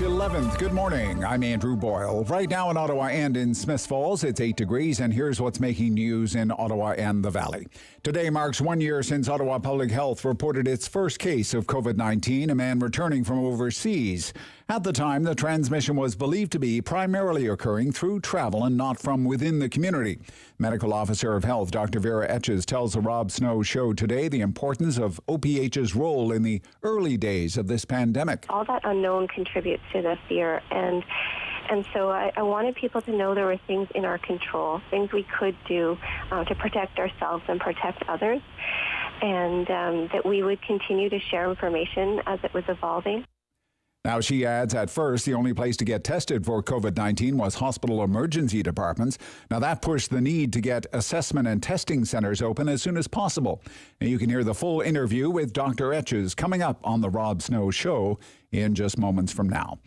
March 11th. Good morning. I'm Andrew Boyle. Right now in Ottawa and in Smiths Falls, it's 8 degrees, and here's what's making news in Ottawa and the Valley. Today marks 1 year since Ottawa Public Health reported its first case of COVID-19, a man returning from overseas. At the time, the transmission was believed to be primarily occurring through travel and not from within the community. Medical Officer of Health Dr. Vera Etches tells the Rob Snow Show today the importance of OPH's role in the early days of this pandemic. All that unknown contributes to the fear, and so I wanted people to know there were things in our control, things we could do to protect ourselves and protect others, and that we would continue to share information as it was evolving. Now, she adds, at first, the only place to get tested for COVID-19 was hospital emergency departments. Now, that pushed the need to get assessment and testing centers open as soon as possible. And you can hear the full interview with Dr. Etches coming up on the Rob Snow Show in just moments from now.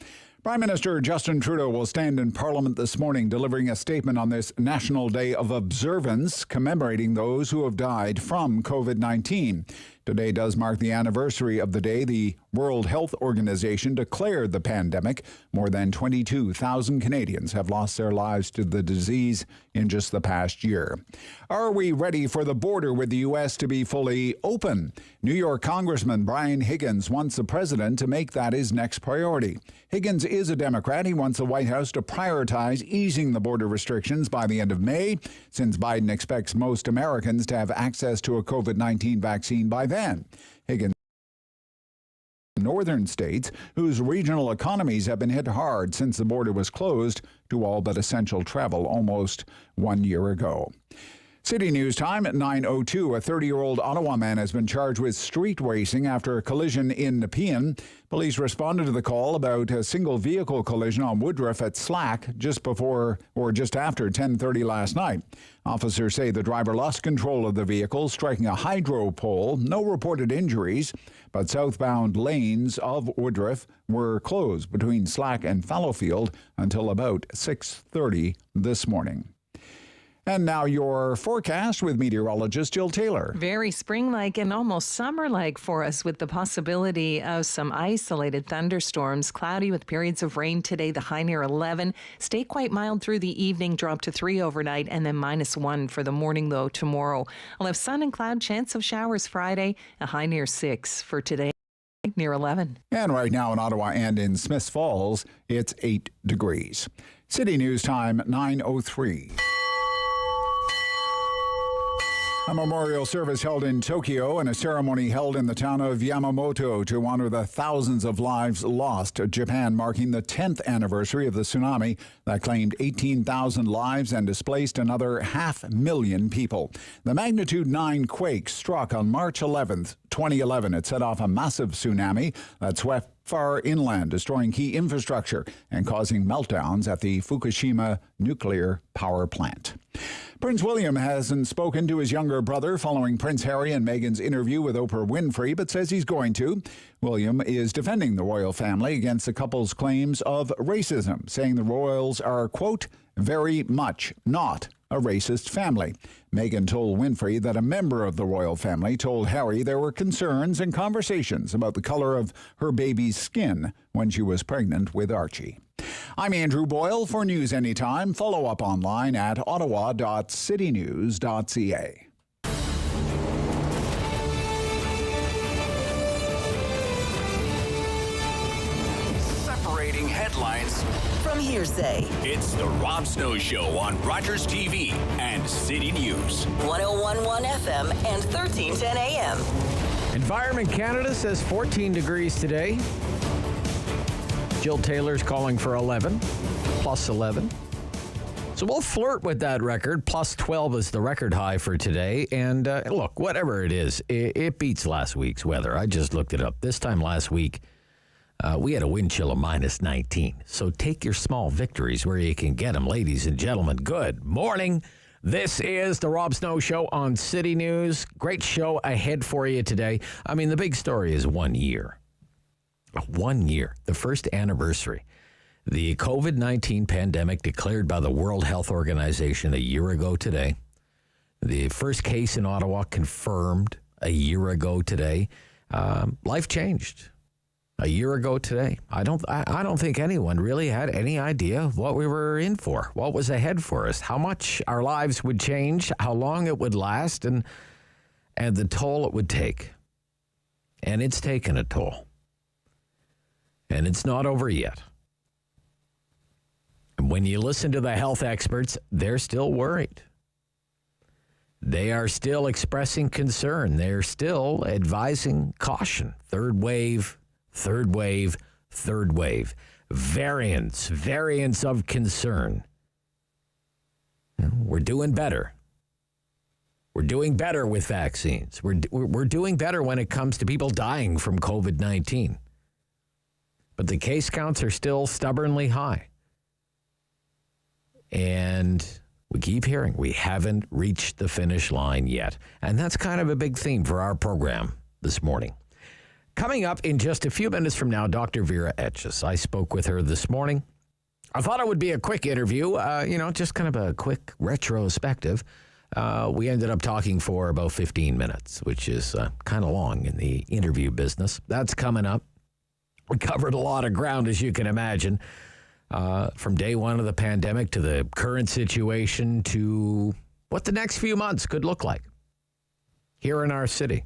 Prime Minister Justin Trudeau will stand in Parliament this morning delivering a statement on this National Day of Observance commemorating those who have died from COVID-19. Today does mark the anniversary of the day the World Health Organization declared the pandemic. More than 22,000 Canadians have lost their lives to the disease in just the past year. Are we ready for the border with the U.S. to be fully open? New York Congressman Brian Higgins wants the president to make that his next priority. Higgins is a Democrat. He wants the White House to prioritize easing the border restrictions by the end of May, since Biden expects most Americans to have access to a COVID-19 vaccine by then. Higgins northern states whose regional economies have been hit hard since the border was closed to all but essential travel almost 1 year ago. City News time at 9:02. A 30-year-old Ottawa man has been charged with street racing after a collision in Nepean. Police responded to the call about a single vehicle collision on Woodruff at Slack just before or just after 10:30 last night. Officers say the driver lost control of the vehicle, striking a hydro pole. No reported injuries, but southbound lanes of Woodruff were closed between Slack and Fallowfield until about 6:30 this morning. And now your forecast with meteorologist Jill Taylor. Very spring-like and almost summer-like for us, with the possibility of some isolated thunderstorms. Cloudy with periods of rain today, the high near 11. Stay quite mild through the evening, drop to 3 overnight, and then -1 for the morning low tomorrow. I'll have sun and cloud, chance of showers Friday, a high near 6 for today, near 11. And right now in Ottawa and in Smiths Falls, it's 8 degrees. City News time, 9:03. A memorial service held in Tokyo and a ceremony held in the town of Yamamoto to honor the thousands of lives lost. Japan marking the 10th anniversary of the tsunami that claimed 18,000 lives and displaced another 500,000 people. The magnitude 9 quake struck on March 11th, 2011. It set off a massive tsunami that swept far inland, destroying key infrastructure and causing meltdowns at the Fukushima nuclear power plant. Prince William hasn't spoken to his younger brother following Prince Harry and Meghan's interview with Oprah Winfrey, but says he's going to. William is defending the royal family against the couple's claims of racism, saying the royals are, quote, very much not a racist family. Meghan told Winfrey that a member of the royal family told Harry there were concerns and conversations about the color of her baby's skin when she was pregnant with Archie. I'm Andrew Boyle. For News Anytime, follow up online at ottawa.citynews.ca. Separating headlines from hearsay. It's the Rob Snow Show on Rogers TV and City News. 101.1 FM and 1310 AM. Environment Canada says 14 degrees today. Jill Taylor's calling for 11, plus 11. So we'll flirt with that record. Plus 12 is the record high for today. And look, whatever it is, it beats last week's weather. I just looked it up. This time last week, we had a wind chill of minus 19. So take your small victories where you can get them, ladies and gentlemen. Good morning. This is the Rob Snow Show on City News. Great show ahead for you today. I mean, the big story is 1 year. 1 year, the first anniversary. The COVID-19 pandemic declared by the World Health Organization a year ago today. The first case in Ottawa confirmed a year ago today. Life changed. A year ago today, I don't think anyone really had any idea what we were in for, what was ahead for us, how much our lives would change, how long it would last, and the toll it would take. And it's taken a toll. And it's not over yet. And when you listen to the health experts, they're still worried. They are still expressing concern. They're still advising caution. Third wave, third wave, third wave. Variants of concern. We're doing better. We're doing better with vaccines. We're doing better when it comes to people dying from COVID-19. But the case counts are still stubbornly high. And we keep hearing we haven't reached the finish line yet. And that's kind of a big theme for our program this morning. Coming up in just a few minutes from now, Dr. Vera Etches. I spoke with her this morning. I thought it would be a quick interview, just kind of a quick retrospective. We ended up talking for about 15 minutes, which is kind of long in the interview business. That's coming up. We covered a lot of ground, as you can imagine, from day one of the pandemic to the current situation to what the next few months could look like here in our city.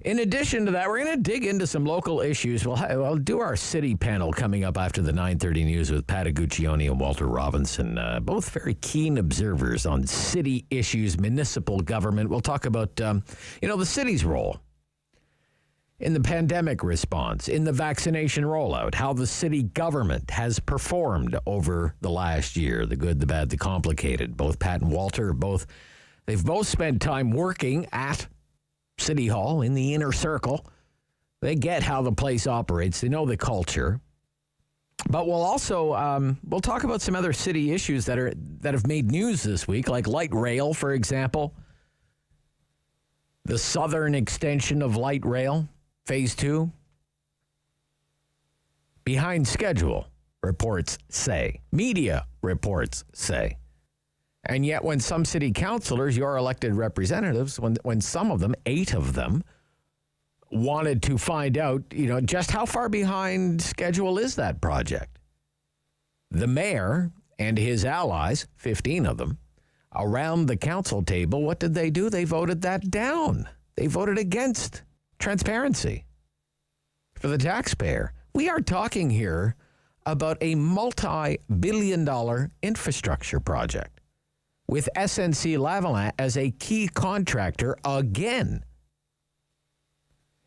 In addition to that, we're going to dig into some local issues. We'll do our city panel coming up after the 9:30 news with Pat Uguccioni and Walter Robinson, both very keen observers on city issues, municipal government. We'll talk about, the city's role in the pandemic response, in the vaccination rollout, how the city government has performed over the last year, the good, the bad, the complicated. Both Pat and Walter, they've both spent time working at City Hall in the inner circle. They get how the place operates. They know the culture. But we'll also we'll talk about some other city issues that have made news this week, like light rail, for example. The southern extension of light rail, phase 2. Behind schedule, reports say. Media reports say. And yet when some city councilors, your elected representatives, when some of them, 8 of them, wanted to find out, just how far behind schedule is that project, the mayor and his allies, 15 of them, around the council table, what did they do? They voted that down. They voted against transparency for the taxpayer. We are talking here about a multi-billion-dollar infrastructure project with SNC-Lavalin as a key contractor again.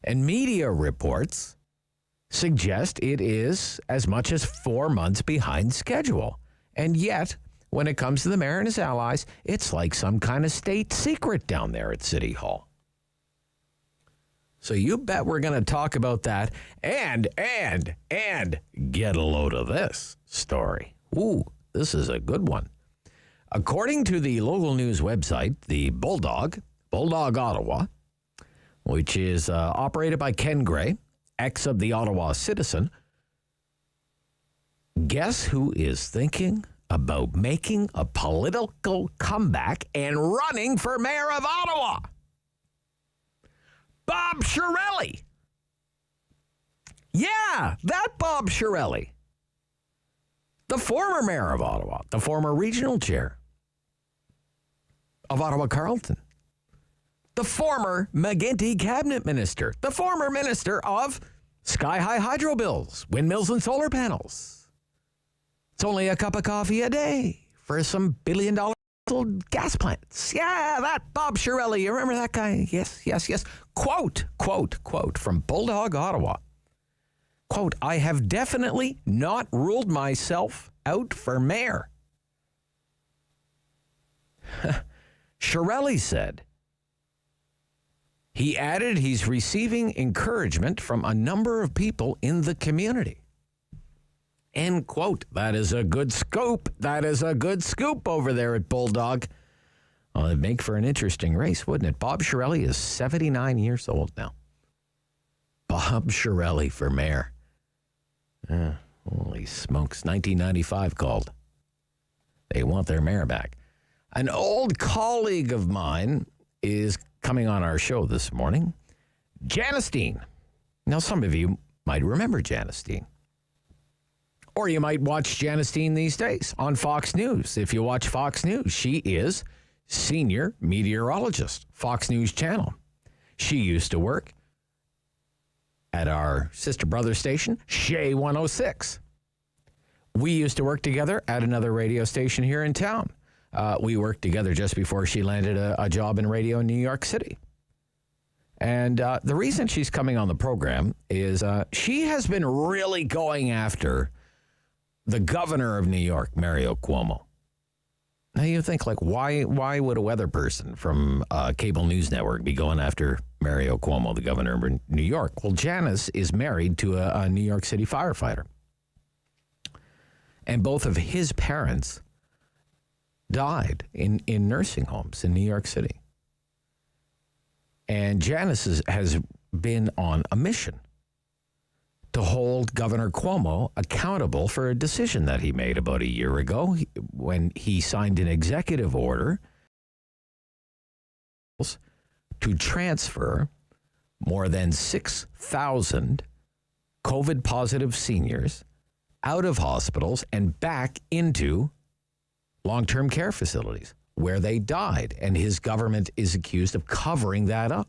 And media reports suggest it is as much as 4 months behind schedule. And yet, when it comes to the mayor and his allies, it's like some kind of state secret down there at City Hall. So you bet we're going to talk about that and get a load of this story. Ooh, this is a good one. According to the local news website, the Bulldog Ottawa, which is operated by Ken Gray, ex of the Ottawa Citizen, guess who is thinking about making a political comeback and running for mayor of Ottawa? Bob Chiarelli. Yeah, that Bob Chiarelli. The former mayor of Ottawa, the former regional chair of Ottawa-Carleton, the former McGuinty cabinet minister, the former minister of sky-high hydro bills, windmills and solar panels. It's only a cup of coffee a day for some billion-dollar gas plants. Yeah, that Bob Chiarelli. You remember that guy? Yes. Quote from Bulldog Ottawa. Quote, I have definitely not ruled myself out for mayor. Chiarelli said. He added he's receiving encouragement from a number of people in the community. End quote. That is a good scoop. That is a good scoop over there at Bulldog. Well, it'd make for an interesting race, wouldn't it? Bob Chiarelli is 79 years old now. Bob Chiarelli for mayor. Holy smokes. 1995 called. They want their mayor back. An old colleague of mine is coming on our show this morning. Janice Dean. Now, some of you might remember Janice Dean. Or you might watch Janice Dean these days on Fox News. If you watch Fox News, she is senior meteorologist, Fox News Channel. She used to work at our sister brother station, CHEZ 106. We used to work together at another radio station here in town. We worked together just before she landed a job in radio in New York City. And the reason she's coming on the program is she has been really going after the governor of New York, Mario Cuomo. Now you think, like, why would a weather person from a cable news network be going after Mario Cuomo, the governor of New York? Well, Janice is married to a New York City firefighter. And both of his parents died in nursing homes in New York City. And Janice has been on a mission to hold Governor Cuomo accountable for a decision that he made about a year ago when he signed an executive order to transfer more than 6,000 COVID-positive seniors out of hospitals and back into long-term care facilities where they died. And his government is accused of covering that up.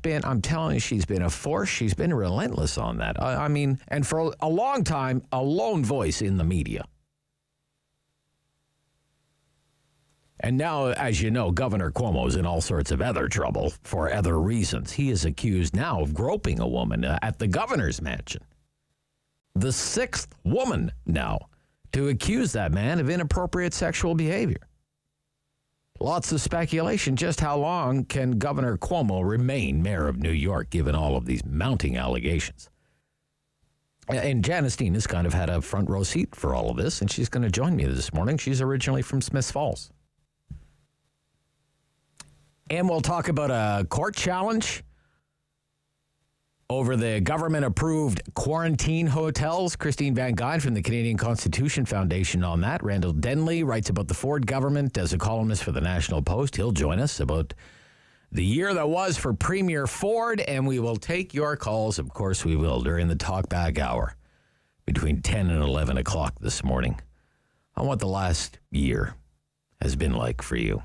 I'm telling you, she's been a force. She's been relentless on that. I mean, and for a long time, a lone voice in the media. And now, as you know, Governor Cuomo is in all sorts of other trouble for other reasons. He is accused now of groping a woman at the governor's mansion. The sixth woman now to accuse that man of inappropriate sexual behavior. Lots of speculation. Just how long can Governor Cuomo remain mayor of New York, given all of these mounting allegations? And Janice Dean has kind of had a front row seat for all of this, and she's going to join me this morning. She's originally from Smiths Falls. And we'll talk about a court challenge over the government-approved quarantine hotels. Christine Van Geyn from the Canadian Constitution Foundation on that. Randall Denley writes about the Ford government as a columnist for the National Post. He'll join us about the year that was for Premier Ford, and we will take your calls. Of course we will, during the talkback hour between 10 and 11 o'clock this morning on what the last year has been like for you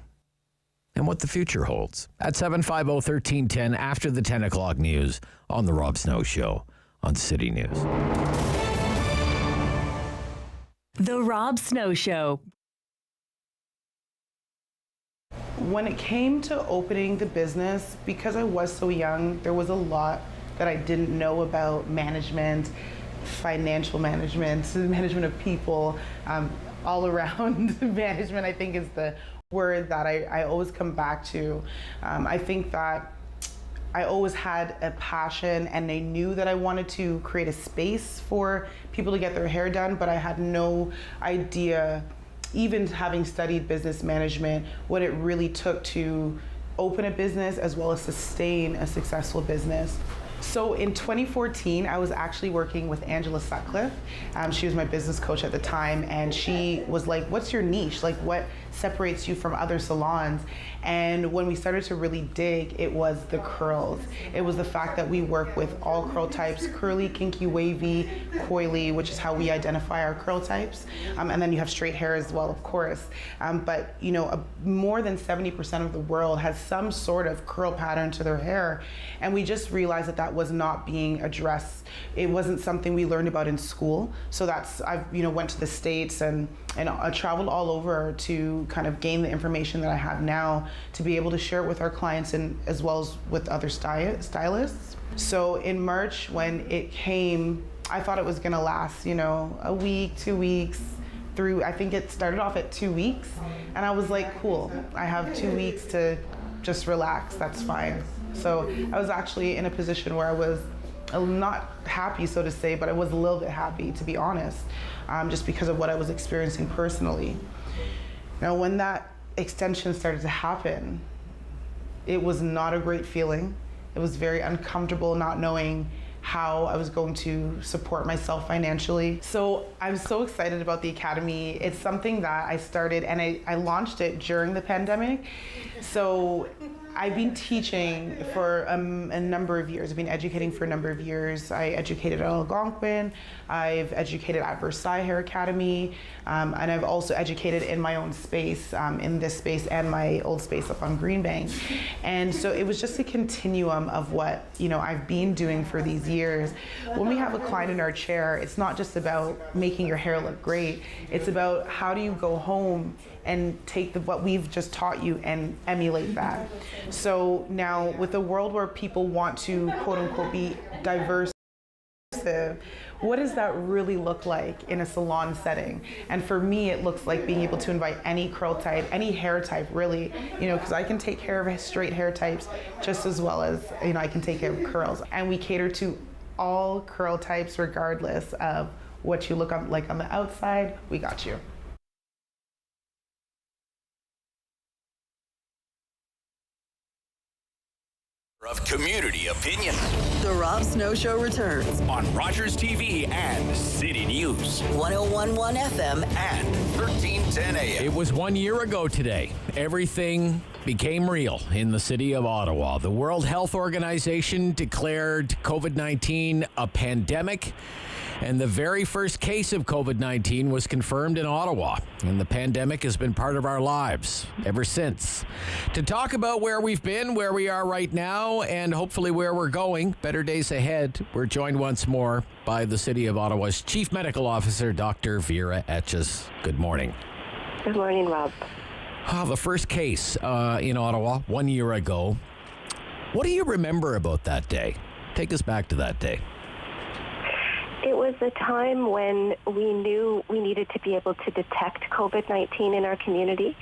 and what the future holds. At 750-1310 after the 10 o'clock news on The Rob Snow Show on City News. The Rob Snow Show. When it came to opening the business, because I was so young, there was a lot that I didn't know about management, financial management, management of people, all around management, I think is the word that I always come back to. I think that I always had a passion and I knew that I wanted to create a space for people to get their hair done, but I had no idea, even having studied business management, what it really took to open a business as well as sustain a successful business. So in 2014, I was actually working with Angela Sutcliffe. She was my business coach at the time, and she was like, what's your niche? Like, what separates you from other salons? And when we started to really dig, it was the curls. It was the fact that we work with all curl types: curly, kinky, wavy, coily, which is how we identify our curl types. And then you have straight hair as well, of course. But you know, more than 70% of the world has some sort of curl pattern to their hair. And we just realized that that was not being addressed. It wasn't something we learned about in school. So I went to the States and I traveled all over to kind of gain the information that I have now to be able to share it with our clients and as well as with other stylists. So in March, when it came, I thought it was gonna last, a week, 2 weeks, through, I think it started off at 2 weeks. And I was like, cool, I have 2 weeks to just relax, that's fine. So I was actually in a position where I was not happy, so to say, but I was a little bit happy, to be honest, just because of what I was experiencing personally. Now, when that extension started to happen, it was not a great feeling. It was very uncomfortable not knowing how I was going to support myself financially. So I'm so excited about the Academy. It's something that I started and I launched it during the pandemic. So I've been teaching for a number of years. I've been educating for a number of years. I educated at Algonquin, I've educated at Versailles Hair Academy, and I've also educated in my own space, in this space and my old space up on Greenbank. And so it was just a continuum of what, I've been doing for these years. When we have a client in our chair, it's not just about making your hair look great. It's about how do you go home and take what we've just taught you and emulate that. So now with a world where people want to quote unquote be diverse, what does that really look like in a salon setting? And for me, it looks like being able to invite any curl type, any hair type really, because I can take care of straight hair types just as well as, I can take care of curls. And we cater to all curl types regardless of what you look like on the outside, we got you. Of community opinion The Rob Snow Show returns on Rogers TV and City News, 101.1 FM and 1310 AM. It was 1 year ago today. Everything became real in the city of Ottawa. The World Health Organization declared COVID-19 a pandemic, and the very first case of COVID-19 was confirmed in Ottawa. And the pandemic has been part of our lives ever since. To talk about where we've been, where we are right now, and hopefully where we're going, better days ahead, we're joined once more by the City of Ottawa's Chief Medical Officer, Dr. Vera Etches. Good morning. Good morning, Rob. The first case in Ottawa 1 year ago. What do you remember about that day? Take us back to that day. It was a time when we knew we needed to be able to detect COVID-19 in our community,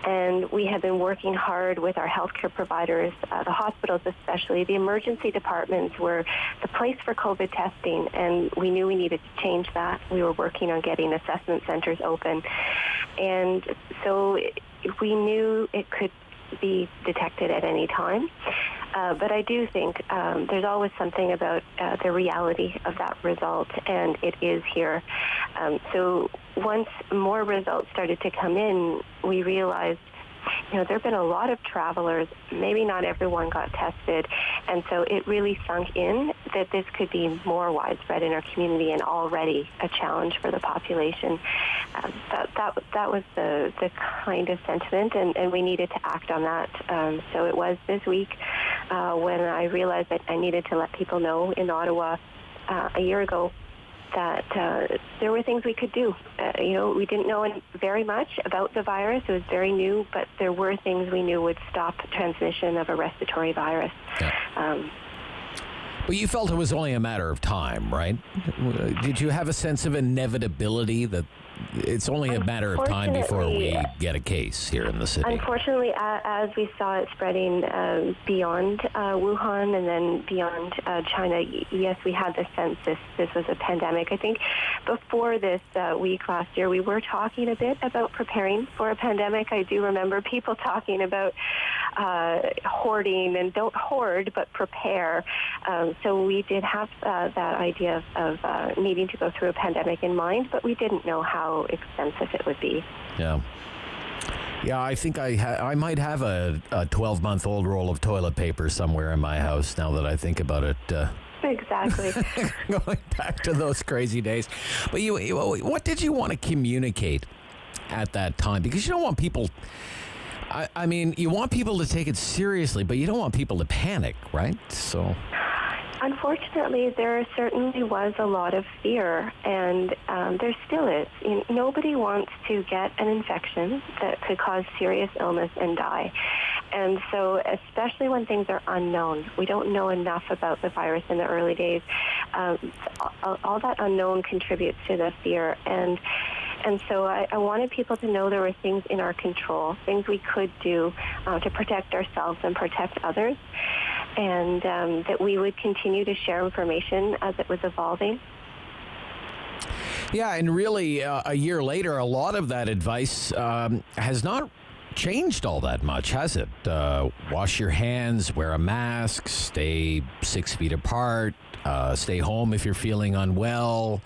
and we had been working hard with our healthcare providers, the hospitals especially. The emergency departments were the place for COVID testing, and we knew we needed to change that. We were working on getting assessment centers open, and so we knew it could be detected at any time. But I do think there's always something about the reality of that result, and it is here. So once more results started to come in, we realized, there have been a lot of travelers. Maybe not everyone got tested, and so it really sunk in that this could be more widespread in our community and already a challenge for the population. That was the kind of sentiment, and we needed to act on that. So it was this week when I realized that I needed to let people know in Ottawa a year ago that there were things we could do. We didn't know very much about the virus. It was very new, but there were things we knew would stop transmission of a respiratory virus. Yeah. But you felt it was only a matter of time, right? Did you have a sense of inevitability that it's only a matter of time before we get a case here in the city? Unfortunately, as we saw it spreading beyond Wuhan and then beyond China, yes, we had the sense this was a pandemic. I think before this week last year, we were talking a bit about preparing for a pandemic. I do remember people talking about hoarding, and don't hoard, but prepare. So we did have that idea of needing to go through a pandemic in mind, but we didn't know how extensive it would be. Yeah. Yeah, I think I might have a 12-month-old roll of toilet paper somewhere in my house now that I think about it. Exactly. Going back to those crazy days. But what did you want to communicate at that time? Because you don't want people... I mean, you want people to take it seriously, but you don't want people to panic, right? So... Unfortunately, there certainly was a lot of fear, and there still is. Nobody wants to get an infection that could cause serious illness and die. And so, especially when things are unknown, we don't know enough about the virus in the early days, all that unknown contributes to the fear. And so I wanted people to know there were things in our control, things we could do to protect ourselves and protect others, and that we would continue to share information as it was evolving. Yeah, and really, a year later, a lot of that advice has not changed all that much, has it? Wash your hands, wear a mask, stay 6 feet apart, stay home if you're feeling unwell.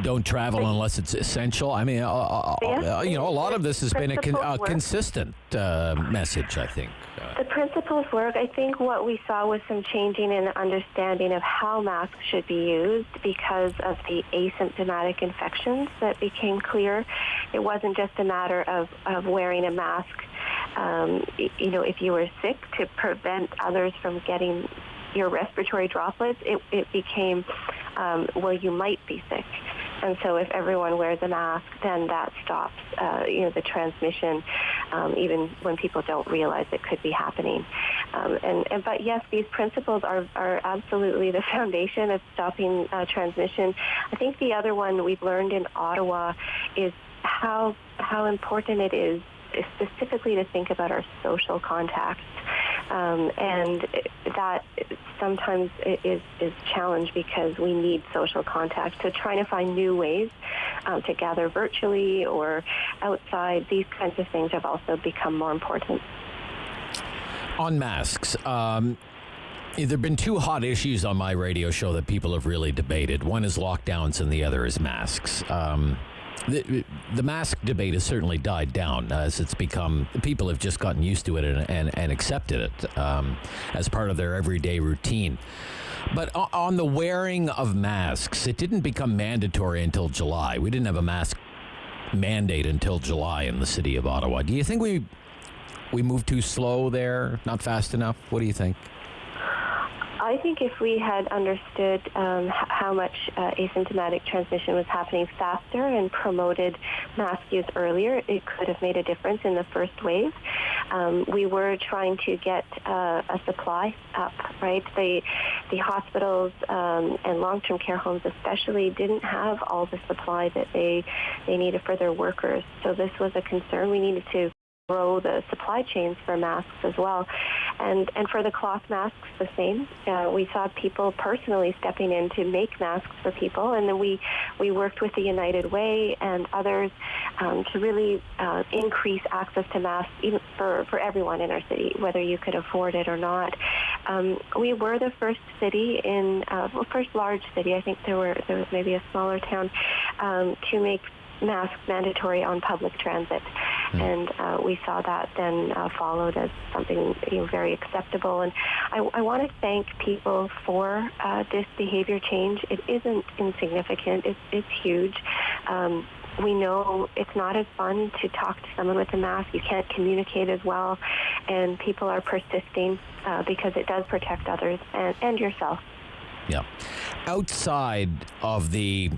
don't travel unless it's essential. I mean, a lot of this has been a consistent message, I think. The principles work. I think what we saw was some changing in the understanding of how masks should be used because of the asymptomatic infections that became clear. It wasn't just a matter of wearing a mask, if you were sick to prevent others from getting your respiratory droplets. It became, you might be sick. And so if everyone wears a mask, then that stops, the transmission, even when people don't realize it could be happening. But yes, these principles are absolutely the foundation of stopping transmission. I think the other one we've learned in Ottawa is how important it is specifically to think about our social contacts. And that sometimes is challenged because we need social contact. So trying to find new ways to gather virtually or outside, these kinds of things have also become more important. On masks, there have been two hot issues on my radio show that people have really debated. One is lockdowns and the other is masks. The mask debate has certainly died down as it's become, people have just gotten used to it and accepted it as part of their everyday routine. But on the wearing of masks, it didn't become mandatory until July. We didn't have a mask mandate until July in the city of Ottawa. Do you think we moved too slow there, not fast enough? What do you think? I think if we had understood how much asymptomatic transmission was happening faster and promoted mask use earlier, it could have made a difference in the first wave. We were trying to get a supply up, right? The hospitals and long-term care homes especially didn't have all the supply that they needed for their workers. So this was a concern. We needed to grow the supply chains for masks as well. And for the cloth masks, the same. We saw people personally stepping in to make masks for people, and then we worked with the United Way and others to really increase access to masks even for everyone in our city, whether you could afford it or not. We were the first city first large city, I think there was maybe a smaller town, to make masks mandatory on public transit. And we saw that then followed as something very acceptable. And I want to thank people for this behavior change. It isn't insignificant. It's huge. We know it's not as fun to talk to someone with a mask. You can't communicate as well. And people are persisting because it does protect others and yourself. Yeah. Outside of the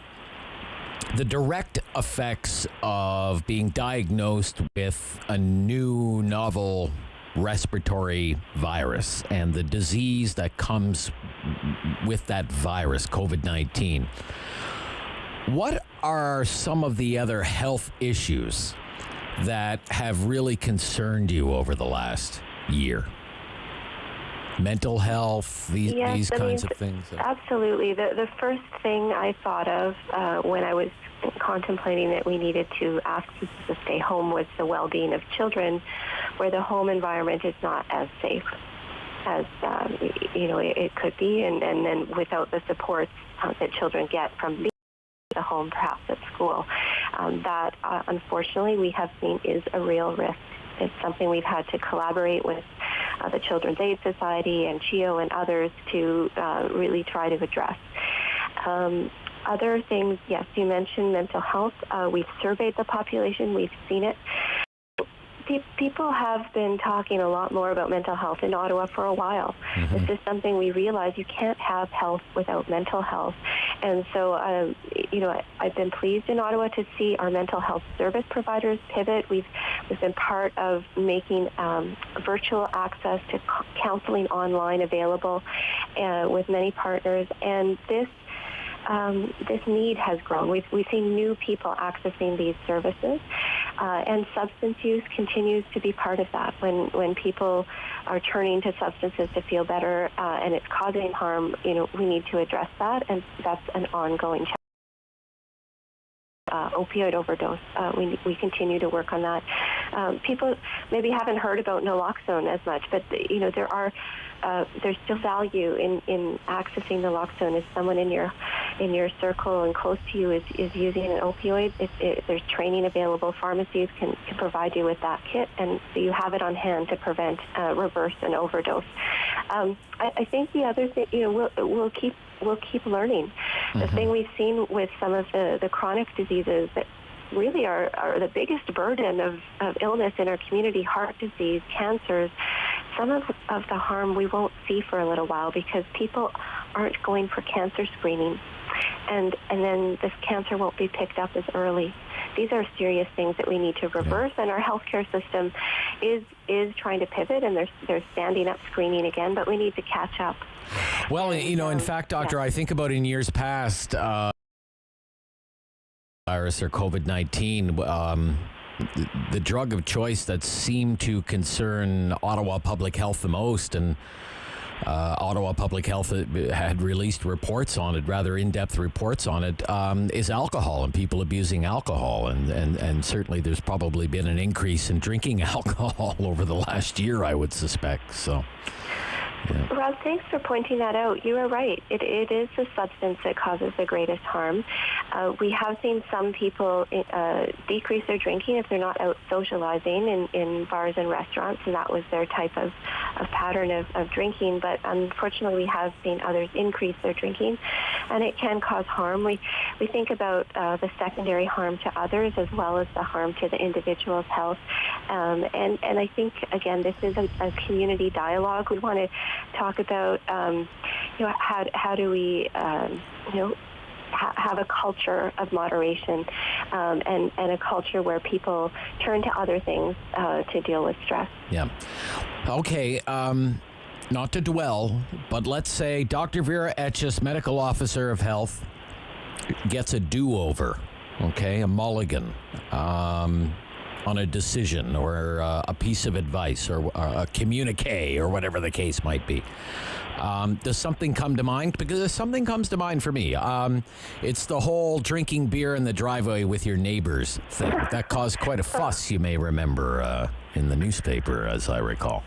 direct effects of being diagnosed with a new novel respiratory virus and the disease that comes with that virus, COVID-19, what are some of the other health issues that have really concerned you over the last year? Mental health, these kinds of things? Absolutely. The first thing I thought of when I was contemplating that we needed to ask people to stay home was the well-being of children, where the home environment is not as safe as it could be, and then without the supports that children get from being at the home, perhaps at school, that unfortunately we have seen is a real risk. It's something we've had to collaborate with the Children's Aid Society and CHEO and others to really try to address. Other things, yes, you mentioned mental health. We've surveyed the population. We've seen it. People have been talking a lot more about mental health in Ottawa for a while. Mm-hmm. This is something we realize you can't have health without mental health. And so, I've been pleased in Ottawa to see our mental health service providers pivot. We've been part of making virtual access to counseling online available with many partners. And this need has grown. We've seen new people accessing these services, and substance use continues to be part of that. When people are turning to substances to feel better and it's causing harm, we need to address that, and that's an ongoing challenge. opioid overdose. We continue to work on that. People maybe haven't heard about naloxone as much, but there's still value in accessing naloxone. If someone in your circle and close to you is using an opioid, there's training available. Pharmacies can provide you with that kit, and so you have it on hand to prevent, reverse an overdose. I think the other thing, we'll keep learning. The thing we've seen with some of the chronic diseases that really are the biggest burden of illness in our community, heart disease, cancers, some of the harm we won't see for a little while because people aren't going for cancer screening. And then this cancer won't be picked up as early. These are serious things that we need to reverse, and our healthcare system is trying to pivot, and they're standing up screening again, but we need to catch up. Well, in fact, Doctor, I think about in years past, virus or COVID-19, the drug of choice that seemed to concern Ottawa Public Health the most, and Ottawa Public Health had released reports on it, rather in-depth reports on it, is alcohol and people abusing alcohol. And certainly there's probably been an increase in drinking alcohol over the last year, I would suspect. So, yeah. Rob, thanks for pointing that out. You are right. It is the substance that causes the greatest harm. We have seen some people decrease their drinking if they're not out socializing in bars and restaurants, and that was their type of pattern of drinking. But unfortunately, we have seen others increase their drinking, and it can cause harm. We think about the secondary harm to others as well as the harm to the individual's health. And I think, again, this is a community dialogue. We want to talk about, how do we, have a culture of moderation and a culture where people turn to other things to deal with stress. Yeah. Okay. Not to dwell, but let's say Dr. Vera Etches, Medical Officer of Health, gets a do-over, okay, a mulligan on a decision or a piece of advice or a communique or whatever the case might be. Does something come to mind? Because something comes to mind for me. It's the whole drinking beer in the driveway with your neighbors thing. That caused quite a fuss, you may remember, in the newspaper, as I recall.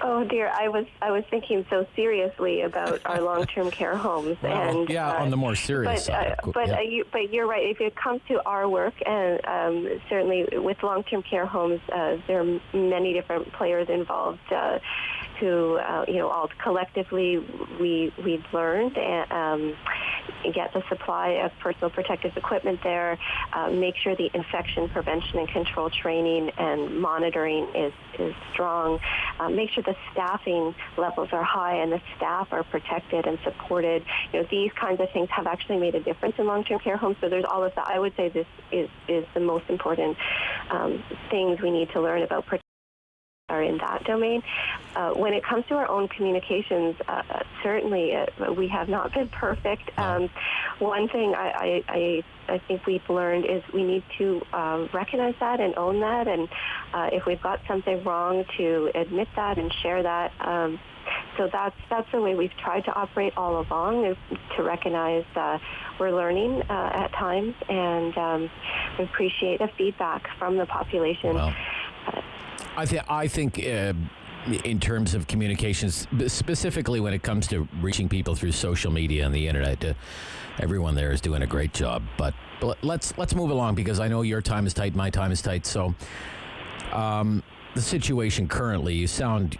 Oh dear, I was thinking so seriously about our long-term care homes, well, and on the more serious side. But you're right. If it comes to our work, and certainly with long-term care homes, there are many different players involved. Who all collectively we've learned and get the supply of personal protective equipment there, make sure the infection prevention and control training and monitoring is strong, make sure the staffing levels are high and the staff are protected and supported. These kinds of things have actually made a difference in long-term care homes. So there's all of that. I would say this is the most important things we need to learn about are in that domain. When it comes to our own communications, certainly we have not been perfect. One thing I think we've learned is we need to recognize that and own that, and if we've got something wrong, to admit that and share that. So that's the way we've tried to operate all along, is to recognize we're learning at times, and we appreciate the feedback from the population. Well, I think in terms of communications, specifically when it comes to reaching people through social media and the internet, everyone there is doing a great job. But let's move along, because I know your time is tight, my time is tight. So the situation currently, you sound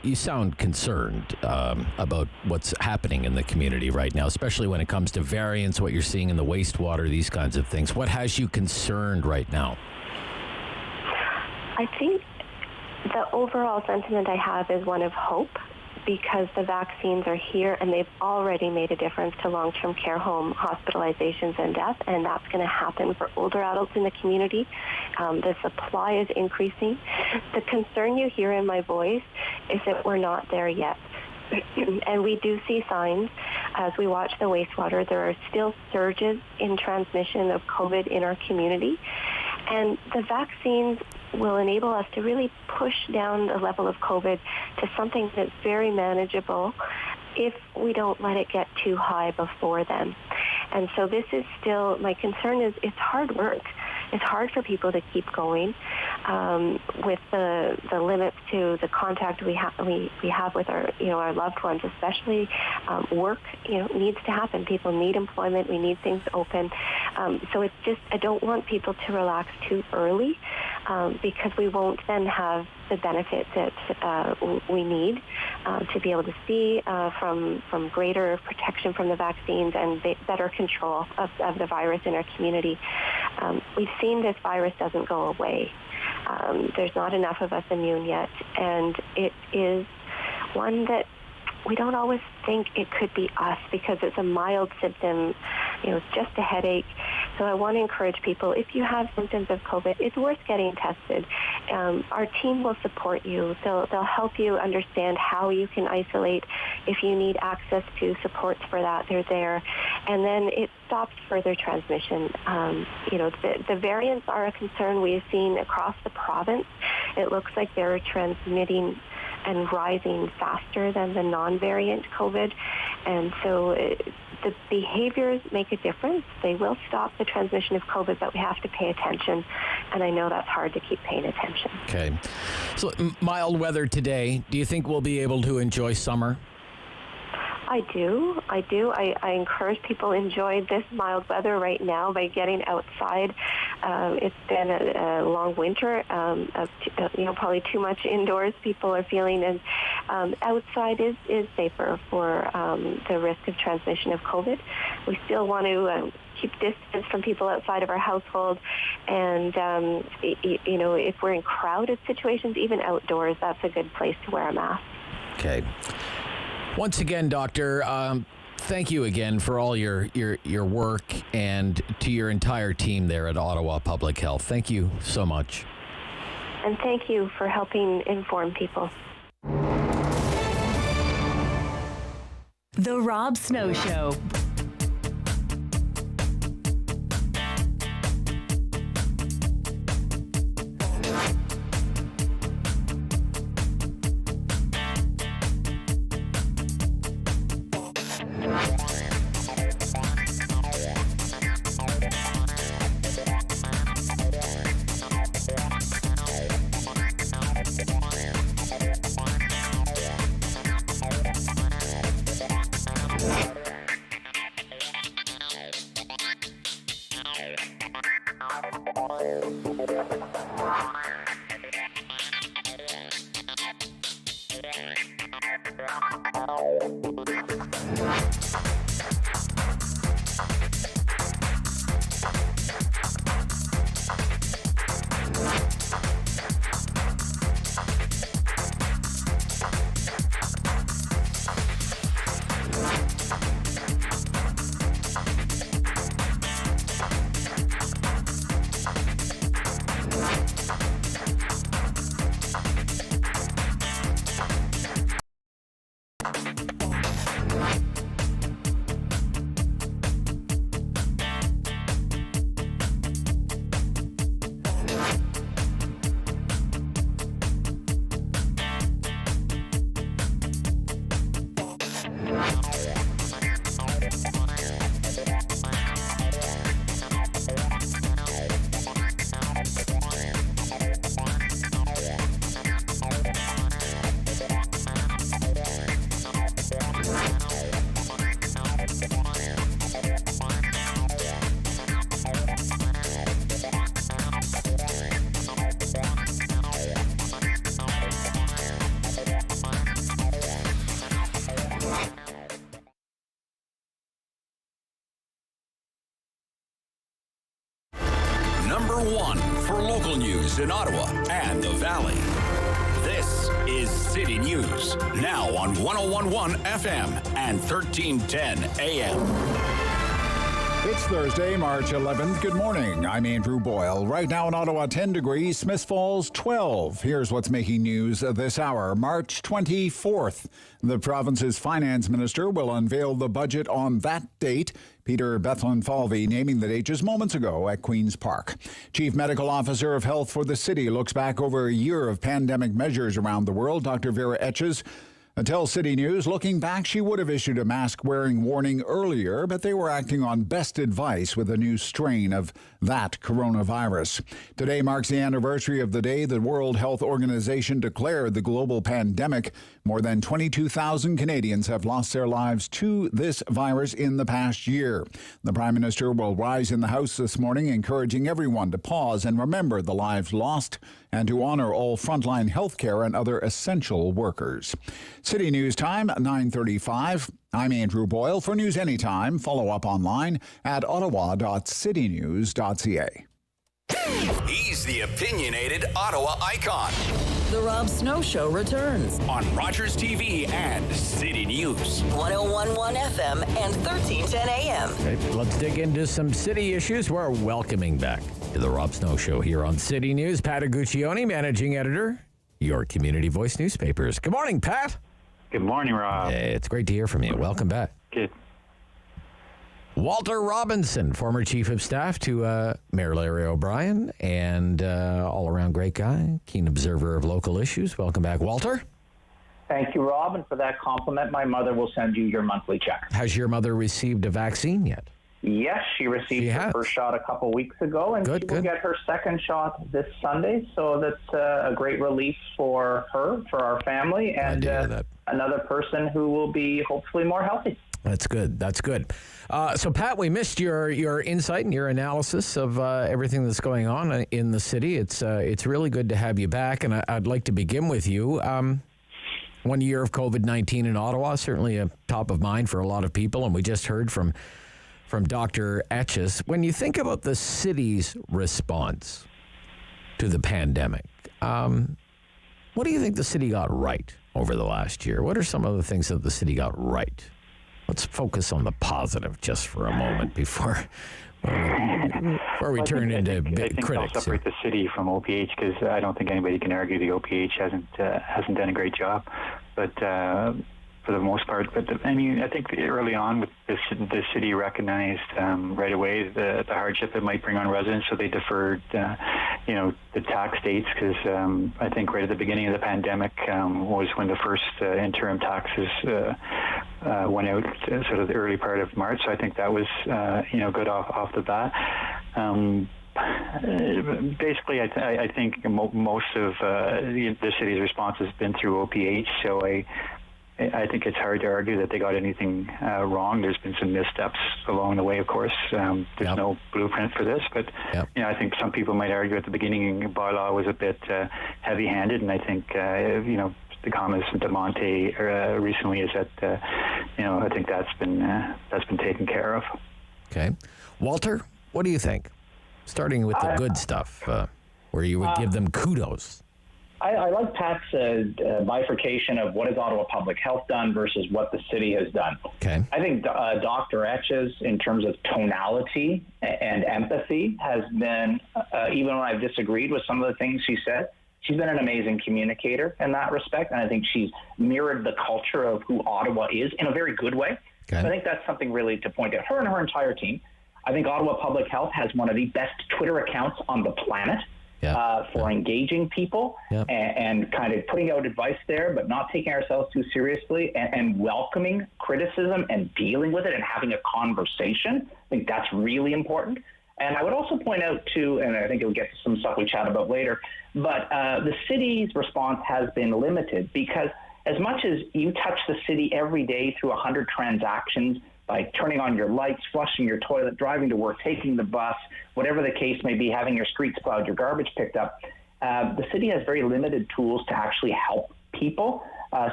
concerned about what's happening in the community right now, especially when it comes to variants, what you're seeing in the wastewater, these kinds of things. What has you concerned right now? I think the overall sentiment I have is one of hope, because the vaccines are here and they've already made a difference to long-term care home hospitalizations and death, and that's going to happen for older adults in the community. The supply is increasing. The concern you hear in my voice is that we're not there yet. And we do see signs as we watch the wastewater. There are still surges in transmission of COVID in our community, and the vaccines will enable us to really push down the level of COVID to something that's very manageable if we don't let it get too high before then. And so this is still, my concern is it's hard work. It's hard for people to keep going with the limits to the contact we have with our loved ones, especially work needs to happen. People need employment. We need things open. So it's just, I don't want people to relax too early because we won't then have the benefit that we need to be able to see from greater protection from the vaccines and better control of the virus in our community. We've seen this virus doesn't go away. There's not enough of us immune yet, and it is one that we don't always think it could be us because it's a mild symptom, it's just a headache. So I want to encourage people, if you have symptoms of COVID, it's worth getting tested. Our team will support you. They'll help you understand how you can isolate. If you need access to supports for that, they're there. And then it stops further transmission. The variants are a concern we have seen across the province. It looks like they're transmitting and rising faster than the non-variant COVID. And so the behaviors make a difference. They will stop the transmission of COVID, but we have to pay attention. And I know that's hard to keep paying attention. Okay. So mild weather today. Do you think we'll be able to enjoy summer? I do. I encourage people to enjoy this mild weather right now by getting outside. It's been a long winter, probably too much indoors people are feeling, and outside is safer for the risk of transmission of COVID. We still want to keep distance from people outside of our household, and if we're in crowded situations, even outdoors, that's a good place to wear a mask. Okay. Once again, Doctor, thank you again for all your work and to your entire team there at Ottawa Public Health. Thank you so much. And thank you for helping inform people. The Rob Snow Show. Number one for local news in Ottawa and the Valley. This is City News, now on 101.1 FM and 1310 AM. It's Thursday, March 11th. Good morning. I'm Andrew Boyle. Right now in Ottawa, 10 degrees, Smiths Falls, 12. Here's what's making news this hour. March 24th. The province's finance minister will unveil the budget on that date. Peter Bethlen-Falvey naming the date just moments ago at Queen's Park. Chief Medical Officer of Health for the City looks back over a year of pandemic measures around the world. Dr. Vera Etches Until City News, looking back, she would have issued a mask-wearing warning earlier, but they were acting on best advice with a new strain of that coronavirus. Today marks the anniversary of the day the World Health Organization declared the global pandemic. More than 22,000 Canadians have lost their lives to this virus in the past year. The Prime Minister will rise in the House this morning, encouraging everyone to pause and remember the lives lost and to honor all frontline healthcare and other essential workers. City News Time, 9:35. I'm Andrew Boyle. For News Anytime, follow up online at ottawa.citynews.ca. He's the opinionated Ottawa icon The Rob Snow Show returns. on Rogers TV and City News. 1011 FM and 1310 AM. Okay, let's dig into some city issues. We're welcoming back to the Rob Snow Show here on City News. Pat Uguccioni, managing editor, your community voice newspapers. Good morning, Pat. Good morning, Rob. Hey, it's great to hear from you. Welcome back. Good. Walter Robinson, former chief of staff to Mayor Larry O'Brien, and all-around great guy, keen observer of local issues. Welcome back, Walter. Thank you, Rob, and for that compliment, my mother will send you your monthly check. Has your mother received a vaccine yet? Yes, she received her first shot a couple weeks ago, and she will get her second shot this Sunday, so that's a great relief for her, for our family, and another person who will be hopefully more healthy. That's good. That's good. So, Pat, we missed your insight and your analysis of everything that's going on in the city. It's really good to have you back, and I'd like to begin with you. 1 year of COVID-19 in Ottawa, certainly a top of mind for a lot of people, and we just heard from Dr. Etches. When you think about the city's response to the pandemic, what do you think the city got right over the last year? What are some of the things that the city got right? Let's focus on the positive just for a moment before we turn into big critics. I'll separate the city from OPH because I don't think anybody can argue the OPH hasn't done a great job, but for the most part. But I think early on, with the city recognized right away the hardship it might bring on residents, so they deferred, the tax dates because I think right at the beginning of the pandemic was when the first interim taxes went out, sort of the early part of March. So I think that was good off the bat. Basically, I think most of the city's response has been through OPH. So I think it's hard to argue that they got anything wrong. There's been some missteps along the way, of course. There's no blueprint for this, but I think some people might argue at the beginning bylaw was a bit heavy-handed, and I think the comments from DeMonte recently is that I think that's been taken care of. Okay, Walter, what do you think? Starting with the good stuff, where you would give them kudos. I like Pat's bifurcation of what has Ottawa Public Health done versus what the city has done. Okay. I think Dr. Etches, in terms of tonality and empathy, has been, even when I've disagreed with some of the things she said, she's been an amazing communicator in that respect, and I think she's mirrored the culture of who Ottawa is in a very good way. Okay. So I think that's something really to point out. Her and her entire team. I think Ottawa Public Health has one of the best Twitter accounts on the planet. For engaging people and kind of putting out advice there, but not taking ourselves too seriously and welcoming criticism and dealing with it and having a conversation. I think that's really important. And I would also point out too, and I think we'll get to some stuff we chat about later, but the city's response has been limited because as much as you touch the city every day through 100 transactions, by turning on your lights, flushing your toilet, driving to work, taking the bus, whatever the case may be, having your streets plowed, your garbage picked up, the city has very limited tools to actually help people.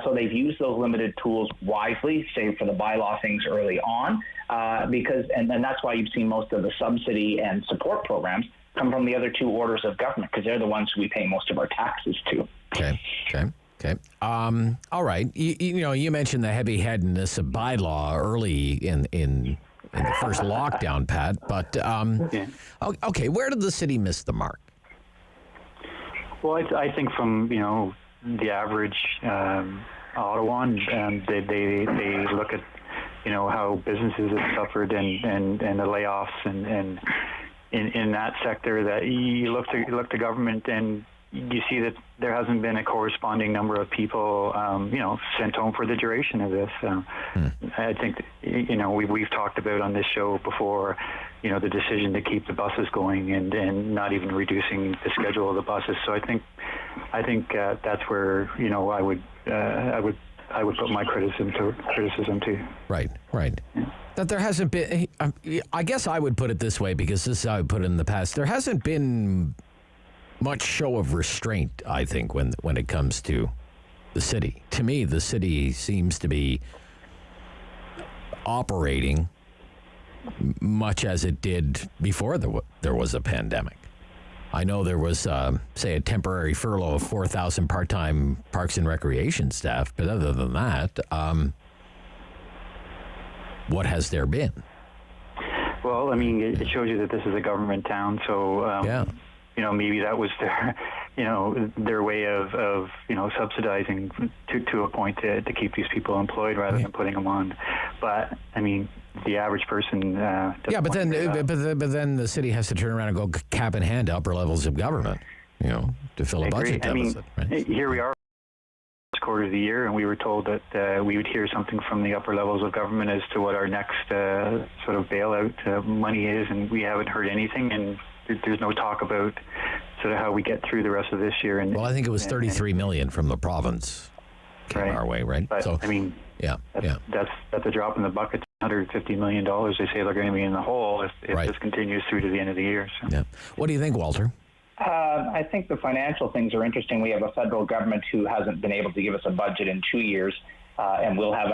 So they've used those limited tools wisely, save for the bylaw things early on, because that's why you've seen most of the subsidy and support programs come from the other two orders of government, because they're the ones who we pay most of our taxes to. Okay. All right. You mentioned the heavy-handedness of bylaw early in the first lockdown, Pat. But okay, where did the city miss the mark? Well, I think from the average Ottawan, they look at how businesses have suffered and the layoffs and in that sector, that you look to government and you see that there hasn't been a corresponding number of people, sent home for the duration of this. I think, we've talked about on this show before, the decision to keep the buses going and not even reducing the schedule of the buses. So I think that's where, I would put my criticism to. Right. Yeah. That there hasn't been, I guess I would put it this way, because this is how I put it in the past. There hasn't been much show of restraint, I think, when it comes to the city. To me, the city seems to be operating much as it did before there was a pandemic. I know there was, say, a temporary furlough of 4,000 part-time Parks and Recreation staff, but other than that, what has there been? Well, I mean, it shows you that this is a government town, so maybe that was their way of subsidizing to a point to keep these people employed rather than putting them on. But I mean, the average person. But then the city has to turn around and go cap in hand to upper levels of government, to fill a budget deficit. Right? Here we are, quarter of the year, and we were told that we would hear something from the upper levels of government as to what our next sort of bailout money is, and we haven't heard anything, and there's no talk about sort of how we get through the rest of this year. And I think it was 33 million from the province came our way, right? But, so I mean, that's a drop in the bucket. $150 million. They say they're going to be in the hole if this continues through to the end of the year. So. Yeah. What do you think, Walter? I think the financial things are interesting. We have a federal government who hasn't been able to give us a budget in 2 years, and we'll have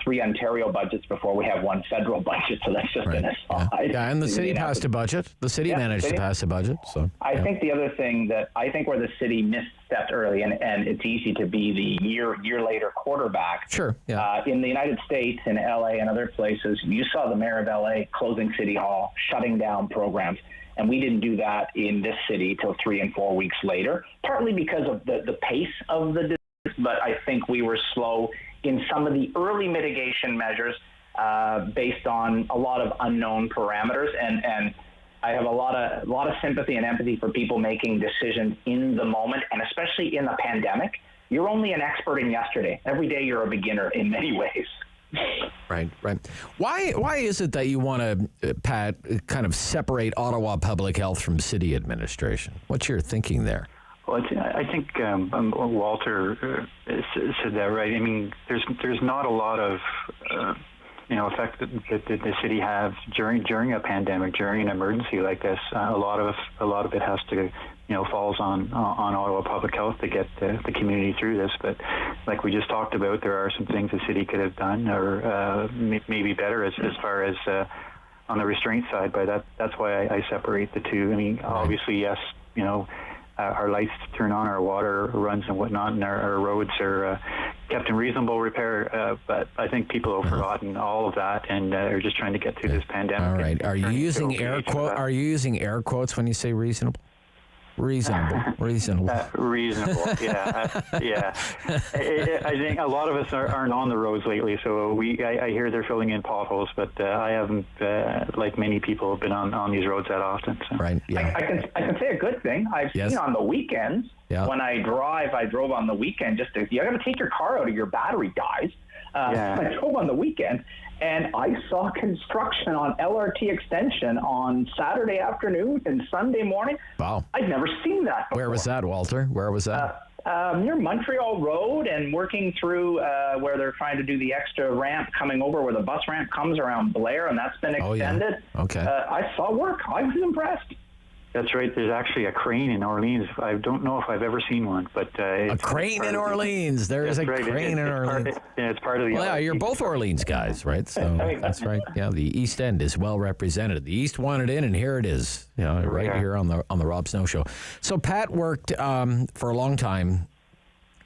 3 Ontario budgets before we have one federal budget. So that's just an aside. Yeah, and the city passed a budget. The city managed to pass a budget. So I think the other thing where the city misstepped early, and it's easy to be the year later quarterback. Sure. Yeah. In the United States, in LA and other places, you saw the mayor of LA closing City Hall, shutting down programs. And we didn't do that in this city till 3 and 4 weeks later, partly because of the pace of the disease, but I think we were slow in some of the early mitigation measures based on a lot of unknown parameters. And I have a lot of sympathy and empathy for people making decisions in the moment, and especially in the pandemic. You're only an expert in yesterday. Every day you're a beginner in many ways. Right. Why is it that you want to, Pat, kind of separate Ottawa Public Health from city administration? What's your thinking there? Well, I think Walter said that right. I mean, there's not a lot of effect that the city has during a pandemic, during an emergency like this. A lot of it has to falls on Ottawa Public Health to get the community through this. But like we just talked about, there are some things the city could have done, or maybe better as far as on the restraint side. But that's why I separate the two. I mean, obviously, yes, our lights turn on, our water runs and whatnot, and our roads are kept in reasonable repair. But I think people have forgotten all of that and are just trying to get through this pandemic. All right. Are you using air quotes when you say reasonable? Reasonable. Reasonable, yeah. I think a lot of us aren't on the roads lately, so I hear they're filling in potholes, but I haven't, like many people, been on these roads that often. So. Right. Yeah. I can say a good thing. I've seen on the weekends when I drove on the weekend. You got to take your car out or your battery dies. I drove on the weekend, and I saw construction on LRT extension on Saturday afternoon and Sunday morning. Wow. I'd never seen that before. Where was that, Walter? Where was that? Near Montreal Road, and working through where they're trying to do the extra ramp coming over where the bus ramp comes around Blair, and that's been extended. Oh, yeah. Okay. I saw work. I was impressed. That's right. There's actually a crane in Orleans. I don't know if I've ever seen one, but a crane in Orleans. There's a crane in Orleans. It's part of the. Well, yeah, you're both Orleans guys, right? So that's right. Yeah, the East End is well represented. The East wanted in, and here it is. Right here on the Rob Snow Show. So Pat worked for a long time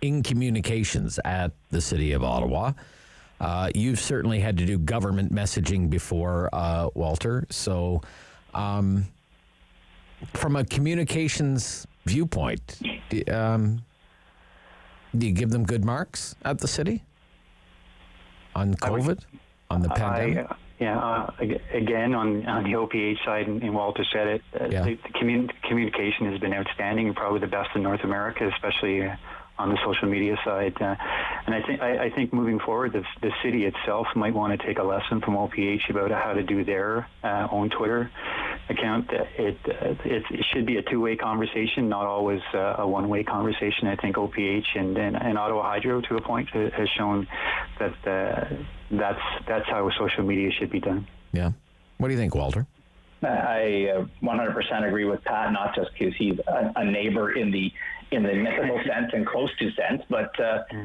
in communications at the city of Ottawa. You've certainly had to do government messaging before, Walter. So. From a communications viewpoint, do you give them good marks at the city on COVID, on the pandemic? Again, on the OPH side, and Walter said it, the communication has been outstanding and probably the best in North America, especially on the social media side. And I think moving forward, the city itself might want to take a lesson from OPH about how to do their own Twitter account. It should be a two-way conversation, not always a one-way conversation. I think OPH and Ottawa Hydro, to a point, has shown that that's how social media should be done. Yeah. What do you think, Walter? I 100% agree with Pat, not just because he's a neighbor in the mythical sense and close to sense, but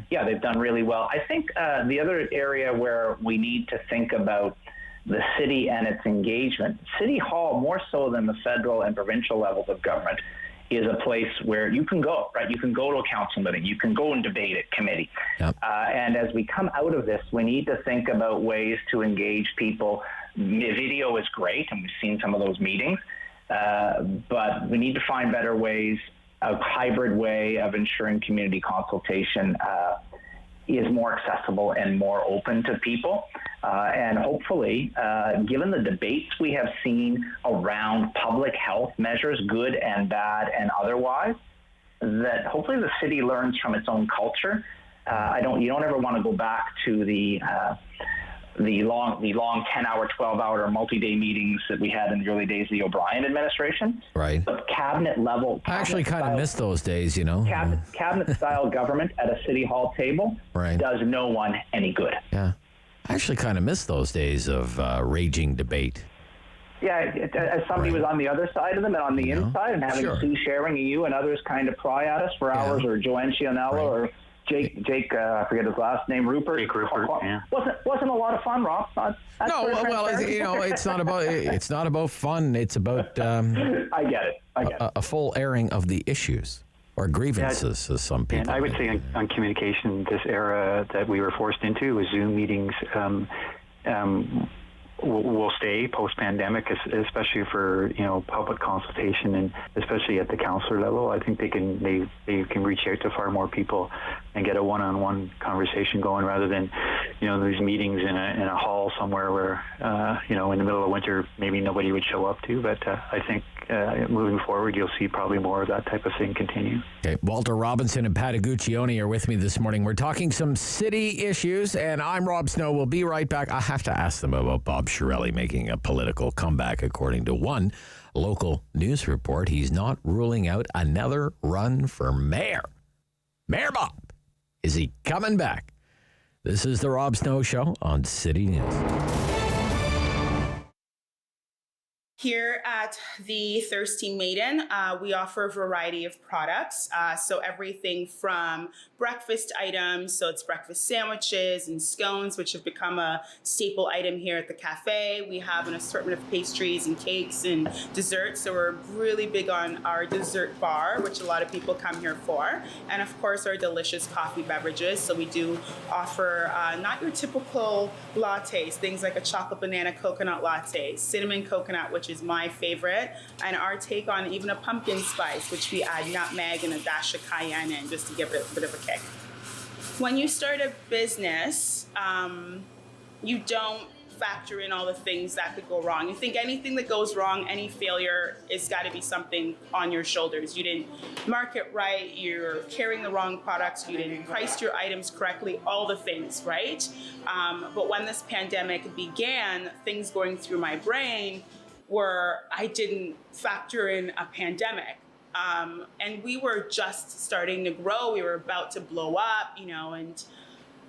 they've done really well. I think the other area where we need to think about the city and its engagement, City Hall, more so than the federal and provincial levels of government, is a place where you can go, right? You can go to a council meeting, you can go and debate at committee. Yep. And as we come out of this, we need to think about ways to engage people. Video is great, and we've seen some of those meetings, but we need to find better ways, a hybrid way of ensuring community consultation is more accessible and more open to people. And hopefully, given the debates we have seen around public health measures, good and bad and otherwise, that hopefully the city learns from its own culture. You don't ever want to go back to the long 10-hour, 12-hour, or multi-day meetings that we had in the early days of the O'Brien administration. Right. But cabinet level. I actually kind of miss those days, you know. Cabinet-style government at a city hall table does no one any good. Yeah. I actually kind of miss those days of raging debate. Yeah, as somebody was on the other side of them and on the inside, and having Sue Sharing and you and others kind of pry at us for hours, or Joanne Cianella or Jake, I forget his last name, Rupert. Jake Rupert, Wasn't a lot of fun, Rob. It's not about fun. It's about I get it. A full airing of the issues or grievances, as some people. And I would say on communication, this era that we were forced into with Zoom meetings will stay post-pandemic, especially for public consultation, and especially at the councillor level. I think they can reach out to far more people and get a one-on-one conversation going, rather than these meetings in a hall somewhere where in the middle of winter maybe nobody would show up to. But I think moving forward you'll see probably more of that type of thing continue. Okay, Walter Robinson and Pat Uguccioni are with me this morning. We're talking some city issues, and I'm Rob Snow. We'll be right back. I have to ask them about Bob Chiarelli making a political comeback. According to one local news report, he's not ruling out another run for mayor. Mayor Bob, is he coming back? This is the Rob Snow Show on City News. Here at the Thirsty Maiden, we offer a variety of products. So everything from breakfast items, so it's breakfast sandwiches and scones, which have become a staple item here at the cafe. We have an assortment of pastries and cakes and desserts. So we're really big on our dessert bar, which a lot of people come here for. And of course, our delicious coffee beverages. So we do offer not your typical lattes, things like a chocolate banana coconut latte, cinnamon coconut, which is my favorite, and our take on even a pumpkin spice, which we add nutmeg and a dash of cayenne in just to give it a bit of a kick. When you start a business, you don't factor in all the things that could go wrong. You think anything that goes wrong, any failure, it's got to be something on your shoulders. You didn't market right, you're carrying the wrong products, you didn't price your items correctly, all the things, right? But when this pandemic began, things going through my brain were I didn't factor in a pandemic. And we were just starting to grow. We were about to blow up, and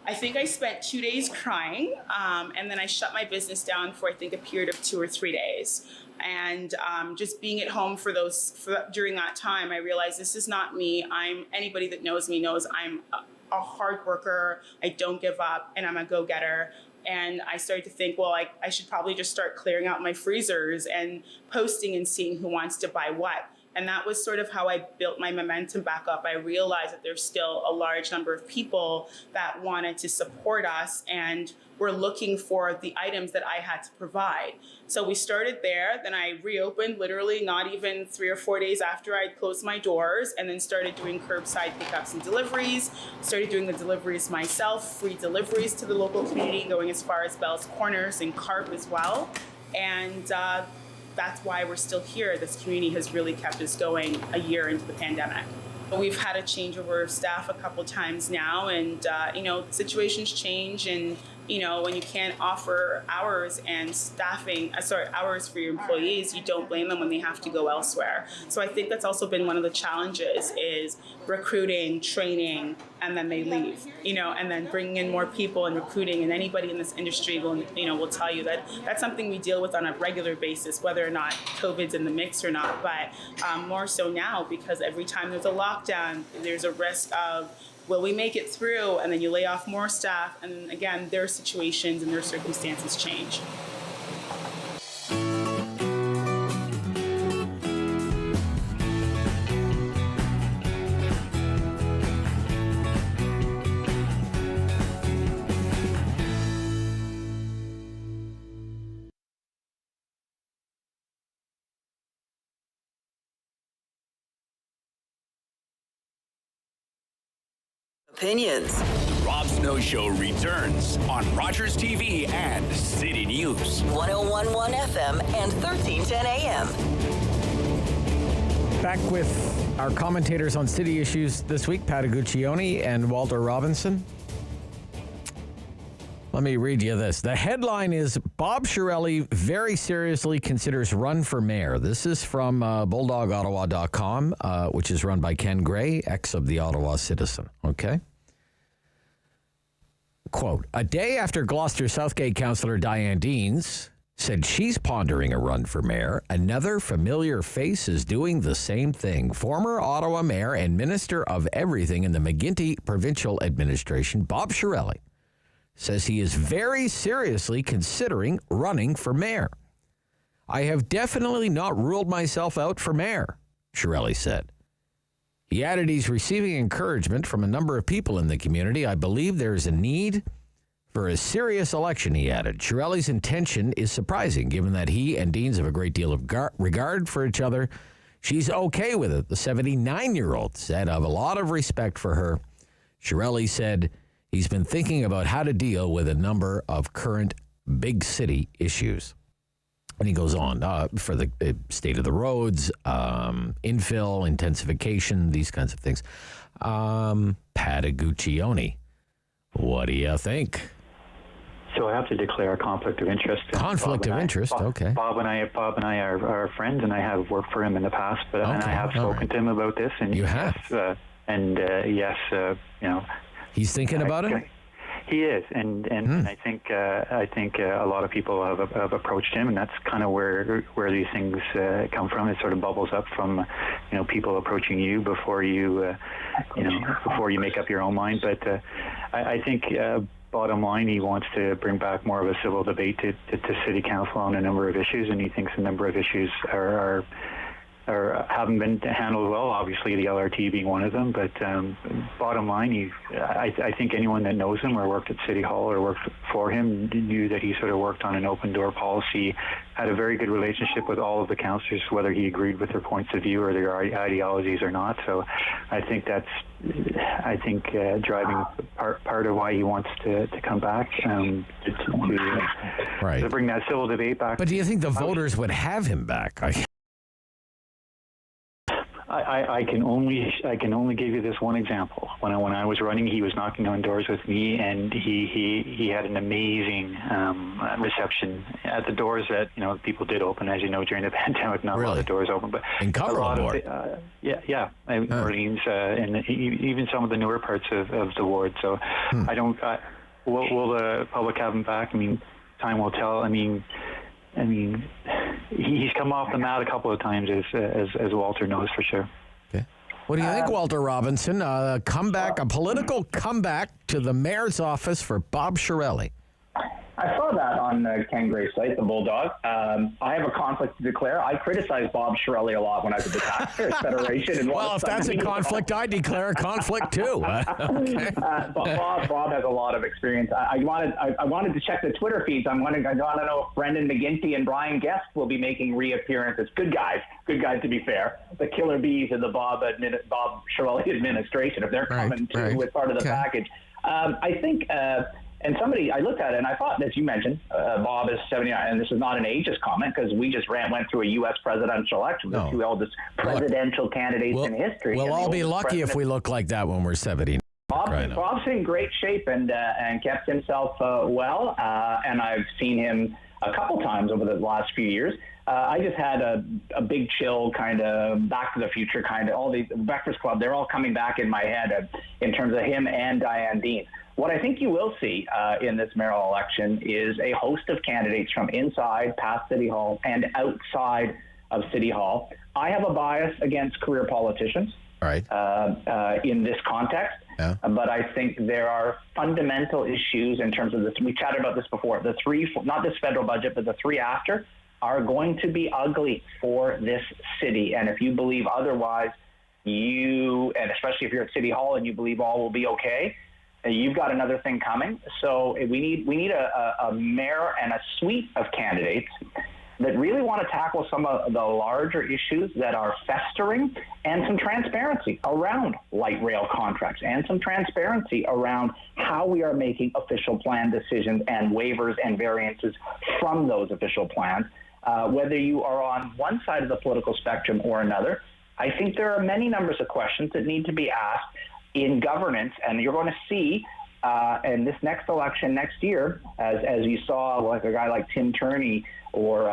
I think I spent 2 days crying. And then I shut my business down for, I think, a period of 2 or 3 days. And just being at home during that time, I realized this is not me. Anybody that knows me knows I'm a hard worker. I don't give up, and I'm a go-getter. And I started to think, well, I should probably just start clearing out my freezers and posting and seeing who wants to buy what. And that was sort of how I built my momentum back up. I realized that there's still a large number of people that wanted to support us and were looking for the items that I had to provide. So we started there. Then I reopened literally not even 3 or 4 days after I'd closed my doors, and then started doing curbside pickups and deliveries. Started doing the deliveries myself, free deliveries to the local community, going as far as Bell's Corners and Carp as well. And that's why we're still here. This community has really kept us going a year into the pandemic. We've had a changeover of staff a couple times now, and situations change, and when you can't offer hours and hours for your employees, you don't blame them when they have to go elsewhere. So I think that's also been one of the challenges is recruiting, training, and then they leave, and then bringing in more people and recruiting. And anybody in this industry will tell you that that's something we deal with on a regular basis, whether or not COVID's in the mix or not. But more so now, because every time there's a lockdown, there's a risk of, will we make it through? And then you lay off more staff. And again, their situations and their circumstances change. Opinions. The Rob Snow Show returns on Rogers TV and City News. 101.1 FM and 1310 AM. Back with our commentators on city issues this week, Pat Uguccioni and Walter Robinson. Let me read you this. The headline is, Bob Chiarelli very seriously considers run for mayor. This is from BulldogOttawa.com, which is run by Ken Gray, ex of the Ottawa Citizen. Okay? Quote, a day after Gloucester Southgate councillor Diane Deans said she's pondering a run for mayor, another familiar face is doing the same thing. Former Ottawa mayor and minister of everything in the McGuinty provincial administration, Bob Chiarelli, says he is very seriously considering running for mayor. I have definitely not ruled myself out for mayor, Chiarelli said. He added he's receiving encouragement from a number of people in the community. I believe there is a need for a serious election, he added. Chiarelli's intention is surprising, given that he and Deans have a great deal of regard for each other. She's okay with it, the 79-year-old said. I have a lot of respect for her. Chiarelli said he's been thinking about how to deal with a number of current big city issues. And he goes on for the state of the roads, infill, intensification, these kinds of things. Pat Uguccioni, what do you think? So I have to declare a conflict of interest. Conflict of interest, okay. Bob and I are friends, and I have worked for him in the past, and I have spoken to him about this. And you have? He's thinking about it? He is, and I think a lot of people have approached him, and that's kind of where these things come from. It sort of bubbles up from, people approaching you before you make up your own mind. But I think bottom line, he wants to bring back more of a civil debate to City Council on a number of issues, and he thinks a number of issues are haven't been handled well, obviously the LRT being one of them, but bottom line, I think anyone that knows him or worked at City Hall or worked for him knew that he sort of worked on an open door policy, had a very good relationship with all of the councillors, whether he agreed with their points of view or their ideologies or not. So I think that's driving part of why he wants to come back to bring that civil debate back. But do you think the voters would have him back? I can only give you this one example. When I was running, he was knocking on doors with me, and he had an amazing reception at the doors that people did open, as you know, during the pandemic. Not really? A lot of doors open, but in Cumberland, Orleans, and even some of the newer parts of the ward. So I don't. Will the public have him back? I mean, time will tell. I mean, he's come off the mat a couple of times, as Walter knows for sure. Okay. What do you think, Walter Robinson? A political comeback to the mayor's office for Bob Chiarelli? I saw that on Ken Gray's site, the Bulldog. I have a conflict to declare. I criticized Bob Shirelli a lot when I was at the Taxpayers Federation. And well, if that's a conflict, I declare a conflict too. Okay. Bob has a lot of experience. I wanted to check the Twitter feeds. I want to know if Brendan McGinty and Brian Guest will be making reappearances. Good guys to be fair. The killer bees in the Bob Shirelli administration, if they're coming too as part of the package. I think. And I looked at it and I thought, as you mentioned, Bob is 79, and this is not an ageist comment because we just went through a U.S. presidential election, the two eldest presidential candidates in history. We'll all be lucky if we look like that when we're 70. Bob's in great shape and kept himself well, and I've seen him a couple times over the last few years. I just had a big chill kind of Back to the Future kind of, all these Breakfast Club, they're all coming back in my head in terms of him and Diane Dean. What I think you will see in this mayoral election is a host of candidates from inside, past City Hall, and outside of City Hall. I have a bias against career politicians in this context, but I think there are fundamental issues in terms of this. We chatted about this before. The three, not this federal budget, but the three after, are going to be ugly for this city. And if you believe otherwise, and especially if you're at City Hall and you believe all will be okay, you've got another thing coming. So we need a mayor and a suite of candidates that really want to tackle some of the larger issues that are festering, and some transparency around light rail contracts, and some transparency around how we are making official plan decisions and waivers and variances from those official plans. Whether you are on one side of the political spectrum or another, I think there are many numbers of questions that need to be asked in governance, and you're going to see in this next election next year, as you saw, like a guy like Tim Turney or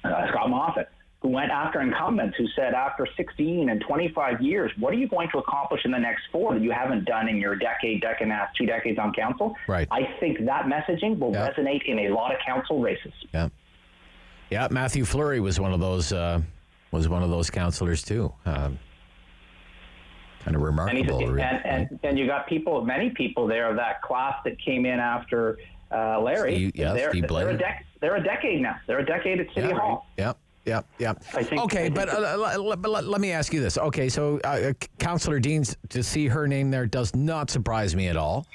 Scott Moffat, who went after incumbents, who said after 16 and 25 years, what are you going to accomplish in the next 4 that you haven't done in your decade and a half, 2 decades on council? Right. I think that messaging will resonate in a lot of council races. Yeah, Matthew Fleury was one of those councillors too. Kind of remarkable. And you got many people there of that class that came in after Larry. Steve Blaine. They're a decade now. They're a decade at City Hall. Yeah. Let me ask you this. Okay, so Councillor Dean, to see her name there does not surprise me at all.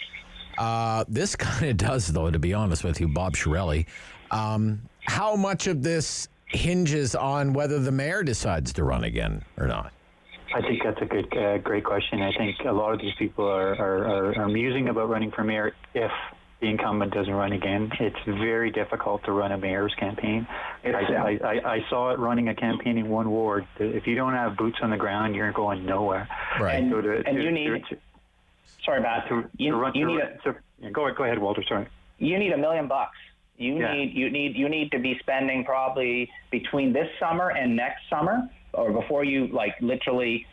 This kind of does, though, to be honest with you, Bob Shirelli. How much of this hinges on whether the mayor decides to run again or not? I think that's a great question. I think a lot of these people are musing about running for mayor if the incumbent doesn't run again. It's very difficult to run a mayor's campaign. I saw it running a campaign in one ward. If you don't have boots on the ground, you're going nowhere. Right. Go ahead, Walter. Sorry. You need $1 million. You need to be spending probably between this summer and next summer, or before you literally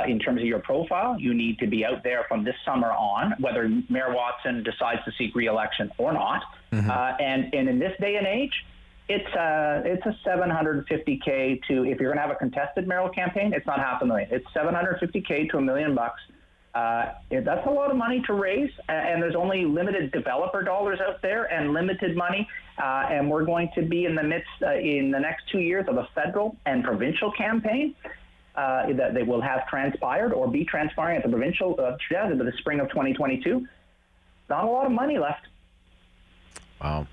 in terms of your profile, you need to be out there from this summer on, whether Mayor Watson decides to seek re-election or not. Mm-hmm. And in this day and age, it's a $750K to, if you're going to have a contested mayoral campaign, it's not $500,000. It's $750K to $1 million. That's a lot of money to raise, and there's only limited developer dollars out there and limited money. And we're going to be in the midst in the next 2 years of a federal and provincial campaign that they will have transpired or be transpiring at the provincial CHEZ in the spring of 2022. Not a lot of money left. Wow.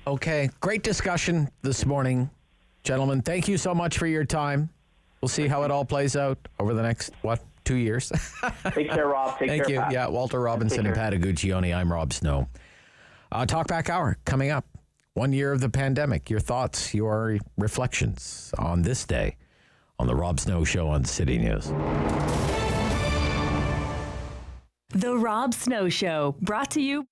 Okay. Great discussion this morning, gentlemen. Thank you so much for your time. We'll see how it all plays out over the next, 2 years? Take care, Rob. Thank you. Pat. Yeah, Walter Robinson and Pat Uguccioni. I'm Rob Snow. Talkback Hour coming up. 1 year of the pandemic. Your thoughts, your reflections on this day on the Rob Snow Show on City News. The Rob Snow Show, brought to you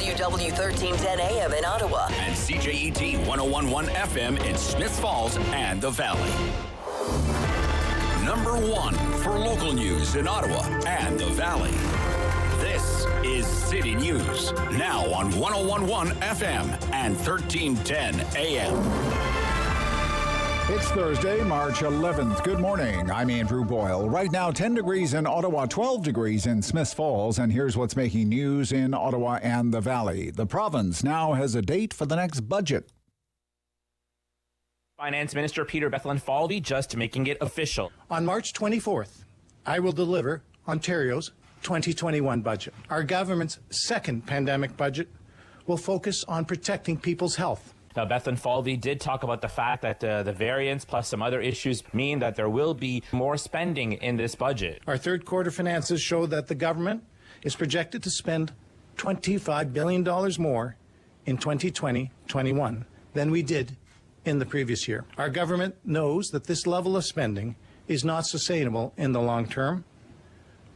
KWW 1310 AM in Ottawa. And CJET 101.1 FM in Smiths Falls and the Valley. Number 1 for local news in Ottawa and the Valley. This is City News, now on 101.1 FM and 1310 AM. It's Thursday, March 11th. Good morning. I'm Andrew Boyle. Right now, 10 degrees in Ottawa, 12 degrees in Smiths Falls, and here's what's making news in Ottawa and the Valley. The province now has a date for the next budget. Finance Minister Peter Bethlen-Falvey just making it official. On March 24th, I will deliver Ontario's 2021 budget. Our government's second pandemic budget will focus on protecting people's health. Now, Bethlen-Falvey did talk about the fact that the variants plus some other issues mean that there will be more spending in this budget. Our third quarter finances show that the government is projected to spend $25 billion more in 2020-21 than we did in the previous year. Our government knows that this level of spending is not sustainable in the long term,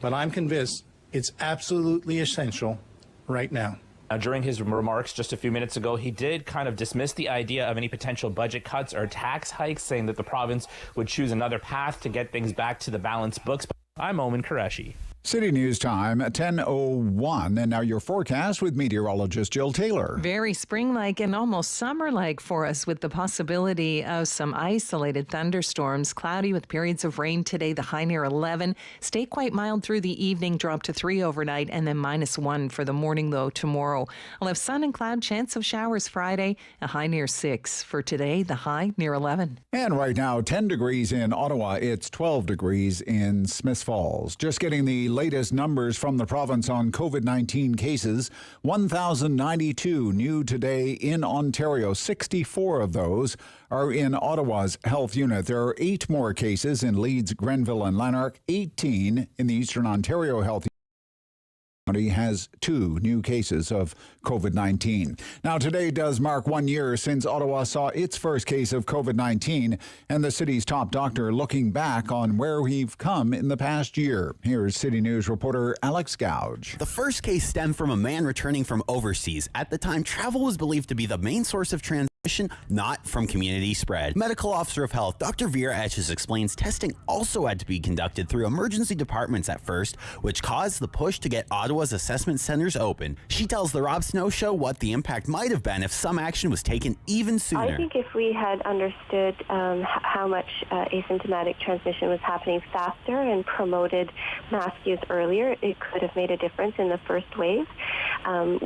but I'm convinced it's absolutely essential right now. Now, during his remarks just a few minutes ago, he did kind of dismiss the idea of any potential budget cuts or tax hikes, saying that the province would choose another path to get things back to the balanced books. I'm Omen Qureshi. City News time, 10:01, and now your forecast with meteorologist Jill Taylor. Very spring-like and almost summer-like for us, with the possibility of some isolated thunderstorms. Cloudy with periods of rain today, the high near 11. Stay quite mild through the evening, drop to 3 overnight, and then -1 for the morning, though, tomorrow. I'll have sun and cloud, chance of showers Friday, a high near 6. For today, the high near 11. And right now, 10 degrees in Ottawa. It's 12 degrees in Smiths Falls. Just getting the latest numbers from the province on COVID-19 cases. 1,092 new today in Ontario. 64 of those are in Ottawa's health unit. There are 8 more cases in Leeds, Grenville, and Lanark. 18 in the Eastern Ontario health unit. County has 2 new cases of COVID-19. Now, today does mark 1 year since Ottawa saw its first case of COVID-19, and the city's top doctor looking back on where we've come in the past year. Here's City News reporter Alex Gouge. The first case stemmed from a man returning from overseas. At the time, travel was believed to be the main source of transmission, not from community spread. Medical Officer of Health Dr. Vera Etches explains testing also had to be conducted through emergency departments at first, which caused the push to get Ottawa's assessment centers open. She tells the Rob Snow Show what the impact might have been if some action was taken even sooner. I think if we had understood how much asymptomatic transmission was happening faster and promoted mask use earlier, it could have made a difference in the first wave.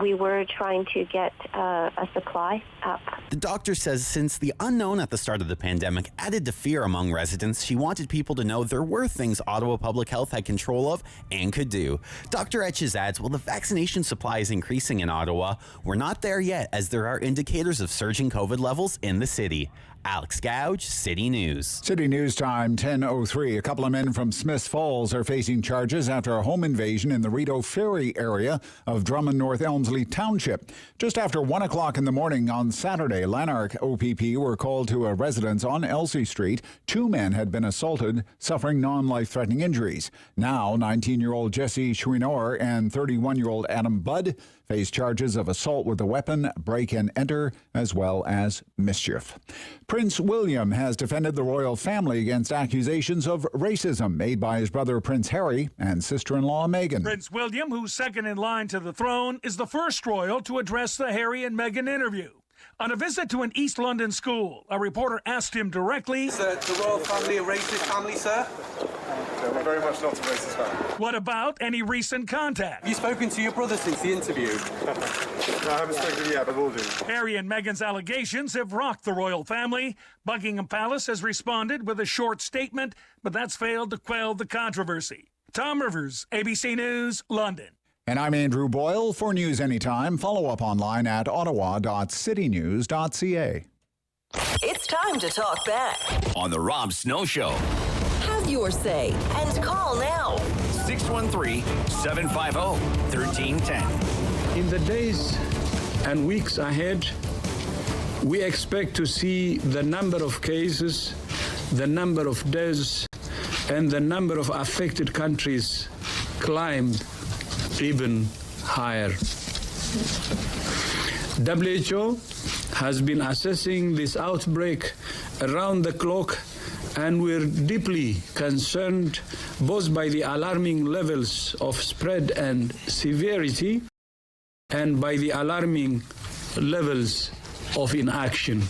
We were trying to get a supply up. The doctor says since the unknown at the start of the pandemic added to fear among residents, she wanted people to know there were things Ottawa Public Health had control of and could do. Dr. Etches adds, while the vaccination supply is increasing in Ottawa, we're not there yet, as there are indicators of surging COVID levels in the city. Alex Gouge, City News. City News time, 10:03. A couple of men from Smiths Falls are facing charges after a home invasion in the Rideau Ferry area of Drummond North Elmsley Township. Just after 1 o'clock in the morning on Saturday, Lanark OPP were called to a residence on Elsie Street. 2 men had been assaulted, suffering non-life-threatening injuries. Now, 19-year-old Jesse Chouineur and 31-year-old Adam Budd face charges of assault with a weapon, break and enter, as well as mischief. Prince William has defended the royal family against accusations of racism made by his brother Prince Harry and sister-in-law Meghan. Prince William, who's second in line to the throne, is the first royal to address the Harry and Meghan interview. On a visit to an East London school, a reporter asked him directly, Is the royal family a racist family, sir? No, we're very much not a racist family. What about any recent contact? Have you spoken to your brother since the interview? No, I haven't spoken yet, but we'll do. Harry and Meghan's allegations have rocked the royal family. Buckingham Palace has responded with a short statement, but that's failed to quell the controversy. Tom Rivers, ABC News, London. And I'm Andrew Boyle. For News Anytime, follow up online at ottawa.citynews.ca. It's time to talk back on the Rob Snow Show. Have your say and call now. 613-750-1310. In the days and weeks ahead, we expect to see the number of cases, the number of deaths, and the number of affected countries climb even higher. WHO has been assessing this outbreak around the clock, and we're deeply concerned both by the alarming levels of spread and severity and by the alarming levels of inaction.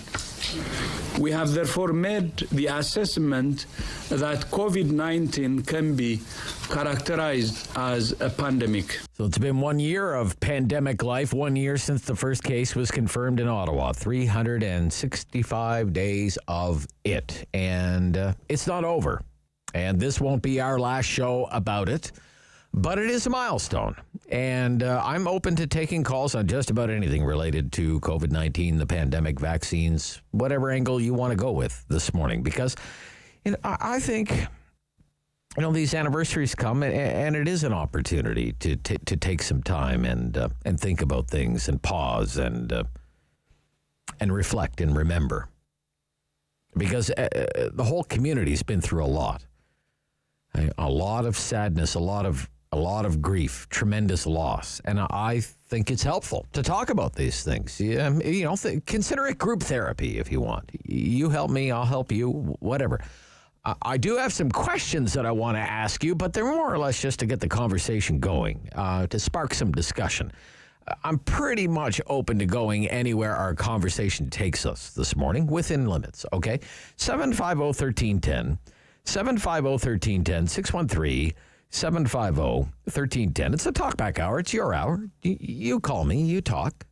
We have therefore made the assessment that COVID-19 can be characterized as a pandemic. So it's been 1 year of pandemic life, 1 year since the first case was confirmed in Ottawa, 365 days of it. And it's not over. And this won't be our last show about it, but it is a milestone. And I'm open to taking calls on just about anything related to COVID-19, the pandemic, vaccines, whatever angle you want to go with this morning. Because I think these anniversaries come, and it is an opportunity to take some time and think about things and pause and reflect and remember. Because the whole community's been through a lot of sadness, a lot of grief, tremendous loss, and I think it's helpful to talk about these things. Consider it group therapy if you want. You help me, I'll help you, whatever. I do have some questions that I want to ask you, but they're more or less just to get the conversation going, to spark some discussion. I'm pretty much open to going anywhere our conversation takes us this morning, within limits, okay? 750-1310, 750-1310, 613-750-1310. It's a talkback hour. It's your hour. You call me, you talk.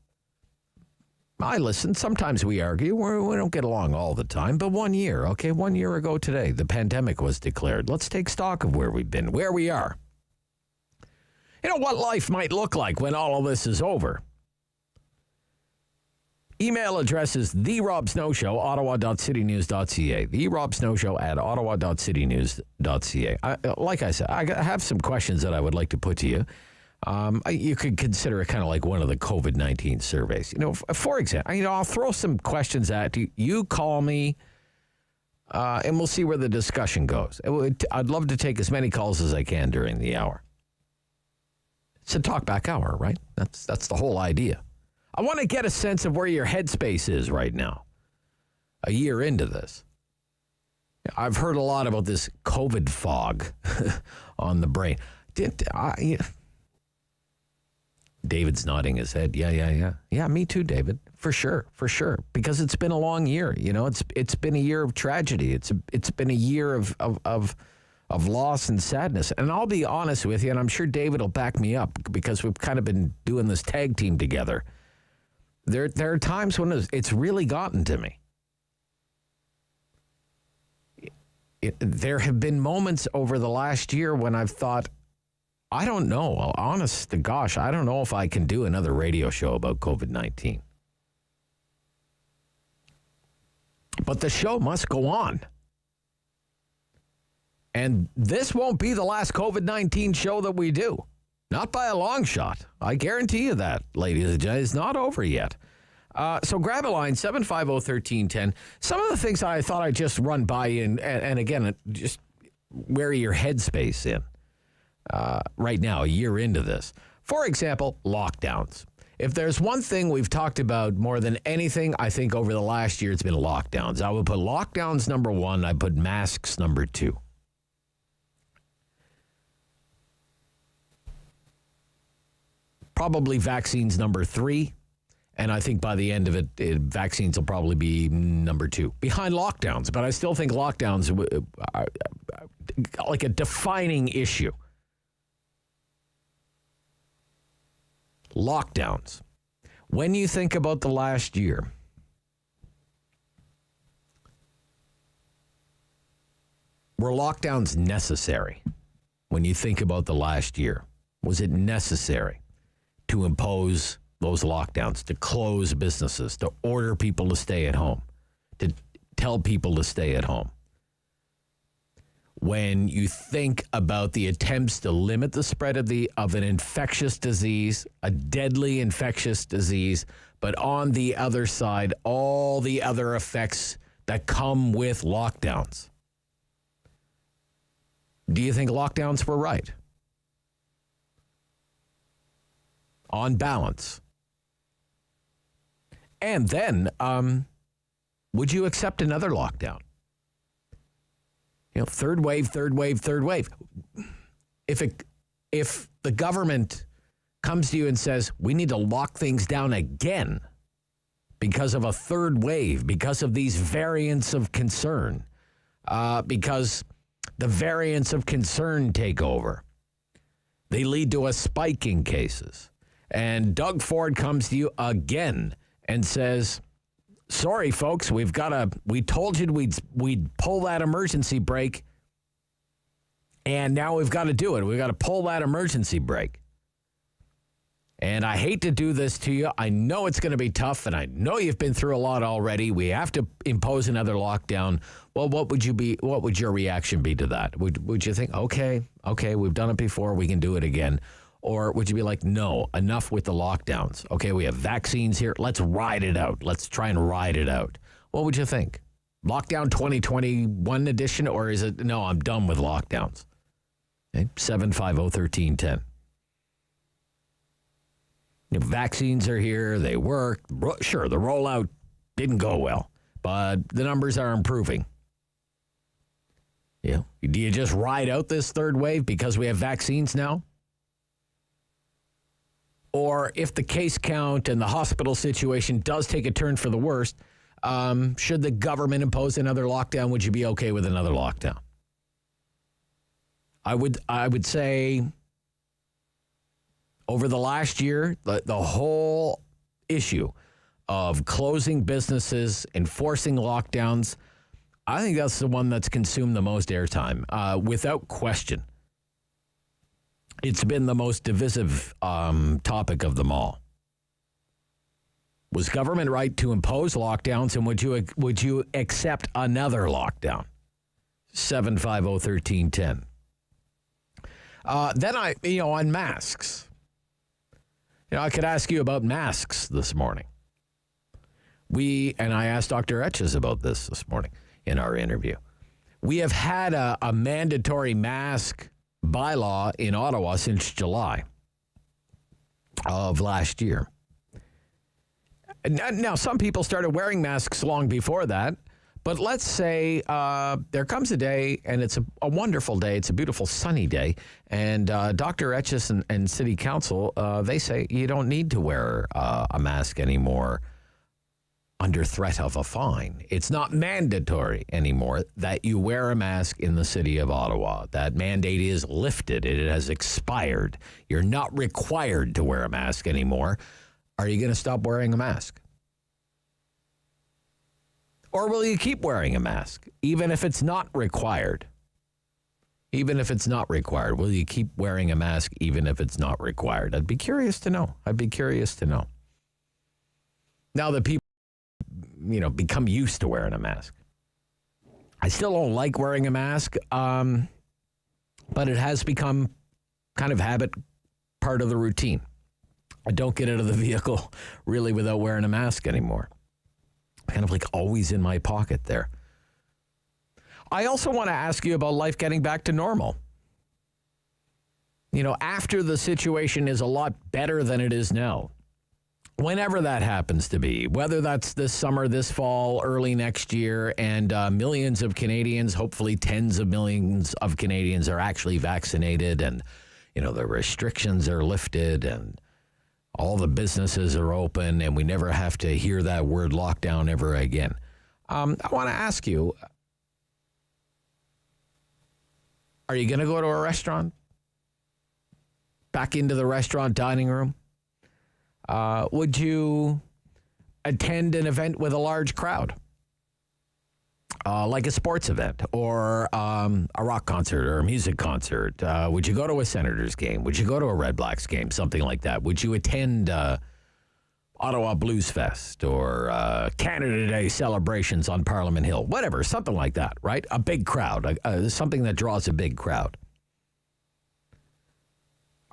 I listen. Sometimes we argue. We don't get along all the time, but 1 year, okay? 1 year ago today, the pandemic was declared. Let's take stock of where we've been, where we are. What life might look like when all of this is over. Email address is therobsnowshow, ottawa.citynews.ca, therobsnowshow@ottawa.citynews.ca. Like I said, I have some questions that I would like to put to you. You could consider it kind of like one of the COVID-19 surveys. For example, I'll throw some questions at you. You call me, and we'll see where the discussion goes. I'd love to take as many calls as I can during the hour. It's a talkback hour, right? That's the whole idea. I want to get a sense of where your headspace is right now, a year into this. I've heard a lot about this COVID fog on the brain. David's nodding his head. Yeah, me too, David. For sure. Because it's been a long year. It's been a year of tragedy. It's been a year of loss and sadness. And I'll be honest with you, and I'm sure David will back me up because we've kind of been doing this tag team together. There are times when it's really gotten to me. There have been moments over the last year when I've thought, I don't know, honest to gosh, I don't know if I can do another radio show about COVID-19. But the show must go on. And this won't be the last COVID-19 show that we do. Not by a long shot. I guarantee you that, ladies and gentlemen. It's not over yet. So grab a line, 750-1310. Some of the things I thought I'd just run by you, and again, just where your headspace in right now, a year into this. For example, lockdowns. If there's one thing we've talked about more than anything, I think over the last year, it's been lockdowns. I would put lockdowns number one. I put masks number two. Probably vaccines number three. And I think by the end of it, vaccines will probably be number two, behind lockdowns. But I still think lockdowns are like a defining issue. Lockdowns. When you think about the last year, were lockdowns necessary? When you think about the last year, was it necessary to impose those lockdowns, to close businesses, to order people to stay at home, to tell people to stay at home? When you think about the attempts to limit the spread of an infectious disease, a deadly infectious disease, but on the other side, all the other effects that come with lockdowns. Do you think lockdowns were right? On balance, And then, would you accept another lockdown? Third wave. If the government comes to you and says, we need to lock things down again because of a third wave, because of these variants of concern, because the variants of concern take over, they lead to a spike in cases. And Doug Ford comes to you again and says, sorry, folks, we told you we'd pull that emergency brake, and now we've got to do it. We've got to pull that emergency brake. And I hate to do this to you. I know it's going to be tough, and I know you've been through a lot already. We have to impose another lockdown. Well, what would your reaction be to that? Would you think, okay, we've done it before, we can do it again? Or would you be like, no, enough with the lockdowns. Okay, we have vaccines here. Let's ride it out. Let's try and ride it out. What would you think? Lockdown 2021 edition, or is it, no, I'm done with lockdowns? Okay, 750-1310. Vaccines are here. They work. Sure, the rollout didn't go well, but the numbers are improving. Do you just ride out this third wave because we have vaccines now? Or if the case count and the hospital situation does take a turn for the worst, should the government impose another lockdown? Would you be okay with another lockdown? I would say over the last year, the whole issue of closing businesses, enforcing lockdowns, I think that's the one that's consumed the most airtime, without question. It's been the most divisive topic of them all. Was government right to impose lockdowns, and would you accept another lockdown? 750-1310. Then on masks. I could ask you about masks this morning. I asked Dr. Etches about this morning in our interview. We have had a mandatory mask bylaw in Ottawa since July of last year. Now, some people started wearing masks long before that, but let's say there comes a day, and it's a wonderful day. It's a beautiful sunny day, and Dr. Etches and City Council, they say you don't need to wear a mask anymore under threat of a fine. It's not mandatory anymore that you wear a mask in the city of Ottawa. That mandate is lifted. It has expired. You're not required to wear a mask anymore. Are you going to stop wearing a mask? Or will you keep wearing a mask, even if it's not required? Even if it's not required, will you keep wearing a mask even if it's not required? I'd be curious to know. Now that people become used to wearing a mask. I still don't like wearing a mask, but it has become kind of habit, part of the routine. I don't get out of the vehicle really without wearing a mask anymore. Kind of like always in my pocket there. I also want to ask you about life getting back to normal. After the situation is a lot better than it is now. Whenever that happens to be, whether that's this summer, this fall, early next year, and millions of Canadians, hopefully tens of millions of Canadians are actually vaccinated, and, the restrictions are lifted, and all the businesses are open, and we never have to hear that word lockdown ever again. I want to ask you, are you going to go to a restaurant? Back into the restaurant dining room? Would you attend an event with a large crowd? Like a sports event or a rock concert or a music concert? Would you go to a Senators game? Would you go to a Red Blacks game? Something like that. Would you attend Ottawa Blues Fest or Canada Day celebrations on Parliament Hill? Whatever, something like that, right? A big crowd, something that draws a big crowd.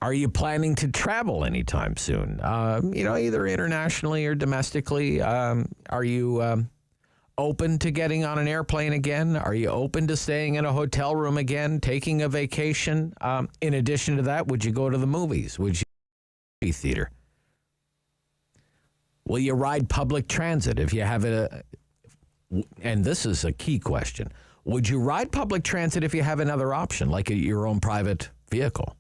Are you planning to travel anytime soon? Either internationally or domestically. Are you open to getting on an airplane again? Are you open to staying in a hotel room again, taking a vacation? In addition to that, would you go to the movies? Would you go to the theater? Will you ride public transit if you have and this is a key question, would you ride public transit if you have another option, like your own private vehicle?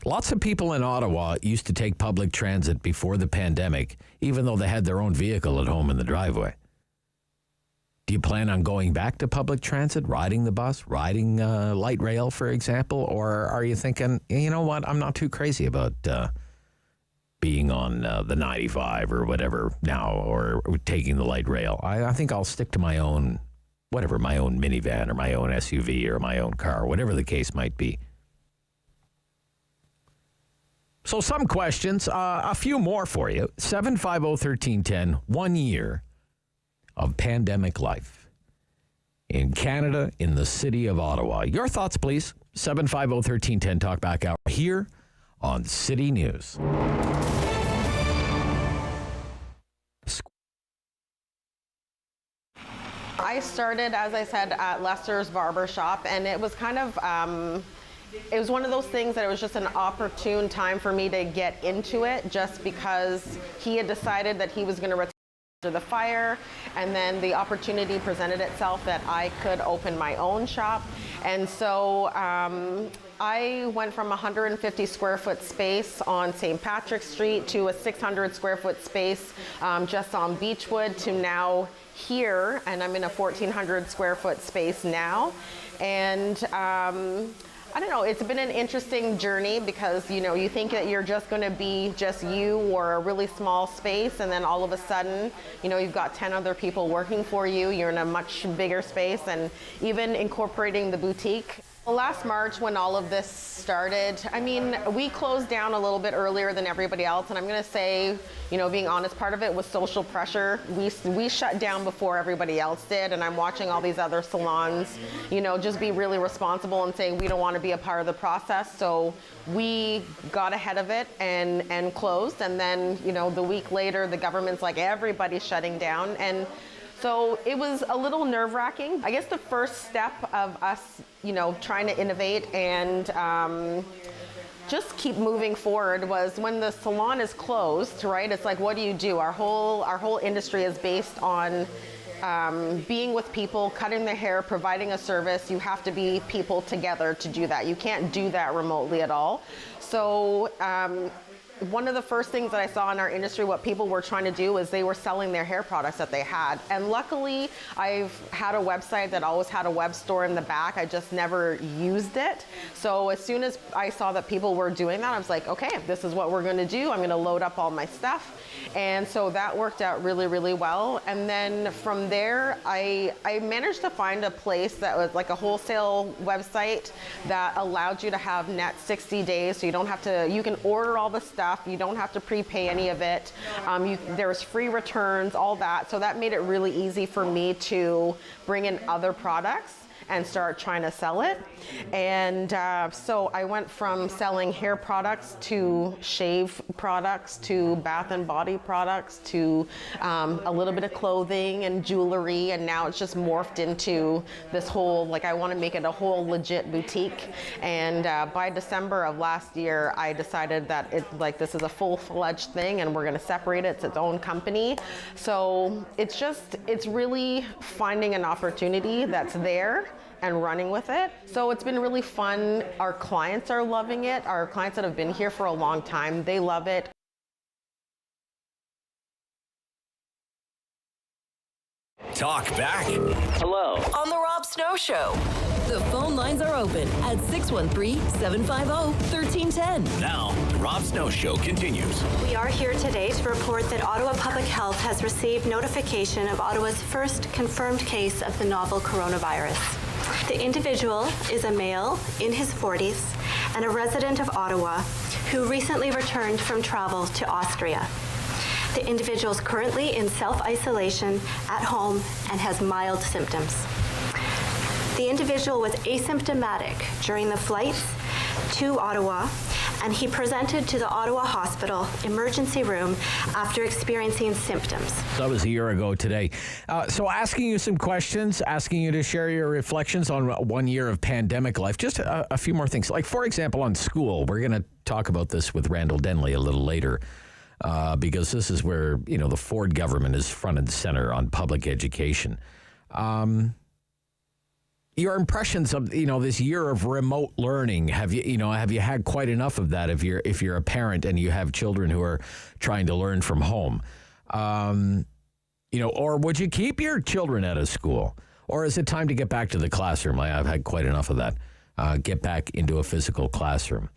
Lots of people in Ottawa used to take public transit before the pandemic, even though they had their own vehicle at home in the driveway. Do you plan on going back to public transit, riding the bus, riding light rail, for example? Or are you thinking, you know what, I'm not too crazy about being on the 95 or whatever now, or taking the light rail? I think I'll stick to my own, whatever, my own minivan or my own SUV or my own car, whatever the case might be. So some questions, a few more for you. 750-1310, 1 year of pandemic life in Canada, in the city of Ottawa. Your thoughts, please. 750-1310, Talkback Hour here on City News. I started, as I said, at Lester's Barbershop, and it was kind of... it was one of those things that it was just an opportune time for me to get into it, just because he had decided that he was going to retire after the fire, and then the opportunity presented itself that I could open my own shop. And so I went from a 150 square foot space on St. Patrick's Street to a 600 square foot space just on Beechwood to now here, and I'm in a 1,400 square foot space now. And I don't know, it's been an interesting journey because, you know, you think that you're just going to be just you or a really small space, and then all of a sudden, you know, you've got 10 other people working for you, you're in a much bigger space, and even incorporating the boutique. Well, last March when all of this started, I mean, we closed down a little bit earlier than everybody else, and I'm going to say, you know, being honest, part of it was social pressure. We shut down before everybody else did, and I'm watching all these other salons, you know, just be really responsible and say we don't want to be a part of the process. So we got ahead of it and closed, and then, you know, the week later, the government's like, everybody's shutting down. And so it was a little nerve-wracking. I guess the first step of us, you know, trying to innovate and just keep moving forward was when the salon is closed, right? It's like, what do you do? Our whole industry is based on being with people, cutting their hair, providing a service. You have to be people together to do that. You can't do that remotely at all. So one of the first things that I saw in our industry, what people were trying to do is they were selling their hair products that they had. And luckily, I've had a website that always had a web store in the back. I just never used it. So as soon as I saw that people were doing that, I was like, okay, this is what we're going to do. I'm going to load up all my stuff. And so that worked out really, really well. And then from there, I managed to find a place that was like a wholesale website that allowed you to have net 60 days. So you don't have to, you can order all the stuff. You don't have to prepay any of it. There's free returns, all that. So that made it really easy for me to bring in other products and start trying to sell it. And so I went from selling hair products to shave products to bath and body products to a little bit of clothing and jewelry, and now it's just morphed into this whole, like, I want to make it a whole legit boutique. And by December of last year, I decided that this is a full-fledged thing and we're going to separate it. It's its own company. So it's really finding an opportunity that's there and running with it. So it's been really fun. Our clients are loving it. Our clients that have been here for a long time, they love it. Talk back. Hello. On the Rob Snow Show. The phone lines are open at 613-750-1310. Now, the Rob Snow Show continues. We are here today to report that Ottawa Public Health has received notification of Ottawa's first confirmed case of the novel coronavirus. The individual is a male in his 40s and a resident of Ottawa who recently returned from travel to Austria. The individual is currently in self-isolation at home and has mild symptoms. The individual was asymptomatic during the flights to Ottawa and he presented to the Ottawa Hospital emergency room after experiencing symptoms. That was a year ago today. So asking you some questions, asking you to share your reflections on 1 year of pandemic life. Just a few more things. Like, for example, on school, we're going to talk about this with Randall Denley a little later. Because this is where, the Ford government is front and center on public education. Your impressions of, this year of remote learning, have you had quite enough of that if you're a parent and you have children who are trying to learn from home? Or would you keep your children out of school? Or is it time to get back to the classroom? I've had quite enough of that. Get back into a physical classroom.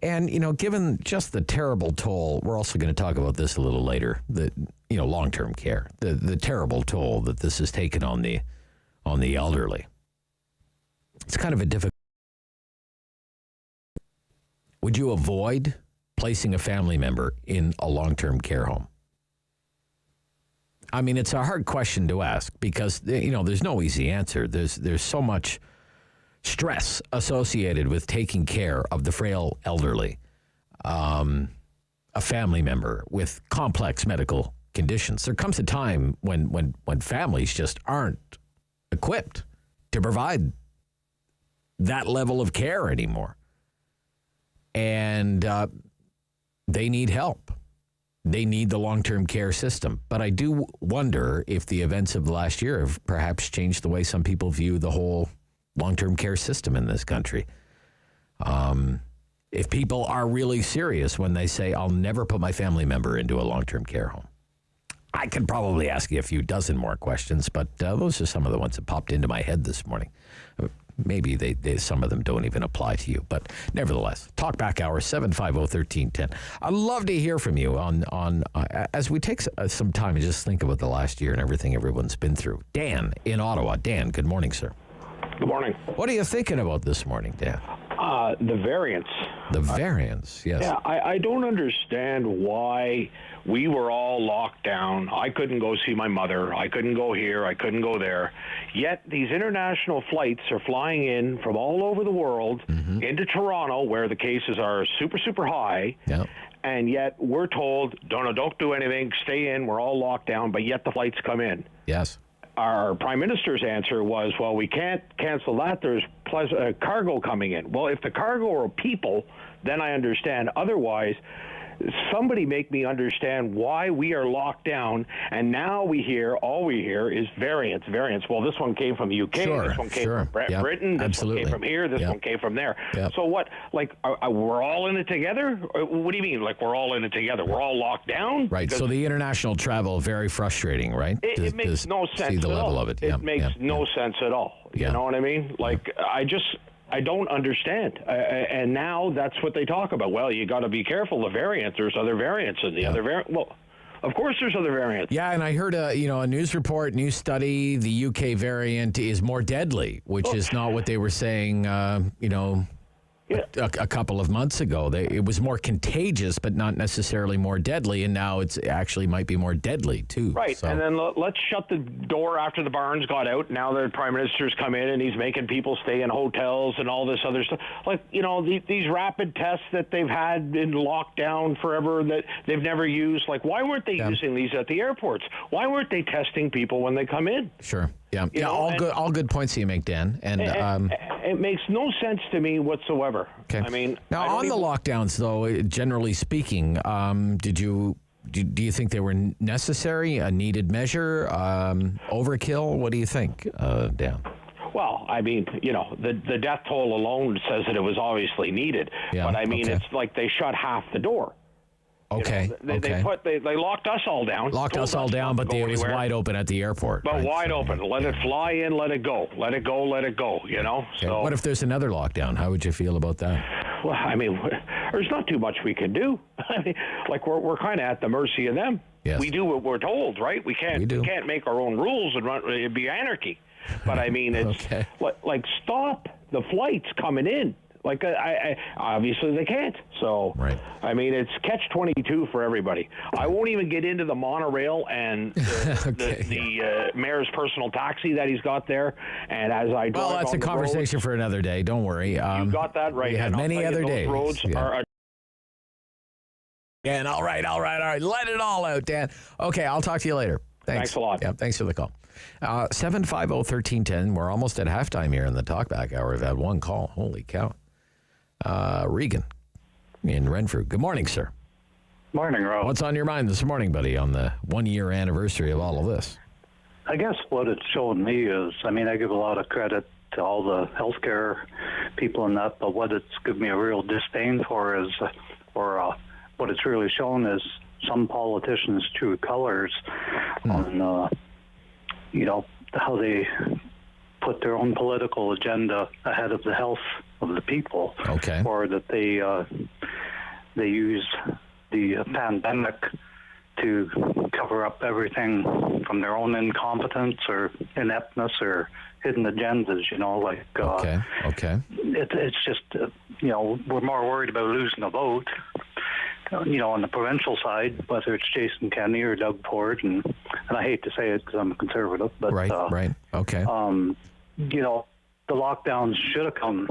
And, given just the terrible toll, we're also going to talk about this a little later, the long-term care, the terrible toll that this has taken on the elderly. It's kind of a difficult. Would you avoid placing a family member in a long-term care home? I mean, it's a hard question to ask because, there's no easy answer. There's so much stress associated with taking care of the frail elderly, a family member with complex medical conditions. There comes a time when families just aren't equipped to provide that level of care anymore. And they need help. They need the long-term care system. But I do wonder if the events of the last year have perhaps changed the way some people view the whole long-term care system in this country. If people are really serious when they say, I'll never put my family member into a long-term care home. I could probably ask you a few dozen more questions, but those are some of the ones that popped into my head this morning. Maybe some of them don't even apply to you, but nevertheless, Talkback Hour, 750-1310. I'd love to hear from you on as we take some time and just think about the last year and everything everyone's been through. Dan in Ottawa. Dan, good morning, sir. Good morning. What are you thinking about this morning, Dan? The variants. The variants, yes. Yeah, I don't understand why we were all locked down. I couldn't go see my mother. I couldn't go here. I couldn't go there. Yet these international flights are flying in from all over the world into Toronto, where the cases are super, super high. Yep. And yet we're told, don't do anything, stay in, we're all locked down, but yet the flights come in. Yes. Our prime minister's answer was, well, we can't cancel that. There's cargo coming in. Well, if the cargo are people, then I understand. Otherwise, somebody make me understand why we are locked down, and now all we hear is variants. Well, this one came from the UK, this one came from Britain, this one came from here, this one came from there. Yep. So what, we're all in it together? What do you mean, we're all in it together? We're all locked down? Right, so the international travel, very frustrating, right? It makes no sense see the at level all. of it. It makes no sense at all. You know what I mean? I don't understand. And now that's what they talk about. Well, you got to be careful. The variant, there's other variants in the other variant. Well, of course there's other variants. Yeah, and I heard a news report, news study, the UK variant is more deadly, which is not what they were saying, a couple of months ago. It was more contagious, but not necessarily more deadly, and now it's actually might be more deadly, too. Right, so. And then let's shut the door after the Barnes got out. Now the Prime Minister's come in, and he's making people stay in hotels and all this other stuff. These rapid tests that they've had in lockdown forever that they've never used. Why weren't they using these at the airports? Why weren't they testing people when they come in? Sure. Yeah. All good points you make, Dan. And it makes no sense to me whatsoever. Okay. I mean, now on the lockdowns, though, generally speaking, do you think they were necessary, a needed measure, overkill? What do you think, Dan? Well, I mean, the death toll alone says that it was obviously needed. Yeah, but I mean, it's like they shut half the door. Okay. They locked us all down. But it was wide open at the airport. But wide open. Let it fly in, let it go. Let it go, Okay. So what if there's another lockdown? How would you feel about that? Well, I mean, there's not too much we can do. I mean, we're kind of at the mercy of them. Yes. We do what we're told, right? We can't make our own rules and it'd be anarchy. But I mean, it's stop the flights coming in. I obviously they can't. So, right. I mean, it's catch-22 for everybody. I won't even get into the monorail and the mayor's personal taxi that he's got there. And as I drive that's a conversation for another day. Don't worry. You got that right. We have many other days. Roads are Dan, all right. Let it all out, Dan. Okay, I'll talk to you later. Thanks a lot. Yeah, thanks for the call. 750-1310. We're almost at halftime here in the talkback hour. We've had one call. Holy cow. Regan in Renfrew. Good morning, sir. Morning, Rob. What's on your mind this morning, buddy, on the 1-year anniversary of all of this? I guess what it's shown me is, I mean, I give a lot of credit to all the healthcare people and that, but what it's given me a real disdain for is, what it's really shown is some politicians' true colors on, how they put their own political agenda ahead of the health of the people. Okay. Or that they use the pandemic to cover up everything from their own incompetence or ineptness or hidden agendas, Okay. It's just, we're more worried about losing a vote, on the provincial side, whether it's Jason Kenney or Doug Ford, and I hate to say it because I'm a conservative, but... Right, okay. The lockdowns should have come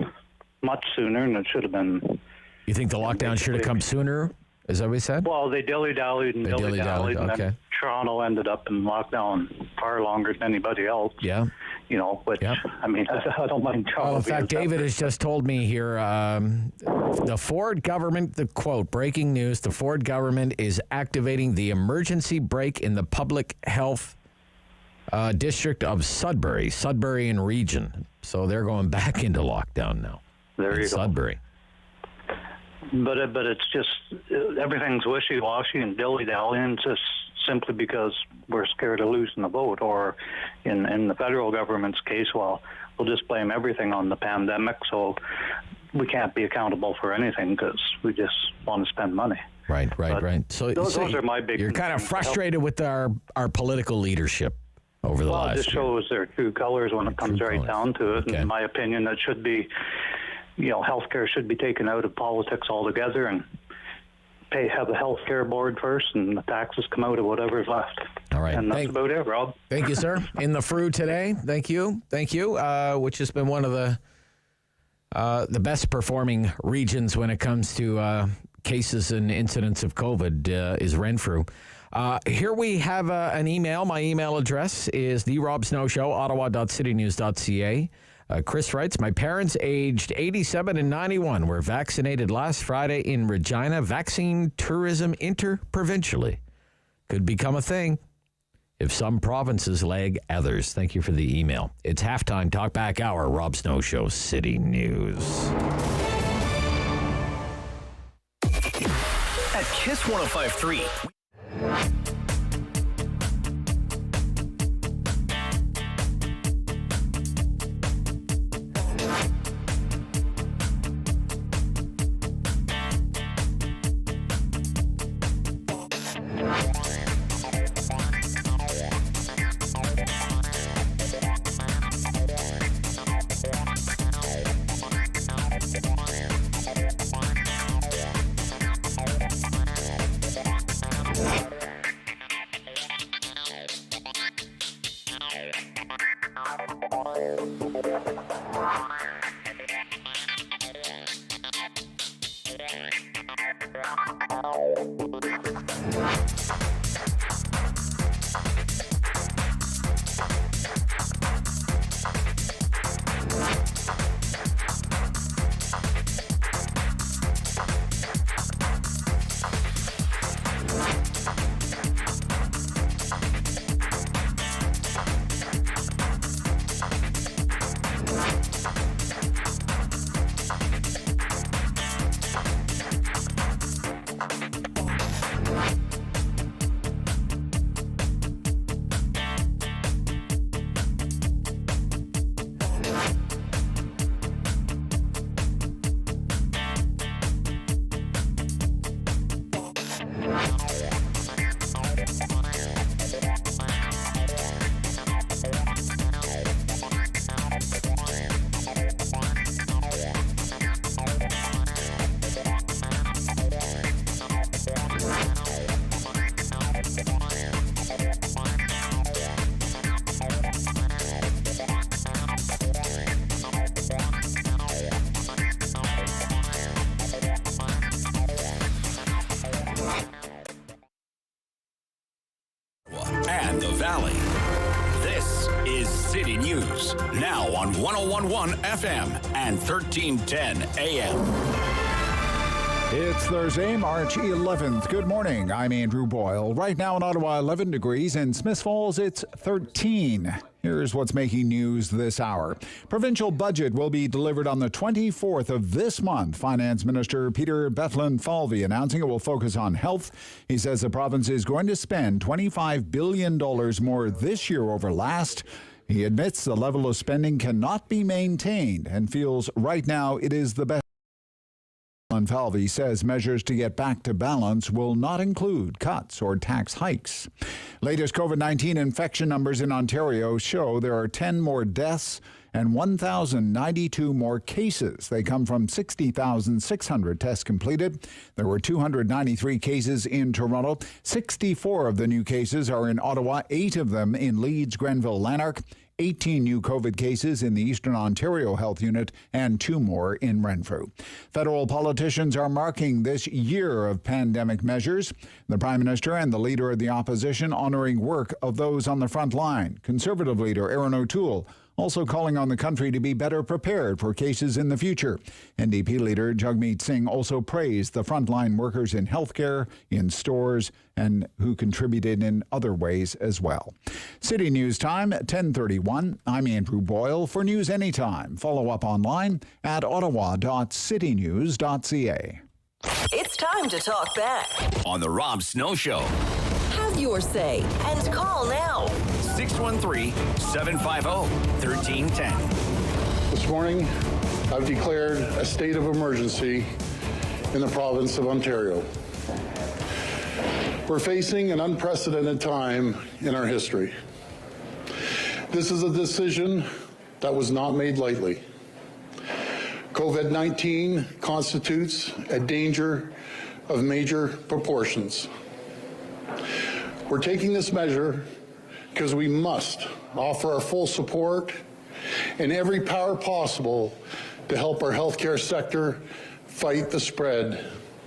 much sooner, and it should have been... You think the lockdown should have come sooner? Is that what we said? Well, they dilly-dallied, and okay. then Toronto ended up in lockdown far longer than anybody else. Yeah. I mean, I don't mind Toronto. Oh, in fact, David has just told me here, the Ford government, the quote, breaking news, the Ford government is activating the emergency brake in the public health district of Sudbury and region. So they're going back into lockdown now. There you go. Sudbury. But it's just, everything's wishy-washy and dilly-dallying just simply because we're scared of losing the vote. Or in the federal government's case, we'll just blame everything on the pandemic, so we can't be accountable for anything because we just want to spend money. Right. So those are my big... You're kind of frustrated with our political leadership over the last year. Well, it just shows their true colors when it comes right down to it. Okay. In my opinion, it should be... healthcare should be taken out of politics altogether and have a healthcare board first, and the taxes come out of whatever's left. All right. And that's about it, Rob. Thank you, sir. In the Fru today. Thank you. Which has been one of the best performing regions when it comes to cases and incidents of COVID is Renfrew. Here we have an email. My email address is therobsnowshow, ottawa.citynews.ca. Chris writes, my parents aged 87 and 91 were vaccinated last Friday in Regina. Vaccine tourism interprovincially could become a thing if some provinces lag others. Thank you for the email. It's halftime talkback hour. Rob Snow Show, City News. At KISS 105.3. Valley. This is City News, now on 101.1 FM and 1310 AM. It's Thursday, March 11th. Good morning. I'm Andrew Boyle. Right now in Ottawa, 11 degrees. In Smiths Falls, it's 13. Here's what's making news this hour. Provincial budget will be delivered on the 24th of this month. Finance Minister Peter Bethlen-Falvey announcing it will focus on health. He says the province is going to spend $25 billion more this year over last. He admits the level of spending cannot be maintained and feels right now it is the best. Falvey says measures to get back to balance will not include cuts or tax hikes. Latest COVID-19 infection numbers in Ontario show there are 10 more deaths and 1,092 more cases. They come from 60,600 tests completed. There were 293 cases in Toronto. 64 of the new cases are in Ottawa, 8 of them in Leeds, Grenville, Lanark. 18 new COVID cases in the Eastern Ontario Health Unit and 2 more in Renfrew. Federal politicians are marking this year of pandemic measures. The Prime Minister and the Leader of the Opposition honoring work of those on the front line. Conservative Leader Aaron O'Toole also calling on the country to be better prepared for cases in the future. NDP leader Jagmeet Singh also praised the frontline workers in healthcare, in stores, and who contributed in other ways as well. City News Time, 10:31. I'm Andrew Boyle. For news anytime, follow up online at ottawa.citynews.ca. It's time to talk back On the Rob Snow Show. Have your say and call now. 613-750-1310. This morning, I've declared a state of emergency in the province of Ontario. We're facing an unprecedented time in our history. This is a decision that was not made lightly. COVID-19 constitutes a danger of major proportions. We're taking this measure because we must offer our full support and every power possible to help our healthcare sector fight the spread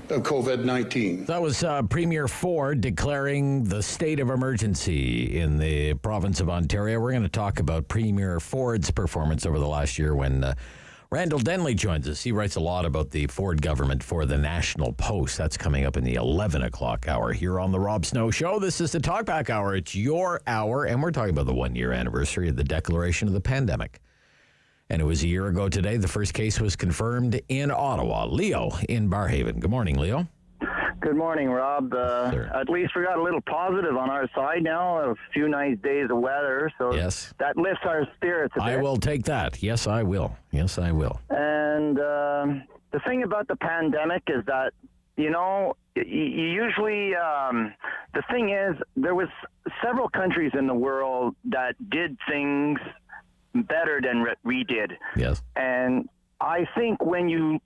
of COVID-19. That was Premier Ford declaring the state of emergency in the province of Ontario. We're going to talk about Premier Ford's performance over the last year when Randall Denley joins us. He writes a lot about the Ford government for the National Post. That's coming up in the 11 o'clock hour here on the Rob Snow Show. This is the Talkback Hour. It's your hour, and we're talking about the one-year anniversary of the declaration of the pandemic. And it was a year ago today. The first case was confirmed in Ottawa. Leo in Barrhaven. Good morning, Leo. Good morning, Rob. At least we got a little positive on our side now, a few nice days of weather, so yes, that lifts our spirits a bit. I will take that. Yes, I will. Yes, I will. And the thing about the pandemic is that, you know, you usually, the thing is, there was several countries in the world that did things better than we did. Yes. And I think when you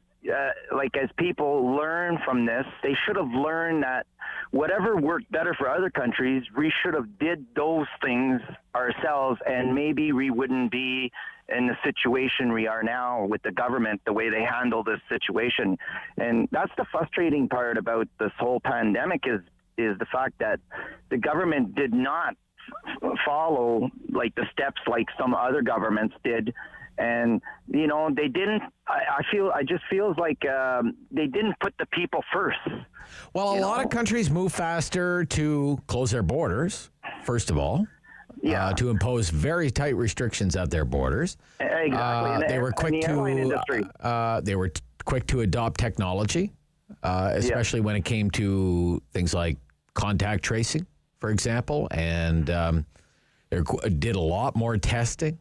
as people learn from this, they should have learned that whatever worked better for other countries, we should have did those things ourselves, and maybe we wouldn't be in the situation we are now with the government, the way they handle this situation. And that's the frustrating part about this whole pandemic is the fact that the government did not follow like the steps like some other governments did. And, you know, they didn't, I just feels like they didn't put the people first. Well, a lot of countries move faster to close their borders, first of all. To impose very tight restrictions at their borders. Exactly. They were quick to adopt technology, especially when it came to things like contact tracing, for example, and they did a lot more testing.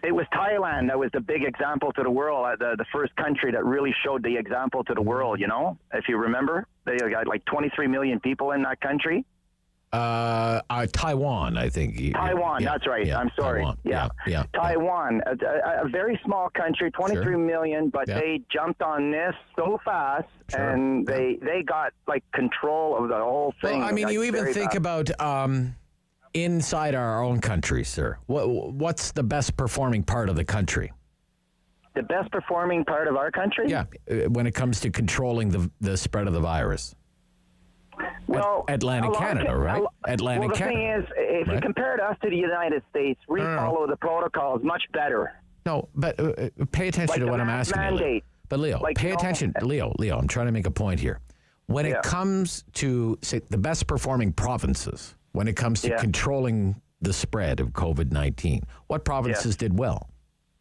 It was Thailand that was the big example to the world, the first country that really showed the example to the world, you know, if you remember. They got like 23 million people in that country. Taiwan, I think. Taiwan, that's right. Yeah, I'm sorry. Taiwan. Taiwan, a very small country, 23 million, but they jumped on this so fast, and they got like control of the whole thing. Well, I mean, you even think about inside our own country, sir. What's the best performing part of the country? The best performing part of our country? Yeah, when it comes to controlling the spread of the virus. Well, Atlantic Canada, right? Atlantic Canada. Well, the thing is, if you compared us to the United States, we follow the protocols much better. No, but pay attention to what I'm asking you. But Leo, pay attention. Leo, I'm trying to make a point here. When it comes to, say, the best performing provinces, when it comes to controlling the spread of COVID-19, what provinces did well?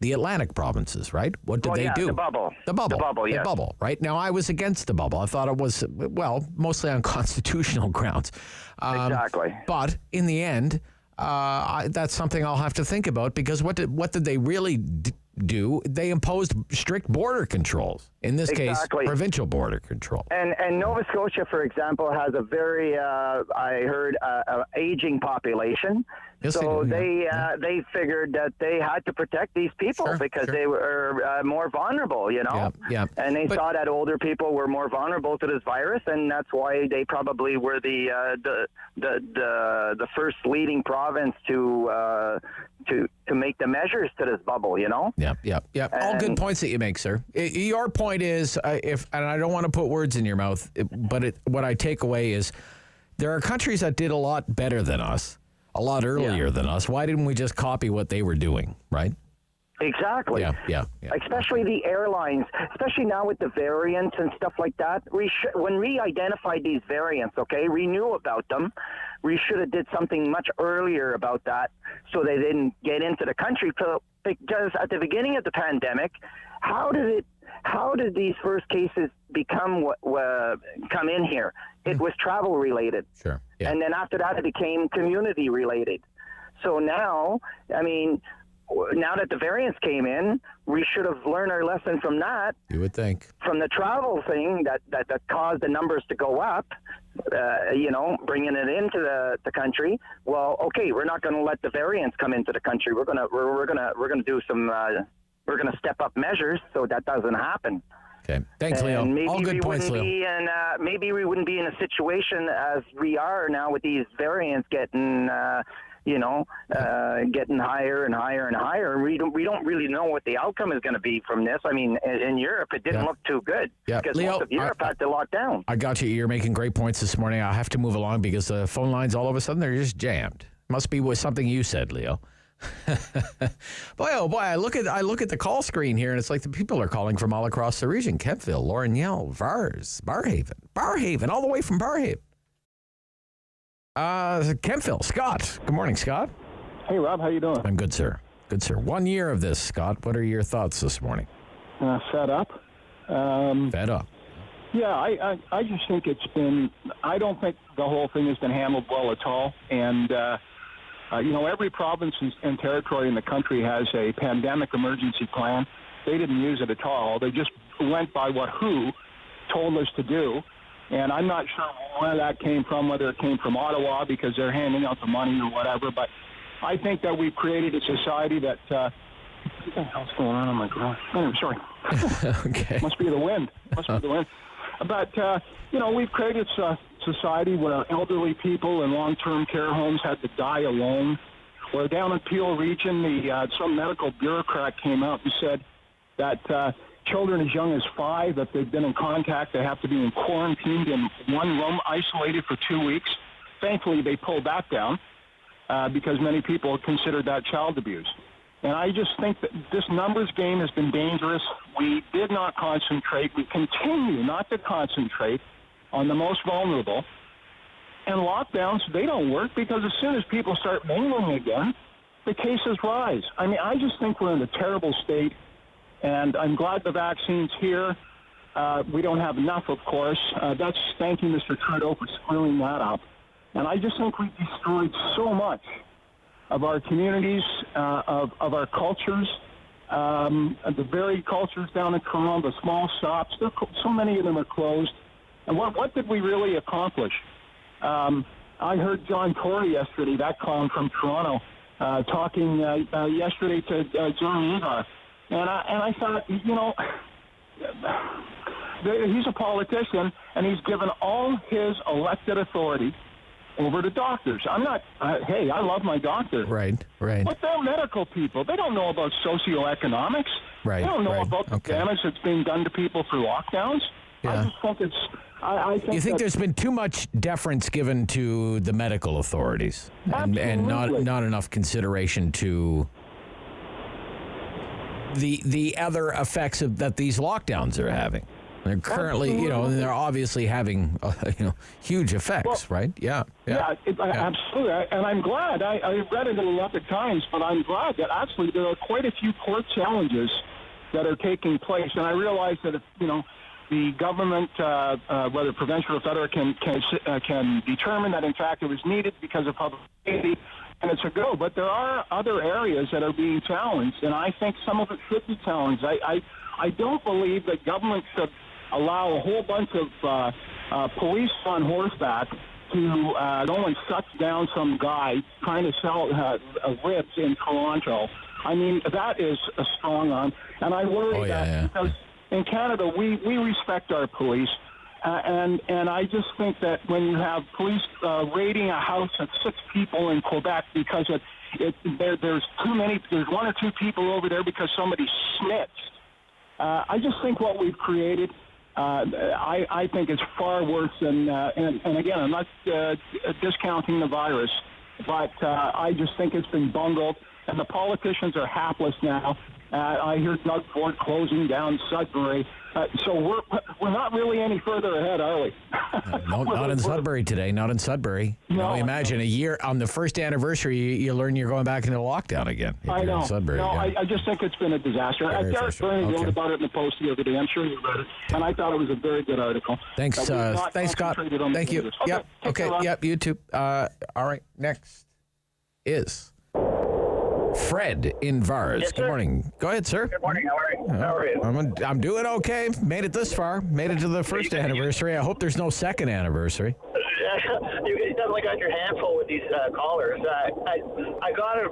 The Atlantic provinces, right? What did they do? The bubble. The bubble. The bubble, yes. The bubble, right? Now, I was against the bubble. I thought it was, mostly on constitutional grounds. Exactly. But in the end, that's something I'll have to think about, because what did they really do? They imposed strict border controls. In this case, provincial border control. And Nova Scotia, for example, has a very, I heard, aging population. Yes, so they figured that they had to protect these people because they were more vulnerable, you know? Yeah. And they saw that older people were more vulnerable to this virus, and that's why they probably were the first leading province to make the measures to this bubble, you know? Yeah. All good points that you make, sir. Your point is, and I don't want to put words in your mouth, but what I take away is there are countries that did a lot better than us, a lot earlier than us. Why didn't we just copy what they were doing, right? Exactly. Yeah. Especially the airlines, especially now with the variants and stuff like that. When we identified these variants, we knew about them. We should have did something much earlier about that so they didn't get into the country. Because at the beginning of the pandemic, how did these first cases come in here? It was travel related. Sure. Yeah. And then after that, it became community related. So now, now that the variants came in, we should have learned our lesson from that. You would think. From the travel thing that caused the numbers to go up, bringing it into the country. Well, we're not going to let the variants come into the country. We're gonna do some. We're gonna step up measures so that doesn't happen. Okay. Thanks, Leo. All good points, Leo. Maybe we wouldn't be in a situation as we are now with these variants getting. Getting higher and higher and higher. We don't really know what the outcome is going to be from this. In Europe, it didn't look too good because Leo, most of Europe had to lock down. I got you. You're making great points this morning. I have to move along because the phone lines all of a sudden, they're just jammed. Must be with something you said, Leo. Boy, I look at the call screen here, and it's like the people are calling from all across the region. Kemptville, Lorneau, Vars, Barhaven, all the way from Barhaven. Kemptville, Scott. Good morning, Scott. Hey, Rob. How you doing? I'm good, sir. 1 year of this, Scott. What are your thoughts this morning? Fed up. Fed up. Yeah, I just think I don't think the whole thing has been handled well at all. And, every province and territory in the country has a pandemic emergency plan. They didn't use it at all. They just went by what WHO told us to do. And I'm not sure where that came from, whether it came from Ottawa because they're handing out the money or whatever. But I think that we've created a society that what the hell's going on my garage? Oh, sorry. Okay. Must be the wind. But, we've created a society where elderly people in long-term care homes had to die alone. Where down in Peel Region, some medical bureaucrat came out and said that children as young as 5, if they've been in contact, they have to be quarantined in one room, isolated for 2 weeks. Thankfully, they pulled that down because many people considered that child abuse. And I just think that this numbers game has been dangerous. We did not concentrate. We continue not to concentrate on the most vulnerable. And lockdowns, they don't work because as soon as people start mingling again, the cases rise. I just think we're in a terrible state. And I'm glad the vaccine's here. We don't have enough, of course. That's thanking Mr. Trudeau for screwing that up. And I just think we've destroyed so much of our communities, of our cultures, the very cultures down in Toronto, the small shops. So many of them are closed. And what did we really accomplish? I heard John Tory yesterday, that clown from Toronto, talking yesterday to Jeremy Agar. And I thought, he's a politician, and he's given all his elected authority over to doctors. I'm not, hey, I love my doctor. Right. But they're medical people. They don't know about socioeconomics. Right. They don't know about the damage that's being done to people through lockdowns. I just think it's. I think you think there's been too much deference given to the medical authorities and not enough consideration to the other effects that these lockdowns are having. They're currently, they're obviously having, huge effects, right? Yeah. Absolutely. And I'm glad. I read it in the Epic Times, but I'm glad that actually there are quite a few court challenges that are taking place. And I realize that if, the government, whether provincial or federal, can determine that in fact it was needed because of public safety, and it's a go. But there are other areas that are being challenged, and I think some of it should be challenged. I don't believe that government should allow a whole bunch of police on horseback to go and shut down some guy trying to sell ribs in Toronto. I mean, that is a strong arm, and I worry because in Canada we respect our police, and I just think that when you have police raiding a house at 6 people in Quebec because there's too many, there's 1 or 2 people over there because somebody snitched. I just think what we've created, I think it's far worse than, and again, I'm not discounting the virus, but I just think it's been bungled, and the politicians are hapless now. I hear Doug Ford closing down Sudbury. So we're not really any further ahead, are we? No, not in Sudbury today. Not in Sudbury. Imagine a year on the first anniversary, you learn you're going back into lockdown again. I know. In Sudbury, I just think it's been a disaster. Derek Byrne wrote about it in the Post the other day. I'm sure you read it, and I thought it was a very good article. Thanks, thanks, Scott. Thank you. Okay, Okay. Yep. You too. All right. Next is Fred in Vars. Yes, good morning. Go ahead, sir. Good morning. How are you? I'm doing okay. Made it this far. Made it to the first anniversary. I hope there's no second anniversary. You definitely got your hand full with these callers. I got to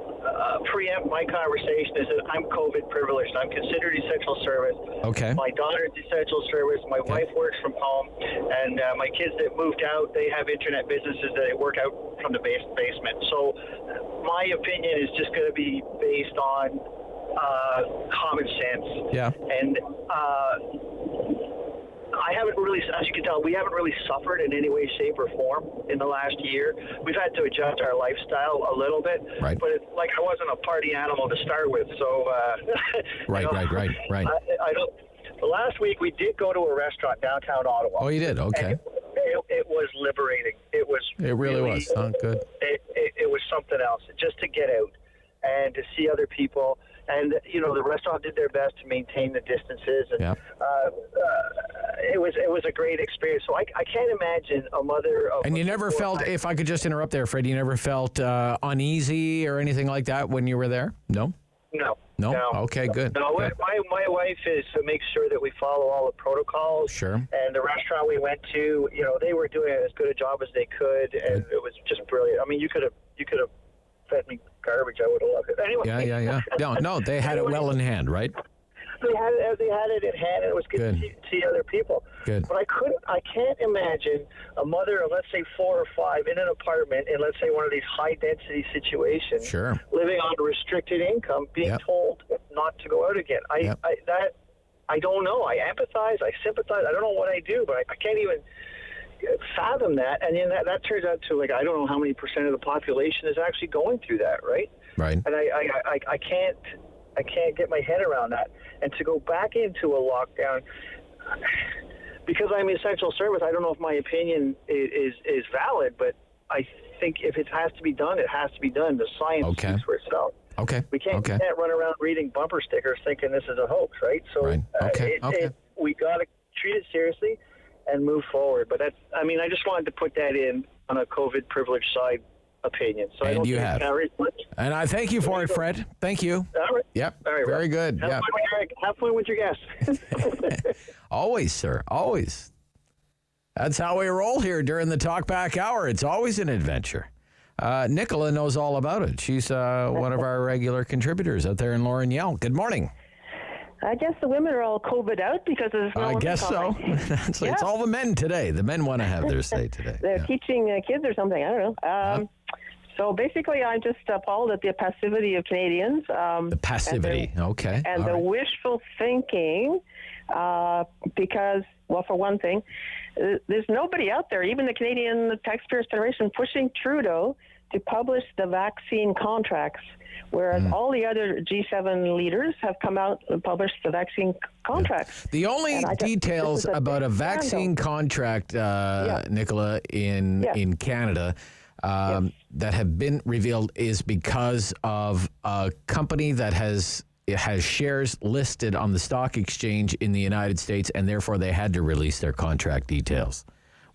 preempt my conversation is that I'm COVID privileged. I'm considered essential service. Okay. My daughter's essential service. My wife works from home, and my kids that moved out, they have internet businesses that they work out from the basement. So my opinion is just going to be based on common sense. Yeah. And I haven't really, as you can tell, we haven't really suffered in any way, shape, or form in the last year. We've had to adjust our lifestyle a little bit, right. But it's like I wasn't a party animal to start with, so right. I don't. Last week we did go to a restaurant downtown Ottawa. Oh, you did? Okay. It was liberating. It really was. Oh, good. It was something else just to get out and to see other people. And, the restaurant did their best to maintain the distances. And it was a great experience. So I can't imagine a mother of... And you never felt, if I could just interrupt there, Fred, you never felt uneasy or anything like that when you were there? No? No? Okay, good. No, good. my wife makes sure that we follow all the protocols. Sure. And the restaurant we went to, they were doing as good a job as they could, and it was just brilliant. I mean, you could have fed me garbage. I would have loved it. Anyway. Yeah. No, they had it well in hand, right? They had it in hand, and it was good to see other people. Good. But I can't imagine a mother of, let's say, 4 or 5 in an apartment in, let's say, one of these high-density situations, sure, living on restricted income, being told not to go out again. I don't know. I empathize. I sympathize. I don't know what I do, but I can't even fathom that. And then that turns out to, I don't know how many percent of the population is actually going through that, right? Right. And I can't get my head around that. And to go back into a lockdown, because I'm essential service, I don't know if my opinion is valid, but I think if it has to be done, it has to be done. The science speaks for itself. Okay. We can't run around reading bumper stickers thinking this is a hoax, right? So we got to treat it seriously and move forward. But I just wanted to put that in on a COVID privileged side opinion. So and you have. And I thank you for it, Fred. Thank you. All right. Yep. All right, very good. Have fun with your guests. Always, sir. Always. That's how we roll here during the Talkback Hour. It's always an adventure. Nicola knows all about it. She's one of our regular contributors out there in Lauren Yell. Good morning. I guess the women are all COVID out because there's no I guess so. It's all the men today. The men want to have their say today. They're teaching kids or something. I don't know. So basically, I'm just appalled at the passivity of Canadians. The passivity, okay. And the wishful thinking, because Well, for one thing, there's nobody out there, even the Canadian Taxpayers Federation, pushing Trudeau to publish the vaccine contracts, whereas all the other G7 leaders have come out and published the vaccine contracts. The only details about a vaccine contract, Nicola, in Canada that have been revealed is because of a company that has shares listed on the stock exchange in the United States, and therefore they had to release their contract details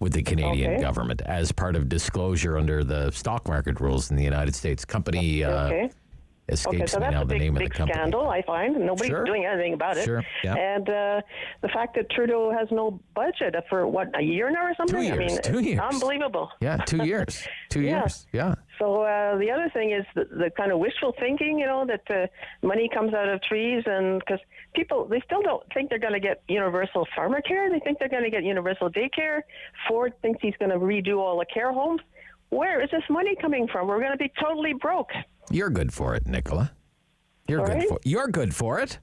with the Canadian government as part of disclosure under the stock market rules in the United States. Company escapes me now the name of the company. Scandal, I find. Nobody's doing anything about it. Sure. Yeah. And the fact that Trudeau has no budget for, a year now or something? 2 years. 2 years. Unbelievable. Yeah, 2 years. 2 years. Yeah. So the other thing is the kind of wishful thinking, that money comes out of trees, and because people, they still don't think they're going to get universal pharmacare. They think they're going to get universal daycare. Ford thinks he's going to redo all the care homes. Where is this money coming from? We're going to be totally broke. You're good for it, Nicola. You're good for it.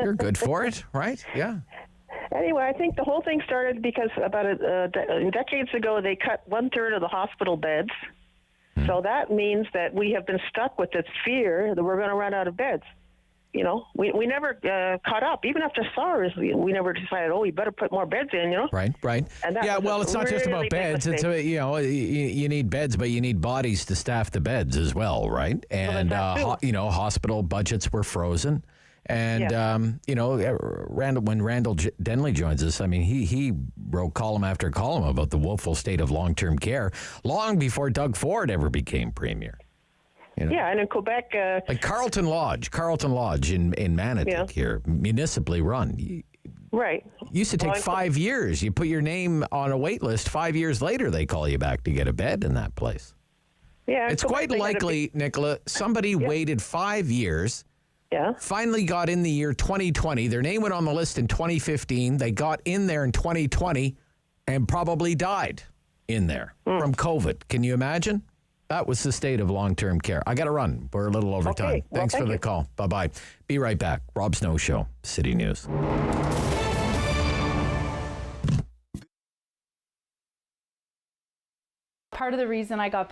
You're good for it, right? Yeah. Anyway, I think the whole thing started because about decades ago, they cut 1/3 of the hospital beds. So that means that we have been stuck with this fear that we're going to run out of beds. We never caught up. Even after SARS, we never decided, we better put more beds in, Right. And it's not just about beds. It's, you need beds, but you need bodies to staff the beds as well, right? And, hospital budgets were frozen. And, when Randall Denley joins us, he wrote column after column about the woeful state of long-term care long before Doug Ford ever became premier. Yeah, and in Quebec... like Carlton Lodge in Manotick here, municipally run. Right. Used to take 5 years. You put your name on a wait list. 5 years later, they call you back to get a bed in that place. Yeah. It's quite likely, Nicola, somebody waited 5 years, finally got in the year 2020. Their name went on the list in 2015. They got in there in 2020 and probably died in there from COVID. Can you imagine? That was the state of long-term care. I got to run. We're a little over time. Thanks for the call. Bye-bye. Be right back. Rob Snow Show, City News. Part of the reason I got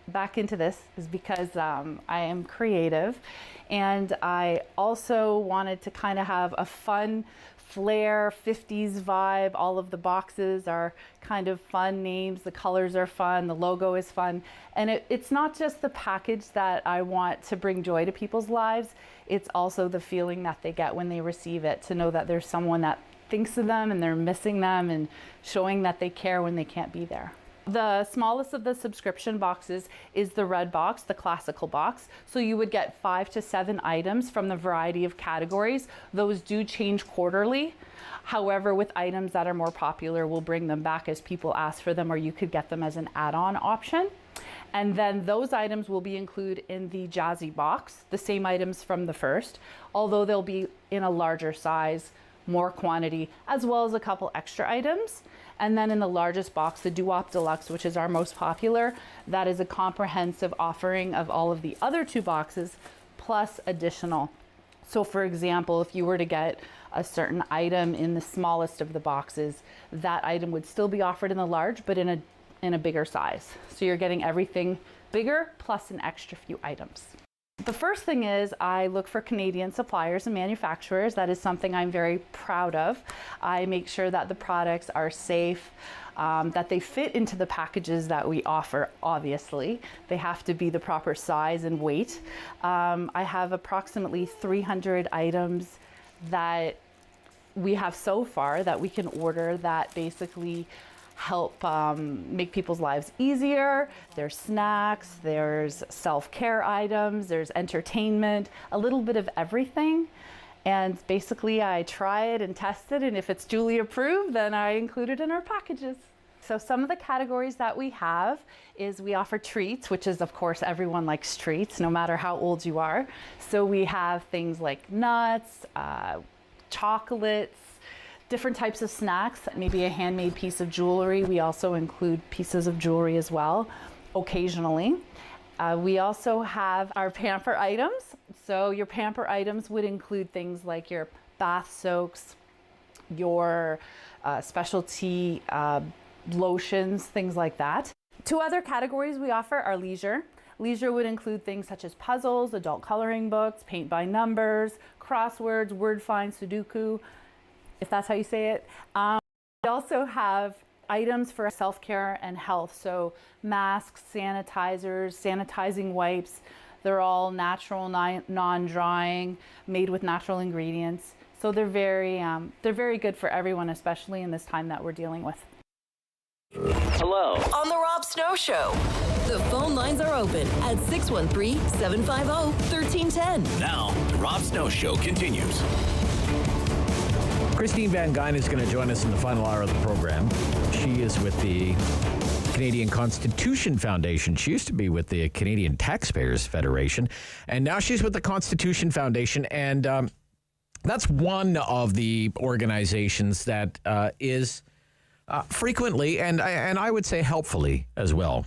back into this is because I am creative, and I also wanted to kind of have a fun flair, 50s vibe. All of the boxes are kind of fun names. The colors are fun. The logo is fun. And it's not just the package that I want to bring joy to people's lives. It's also the feeling that they get when they receive it, to know that there's someone that thinks of them and they're missing them, and showing that they care when they can't be there. The smallest of the subscription boxes is the red box, the classical box. So you would get 5 to 7 items from the variety of categories. Those do change quarterly. However, with items that are more popular, we'll bring them back as people ask for them, or you could get them as an add-on option. And then those items will be included in the Jazzy box, the same items from the first, although they'll be in a larger size, more quantity, as well as a couple extra items. And then in the largest box, the Doo-Wop Deluxe, which is our most popular, that is a comprehensive offering of all of the other 2 boxes, plus additional. So for example, if you were to get a certain item in the smallest of the boxes, that item would still be offered in the large, but in a bigger size. So you're getting everything bigger, plus an extra few items. The first thing is I look for Canadian suppliers and manufacturers. That is something I'm very proud of. I make sure that the products are safe, that they fit into the packages that we offer, obviously. They have to be the proper size and weight. I have approximately 300 items that we have so far that we can order that basically help make people's lives easier. There's snacks, there's self-care items, there's entertainment, a little bit of everything. And basically I try it and test it, and if it's duly approved, then I include it in our packages. So some of the categories that we have is we offer treats, which is, of course, everyone likes treats, no matter how old you are. So we have things like nuts, chocolates, different types of snacks, maybe a handmade piece of jewelry. We also include pieces of jewelry as well, occasionally. We also have our Pamper Items. So your Pamper Items would include things like your bath soaks, your specialty lotions, things like that. 2 other categories we offer are leisure. Leisure would include things such as puzzles, adult coloring books, paint by numbers, crosswords, word find, Sudoku, if that's how you say it. We also have items for self-care and health, so masks, sanitizers, sanitizing wipes. They're all natural, non-drying, made with natural ingredients. So they're very good for everyone, especially in this time that we're dealing with. Hello. On the Rob Snow Show. The phone lines are open at 613-750-1310. Now, the Rob Snow Show continues. Christine Van Geyn is going to join us in the final hour of the program. She is with the Canadian Constitution Foundation. She used to be with the Canadian Taxpayers Federation, and now she's with the Constitution Foundation, and that's one of the organizations that is frequently, and I would say helpfully as well,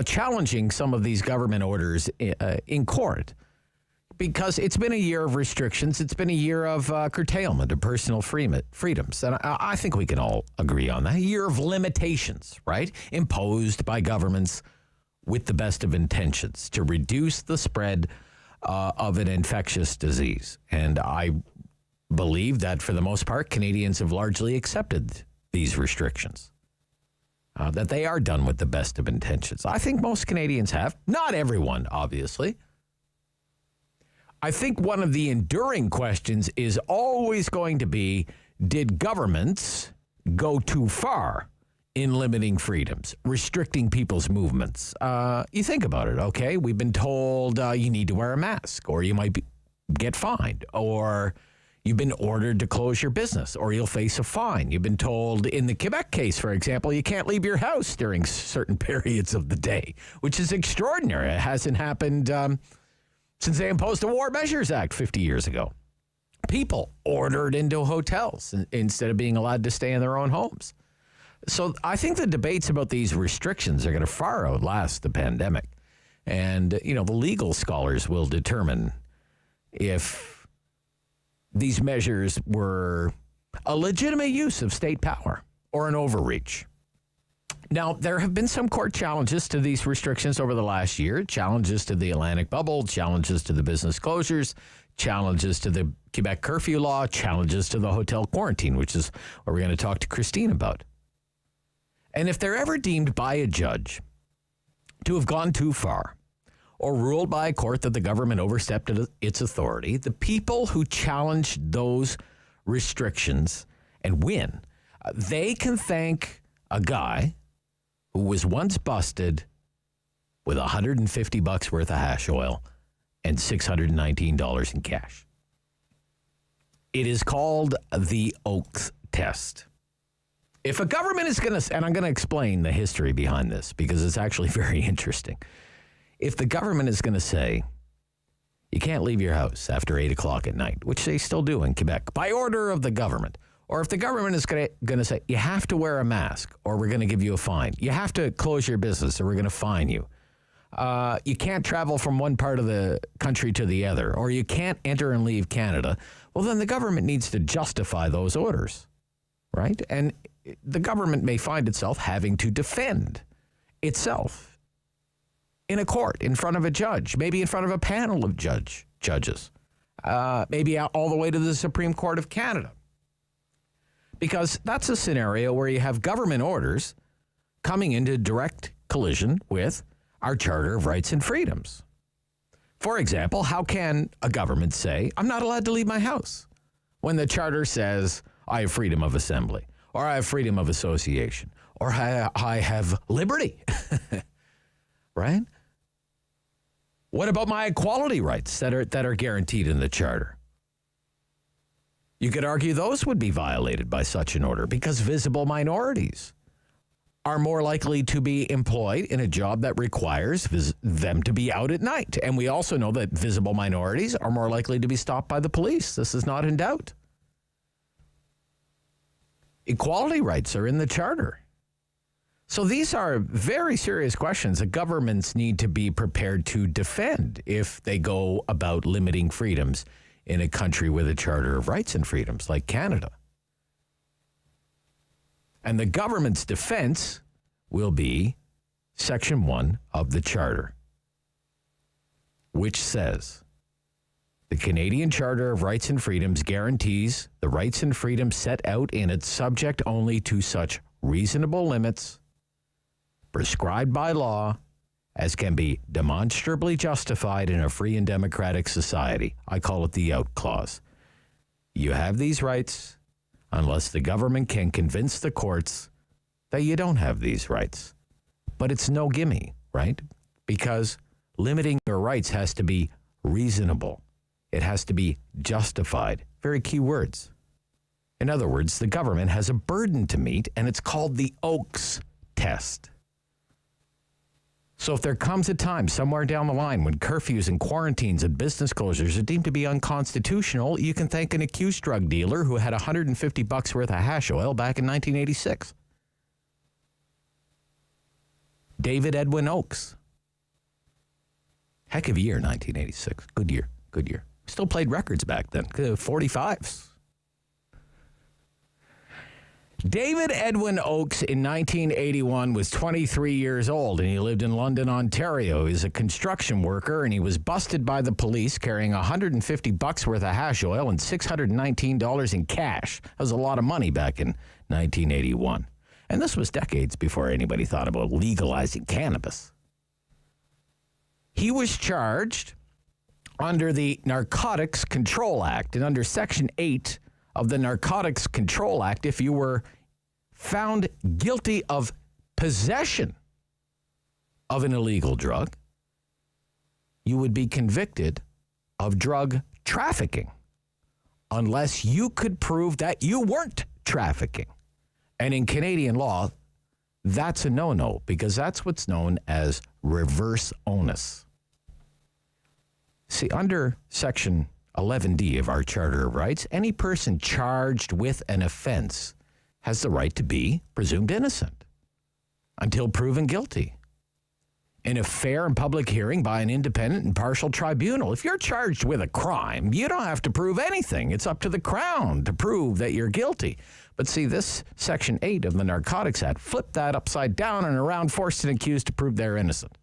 challenging some of these government orders in court. Because it's been a year of restrictions. It's been a year of curtailment of personal freedoms. And I think we can all agree on that. A year of limitations, right? Imposed by governments with the best of intentions to reduce the spread of an infectious disease. And I believe that for the most part, Canadians have largely accepted these restrictions. That they are done with the best of intentions. I think most Canadians have. Not everyone, obviously. I think one of the enduring questions is always going to be, did governments go too far in limiting freedoms, restricting people's movements? You think about it, okay? We've been told you need to wear a mask, or you might get fined, or you've been ordered to close your business, or you'll face a fine. You've been told, in the Quebec case, for example, you can't leave your house during certain periods of the day, which is extraordinary. It hasn't happened since they imposed the War Measures Act 50 years ago. People ordered into hotels instead of being allowed to stay in their own homes. So I think the debates about these restrictions are going to far outlast the pandemic. And, the legal scholars will determine if these measures were a legitimate use of state power or an overreach. Now, there have been some court challenges to these restrictions over the last year, challenges to the Atlantic bubble, challenges to the business closures, challenges to the Quebec curfew law, challenges to the hotel quarantine, which is what we're going to talk to Christine about. And if they're ever deemed by a judge to have gone too far or ruled by a court that the government overstepped its authority, the people who challenge those restrictions and win, they can thank a guy who was once busted with $150 worth of hash oil and $619 in cash. It is called the Oath Test. If a government is going to, and I'm going to explain the history behind this because it's actually very interesting. If the government is going to say, you can't leave your house after 8 o'clock at night, which they still do in Quebec, by order of the government, or if the government is going to say, you have to wear a mask or we're going to give you a fine. You have to close your business or we're going to fine you. You can't travel from one part of the country to the other, or you can't enter and leave Canada. Well, then the government needs to justify those orders, right? And the government may find itself having to defend itself in a court, in front of a judge, maybe in front of a panel of judges, maybe all the way to the Supreme Court of Canada. Because that's a scenario where you have government orders coming into direct collision with our Charter of Rights and Freedoms. For example, how can a government say, I'm not allowed to leave my house, when the Charter says I have freedom of assembly, or I have freedom of association, or I have liberty, right? What about my equality rights that are guaranteed in the Charter? You could argue those would be violated by such an order because visible minorities are more likely to be employed in a job that requires them to be out at night. And we also know that visible minorities are more likely to be stopped by the police. This is not in doubt. Equality rights are in the Charter. So these are very serious questions that governments need to be prepared to defend if they go about limiting freedoms in a country with a Charter of Rights and Freedoms like Canada. And the government's defense will be Section 1 of the Charter, which says the Canadian Charter of Rights and Freedoms guarantees the rights and freedoms set out in it, subject only to such reasonable limits prescribed by law as can be demonstrably justified in a free and democratic society. I call it the out clause. You have these rights unless the government can convince the courts that you don't have these rights. But it's no gimme, right? Because limiting your rights has to be reasonable. It has to be justified. Very key words. In other words, the government has a burden to meet, and it's called the Oakes test. So if there comes a time somewhere down the line when curfews and quarantines and business closures are deemed to be unconstitutional, you can thank an accused drug dealer who had $150 worth of hash oil back in 1986. David Edwin Oakes. Heck of a year, 1986. Good year. Good year. Still played records back then. 45s. David Edwin Oakes in 1981 was 23 years old, and he lived in London, Ontario. He was a construction worker, and he was busted by the police carrying $150 worth of hash oil and $619 in cash. That was a lot of money back in 1981. And this was decades before anybody thought about legalizing cannabis. He was charged under the Narcotics Control Act, and under Section 8 of the Narcotics Control Act, if you were found guilty of possession of an illegal drug, you would be convicted of drug trafficking unless you could prove that you weren't trafficking. And in Canadian law, that's a no-no, because that's what's known as reverse onus. See, under Section 11D of our Charter of Rights, any person charged with an offense has the right to be presumed innocent until proven guilty in a fair and public hearing by an independent and impartial tribunal. If you're charged with a crime, you don't have to prove anything. It's up to the Crown to prove that you're guilty. But see, this Section 8 of the Narcotics Act flipped that upside down and around, forced an accused to prove they're innocent.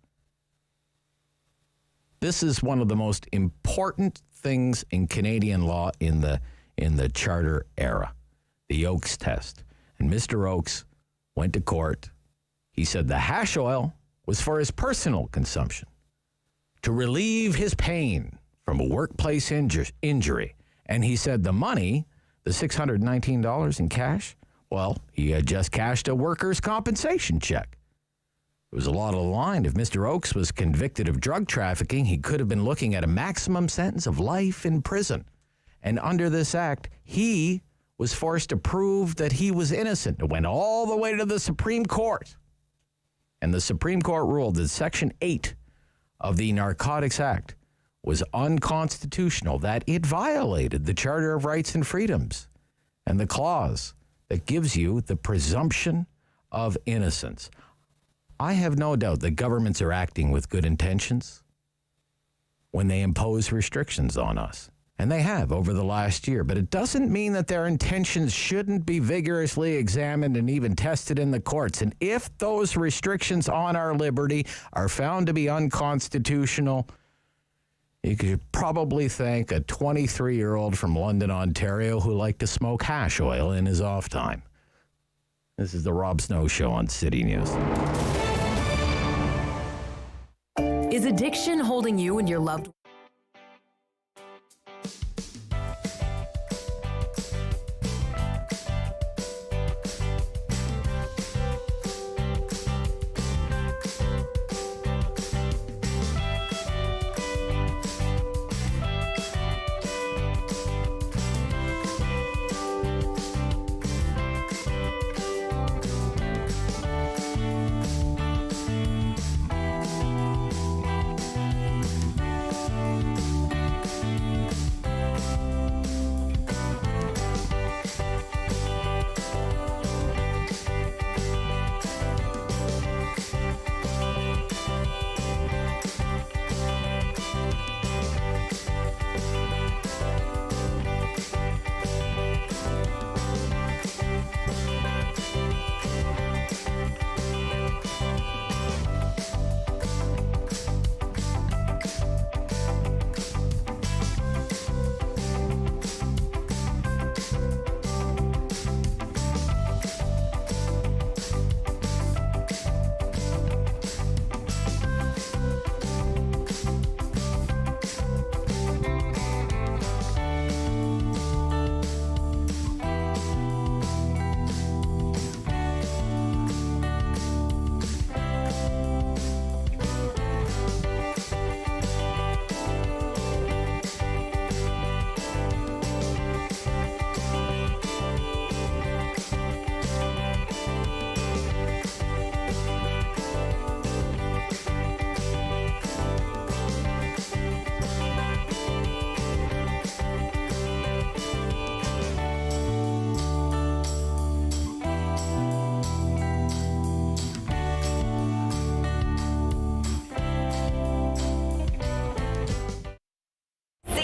This is one of the most important things in Canadian law in the Charter era, the Oakes test. And Mr. Oakes went to court. He said the hash oil was for his personal consumption, to relieve his pain from a workplace injury. And he said the money, the $619 in cash, well, he had just cashed a workers' compensation check. It was a lot of the line. If Mr. Oakes was convicted of drug trafficking, he could have been looking at a maximum sentence of life in prison. And under this act, he was forced to prove that he was innocent. It went all the way to the Supreme Court. And the Supreme Court ruled that Section 8 of the Narcotics Act was unconstitutional, that it violated the Charter of Rights and Freedoms and the clause that gives you the presumption of innocence. I have no doubt that governments are acting with good intentions when they impose restrictions on us. And they have over the last year. But it doesn't mean that their intentions shouldn't be vigorously examined and even tested in the courts. And if those restrictions on our liberty are found to be unconstitutional, you could probably thank a 23-year-old from London, Ontario, who liked to smoke hash oil in his off time. This is the Rob Snow Show on City News. Is addiction holding you and your loved ones?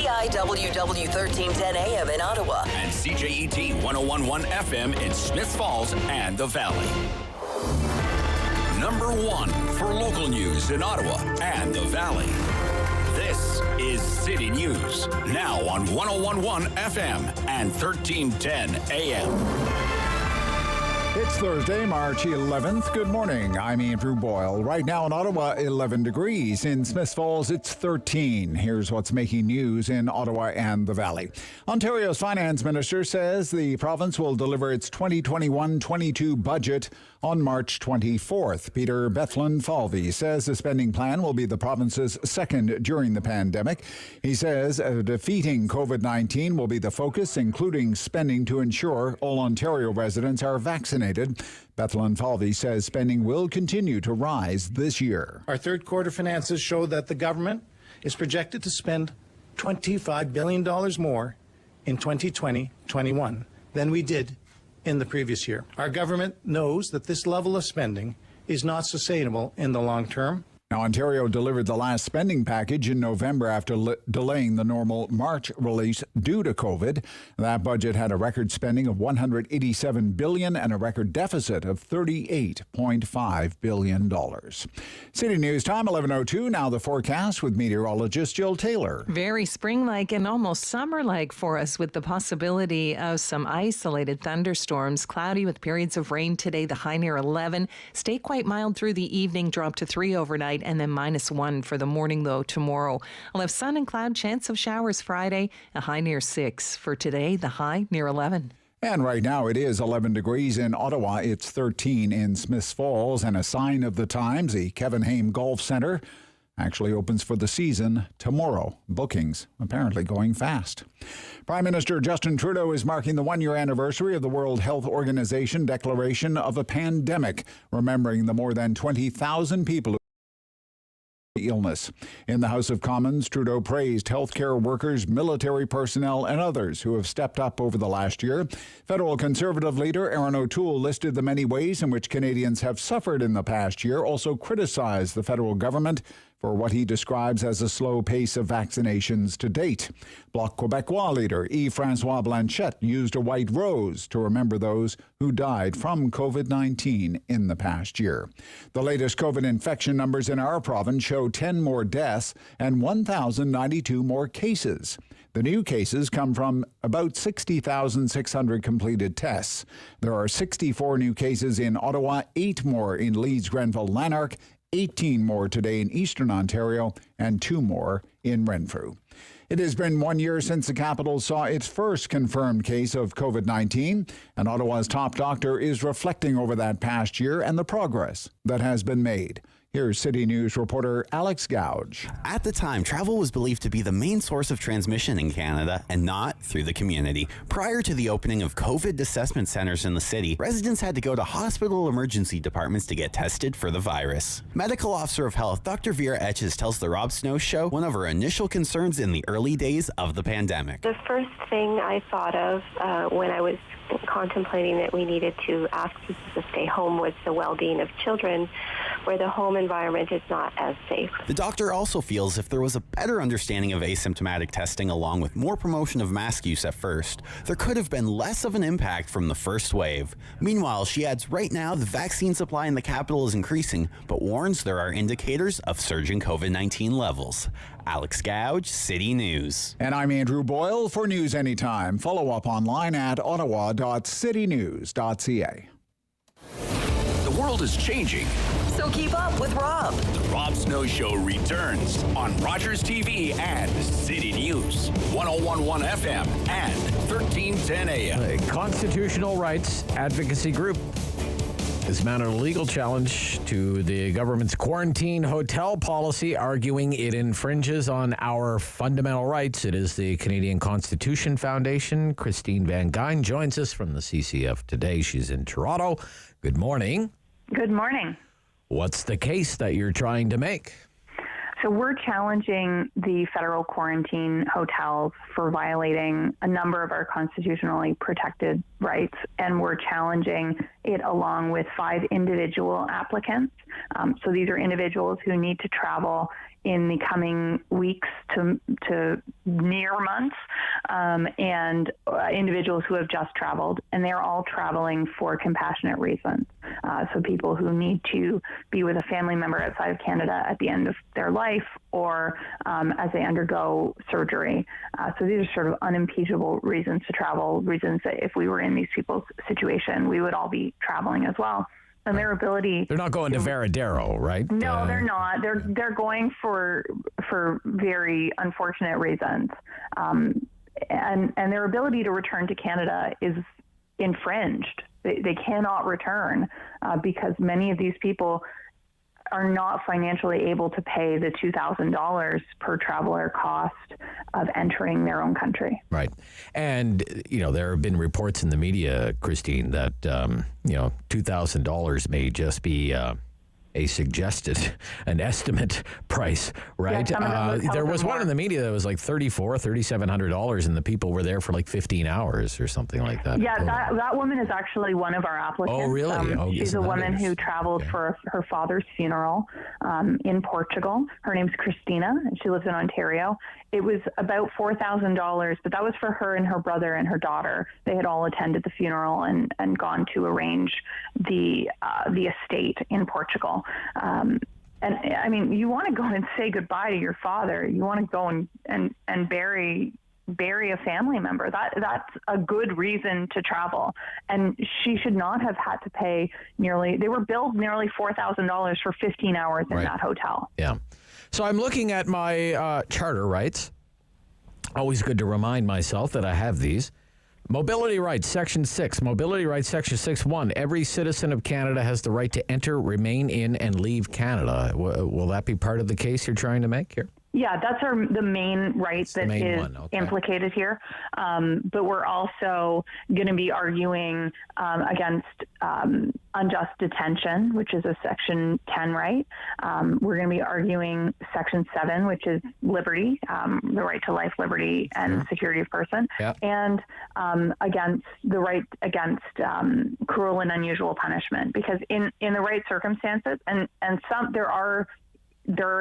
CIWW 1310 AM in Ottawa. And CJET 1011 FM in Smiths Falls and the Valley. Number 1 for local news in Ottawa and the Valley. This is City News, now on 1011 FM and 1310 AM. It's Thursday, March 11th. Good morning. I'm Andrew Boyle. Right now in Ottawa, 11 degrees. In Smiths Falls, it's 13. Here's what's making news in Ottawa and the Valley. Ontario's finance minister says the province will deliver its 2021-22 budget on March 24th. Peter Bethlen-Falvey says the spending plan will be the province's second during the pandemic. He says defeating COVID-19 will be the focus, including spending to ensure all Ontario residents are vaccinated. Bethlen-Falvey says spending will continue to rise this year. Our third quarter finances show that the government is projected to spend $25 billion more in 2020-21 than we did in the previous year. Our government knows that this level of spending is not sustainable in the long term. Now, Ontario delivered the last spending package in November after delaying the normal March release due to COVID. That budget had a record spending of $187 billion and a record deficit of $38.5 billion. City News time, 11:02. Now the forecast with meteorologist Jill Taylor. Very spring-like and almost summer-like for us, with the possibility of some isolated thunderstorms. Cloudy with periods of rain today, the high near 11. Stay quite mild through the evening, drop to 3 overnight, and then -1 for the morning low tomorrow. I'll have sun and cloud, chance of showers Friday, a high near 6. For today, the high near 11. And right now it is 11 degrees in Ottawa. It's 13 in Smiths Falls. And a sign of the times, the Kevin Haim Golf Centre actually opens for the season tomorrow. Bookings apparently going fast. Prime Minister Justin Trudeau is marking the one-year anniversary of the World Health Organization declaration of a pandemic, remembering the more than 20,000 people who illness. In the House of Commons, Trudeau praised healthcare workers, military personnel, and others who have stepped up over the last year. Federal Conservative leader Erin O'Toole listed the many ways in which Canadians have suffered in the past year, also criticized the federal government for what he describes as a slow pace of vaccinations to date. Bloc Québécois leader Yves-François Blanchet used a white rose to remember those who died from COVID-19 in the past year. The latest COVID infection numbers in our province show 10 more deaths and 1,092 more cases. The new cases come from about 60,600 completed tests. There are 64 new cases in Ottawa, 8 more in Leeds, Grenville, Lanark, 18 more today in Eastern Ontario, and 2 more in Renfrew. It has been 1 year since the capital saw its first confirmed case of COVID-19, and Ottawa's top doctor is reflecting over that past year and the progress that has been made. Here's City News reporter Alex Gouge. At the time, travel was believed to be the main source of transmission in Canada and not through the community. Prior to the opening of COVID assessment centers in the city, residents had to go to hospital emergency departments to get tested for the virus. Medical Officer of Health Dr. Vera Etches tells the Rob Snow Show one of her initial concerns in the early days of the pandemic. The first thing I thought of when I was contemplating that we needed to ask people to stay home was the well-being of children, where the home environment is not as safe. The doctor also feels if there was a better understanding of asymptomatic testing along with more promotion of mask use at first, there could have been less of an impact from the first wave. Meanwhile, she adds right now the vaccine supply in the capital is increasing, but warns there are indicators of surging COVID-19 levels. Alex Gouge, City News. And I'm Andrew Boyle for News Anytime. Follow up online at ottawa.citynews.ca. The world is changing. So keep up with Rob. The Rob Snow Show returns on Rogers TV and City News, 1011 FM and 1310 AM. A constitutional rights advocacy group is mounted a legal challenge to the government's quarantine hotel policy, arguing it infringes on our fundamental rights. It is the Canadian Constitution Foundation. Christine Van Geyn joins us from the CCF today. She's in Toronto. Good morning. Good morning. What's the case that you're trying to make? So we're challenging the federal quarantine hotels for violating a number of our constitutionally protected rights, and we're challenging it along with 5 individual applicants. So these are individuals who need to travel in the coming weeks to near months, and individuals who have just traveled, and they're all traveling for compassionate reasons. So people who need to be with a family member outside of Canada at the end of their life, or as they undergo surgery. So these are sort of unimpeachable reasons to travel, reasons that if we were in these people's situation, we would all be traveling as well. And their ability. They're not going to Veradero, right? No, they're not. They're going for very unfortunate reasons, and their ability to return to Canada is infringed. They cannot return because many of these people are not financially able to pay the $2,000 per traveler cost of entering their own country. Right. And, there have been reports in the media, Christine, that, $2,000 may just be an estimate price, right? Yeah, there was one in the media that was like $3,700, and the people were there for like 15 hours or something like that. Yeah, that woman is actually one of our applicants. Oh, really? She's a woman who traveled for her father's funeral in Portugal. Her name's Christina, and she lives in Ontario. It was about $4,000, but that was for her and her brother and her daughter. They had all attended the funeral and gone to arrange the estate in Portugal. And I mean, you want to go and say goodbye to your father. You want to go and bury a family member. That's a good reason to travel. And she should not have had to pay they were billed nearly $4,000 for 15 hours in that hotel. Yeah. So I'm looking at my charter rights. Always good to remind myself that I have these. Mobility rights, Section 6. Mobility rights, Section 6.1. Every citizen of Canada has the right to enter, remain in, and leave Canada. Will that be part of the case you're trying to make here? Yeah, that's the main right that is implicated here. But we're also going to be arguing against unjust detention, which is a Section 10 right. We're going to be arguing Section 7, which is liberty, the right to life, liberty, and security of person, and against the right against cruel and unusual punishment. Because in the right circumstances, and there are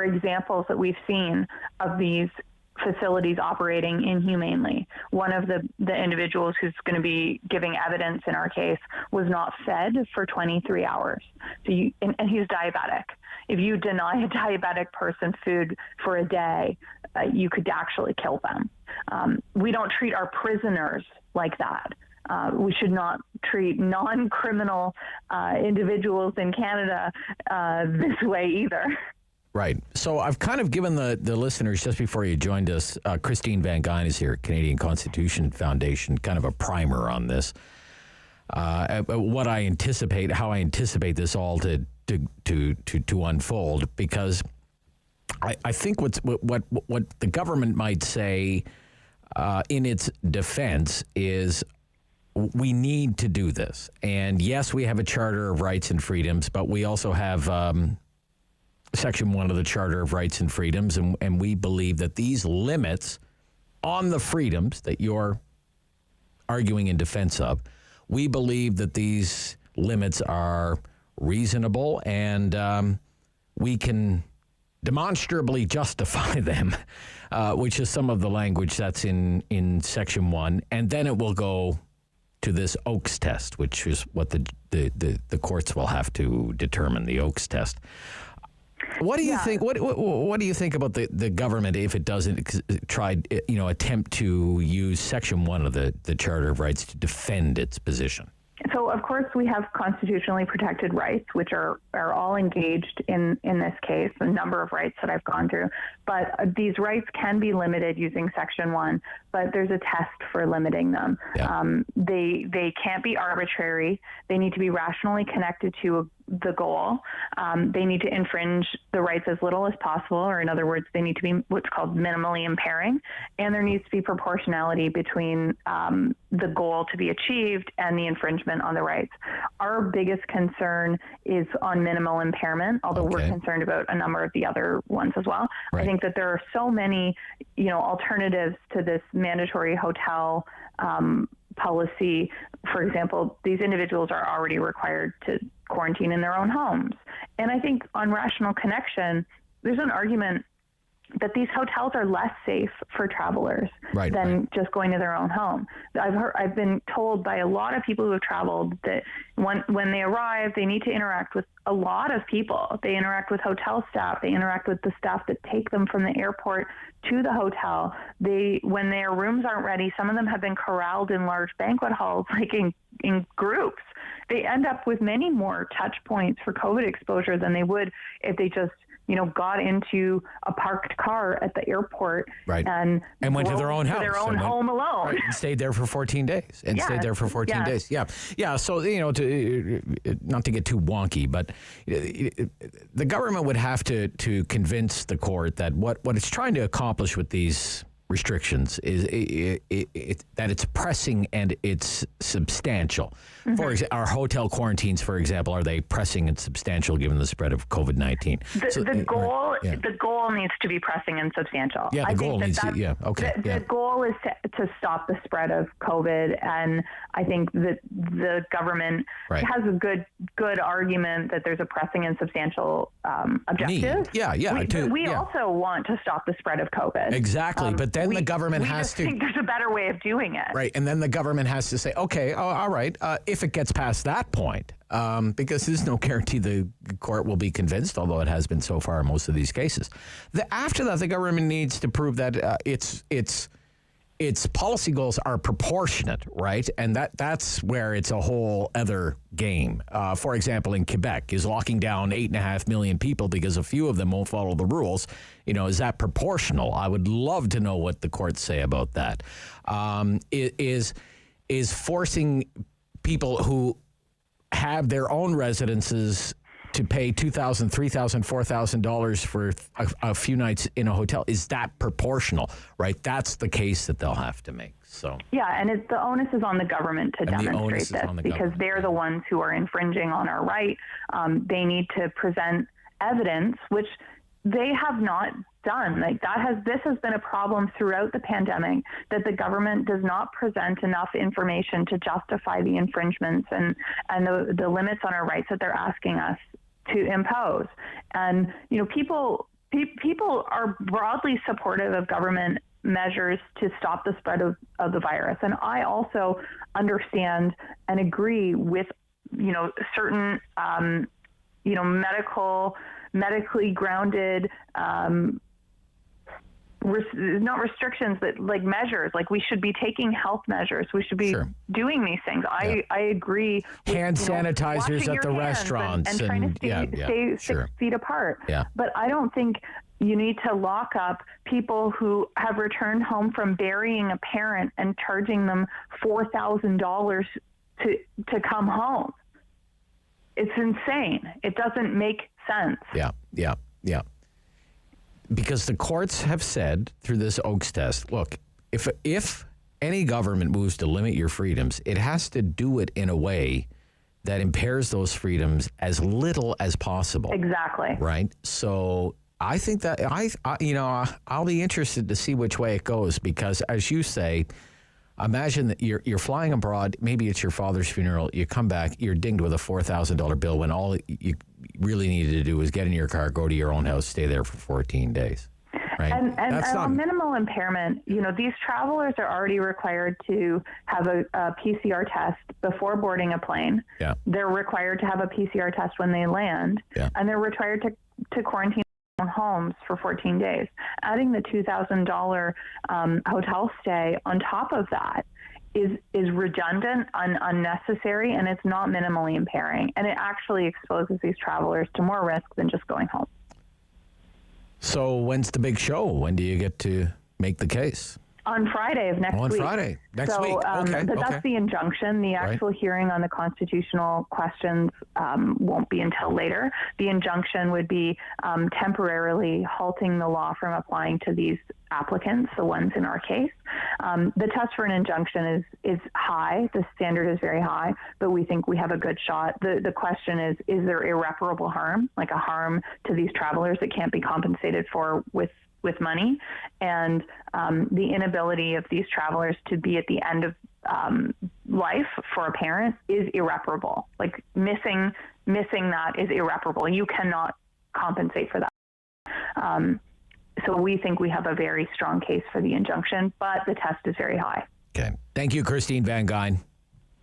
examples that we've seen of these facilities operating inhumanely. One of the individuals who's going to be giving evidence in our case was not fed for 23 hours. So and he's diabetic. If you deny a diabetic person food for a day, you could actually kill them. We don't treat our prisoners like that. We should not treat non-criminal individuals in Canada this way either. Right. So I've kind of given the listeners, just before you joined us, Christine Van Geyn is here, Canadian Constitution Foundation, kind of a primer on this. How I anticipate this all to unfold, because I think what the government might say in its defense is, we need to do this. And yes, we have a Charter of Rights and Freedoms, but we also have Section 1 of the Charter of Rights and Freedoms, and we believe that these limits on the freedoms that you're arguing in defense of, we believe that these limits are reasonable, and we can demonstrably justify them, which is some of the language that's in Section 1, and then it will go to this Oakes test, which is what the courts will have to determine, the Oakes test. What do you think? What do you think about the government if it doesn't attempt to use Section 1 of the Charter of Rights to defend its position? So, of course, we have constitutionally protected rights, which are all engaged in this case, a number of rights that I've gone through. But these rights can be limited using Section 1, but there's a test for limiting them. Yeah. They can't be arbitrary. They need to be rationally connected to the goal. They need to infringe the rights as little as possible, or in other words, they need to be what's called minimally impairing, and there needs to be proportionality between the goal to be achieved and the infringement on the rights. Our biggest concern is on minimal impairment, although we're concerned about a number of the other ones as well. Right. I think that there are so many, alternatives to this mandatory hotel policy. For example, these individuals are already required to quarantine in their own homes. And I think on Rational Connection, there's an argument that these hotels are less safe for travelers than just going to their own home. I've been told by a lot of people who have traveled that when they arrive, they need to interact with a lot of people. They interact with hotel staff. They interact with the staff that take them from the airport to the hotel. When their rooms aren't ready, some of them have been corralled in large banquet halls, like in groups. They end up with many more touch points for COVID exposure than they would if they just got into a parked car at the airport and went to their own house, their own home alone, and stayed there for 14 days, stayed there for 14 days. Yeah. So not to get too wonky, but the government would have to convince the court that what it's trying to accomplish with these restrictions is that it's pressing and it's substantial. Mm-hmm. For example, our hotel quarantines, for example, are they pressing and substantial given the spread of COVID-19? The goal needs to be pressing and substantial. Yeah, the goal needs to. Yeah, okay. The goal is to stop the spread of COVID, and I think that the government has a good argument that there's a pressing and substantial objective. Need. We also want to stop the spread of COVID. Exactly, but then the government has to. I think there's a better way of doing it. Right, and then the government has to say, okay, all right, if it gets past that point, because there's no guarantee the court will be convinced, although it has been so far in most of these cases. After that, the government needs to prove that its policy goals are proportionate, right? And that's where it's a whole other game. For example, in Quebec, is locking down 8.5 million people because a few of them won't follow the rules. Is that proportional? I would love to know what the courts say about that. Is forcing people who have their own residences to pay $2,000, $3,000, $4,000 for a few nights in a hotel, is that proportional, right? That's the case that they'll have to make. So and the onus is on the government to demonstrate this because they're the ones who are infringing on our right. They need to present evidence, which they have not done. This has been a problem throughout the pandemic, that the government does not present enough information to justify the infringements and the limits on our rights that they're asking us to impose. And people are broadly supportive of government measures to stop the spread of the virus, and I also understand and agree with certain medically grounded not restrictions, but like measures, like we should be taking health measures. We should be doing these things. I agree. Hand sanitizers at the restaurants and trying to stay 6 feet apart. Yeah. But I don't think you need to lock up people who have returned home from burying a parent and charging them $4,000 to come home. It's insane. It doesn't make sense. Yeah. Because the courts have said through this Oakes test, look, if any government moves to limit your freedoms, it has to do it in a way that impairs those freedoms as little as possible. Exactly. Right? So I think that I'll be interested to see which way it goes, because as you say, imagine that you're flying abroad, maybe it's your father's funeral, you come back, you're dinged with a $4,000 bill when all you really needed to do was get in your car, go to your own house, stay there for 14 days. Right? And minimal impairment, these travelers are already required to have a PCR test before boarding a plane. Yeah. They're required to have a PCR test when they land. Yeah. And they're required to quarantine their own homes for 14 days. Adding the $2,000 hotel stay on top of that is redundant and unnecessary, and it's not minimally impairing, and it actually exposes these travelers to more risk than just going home. So when's the big show? When do you get to make the case? On Friday of next week. On Friday, next week. Okay. But that's the injunction. The actual hearing on the constitutional questions won't be until later. The injunction would be temporarily halting the law from applying to these applicants, the ones in our case. The test for an injunction is high. The standard is very high, but we think we have a good shot. The question is there irreparable harm, like a harm to these travelers that can't be compensated for with money, and the inability of these travelers to be at the end of life for a parent is irreparable. Like missing that is irreparable. You cannot compensate for that. So we think we have a very strong case for the injunction, but the test is very high. Okay. Thank you, Christine Van Geyn.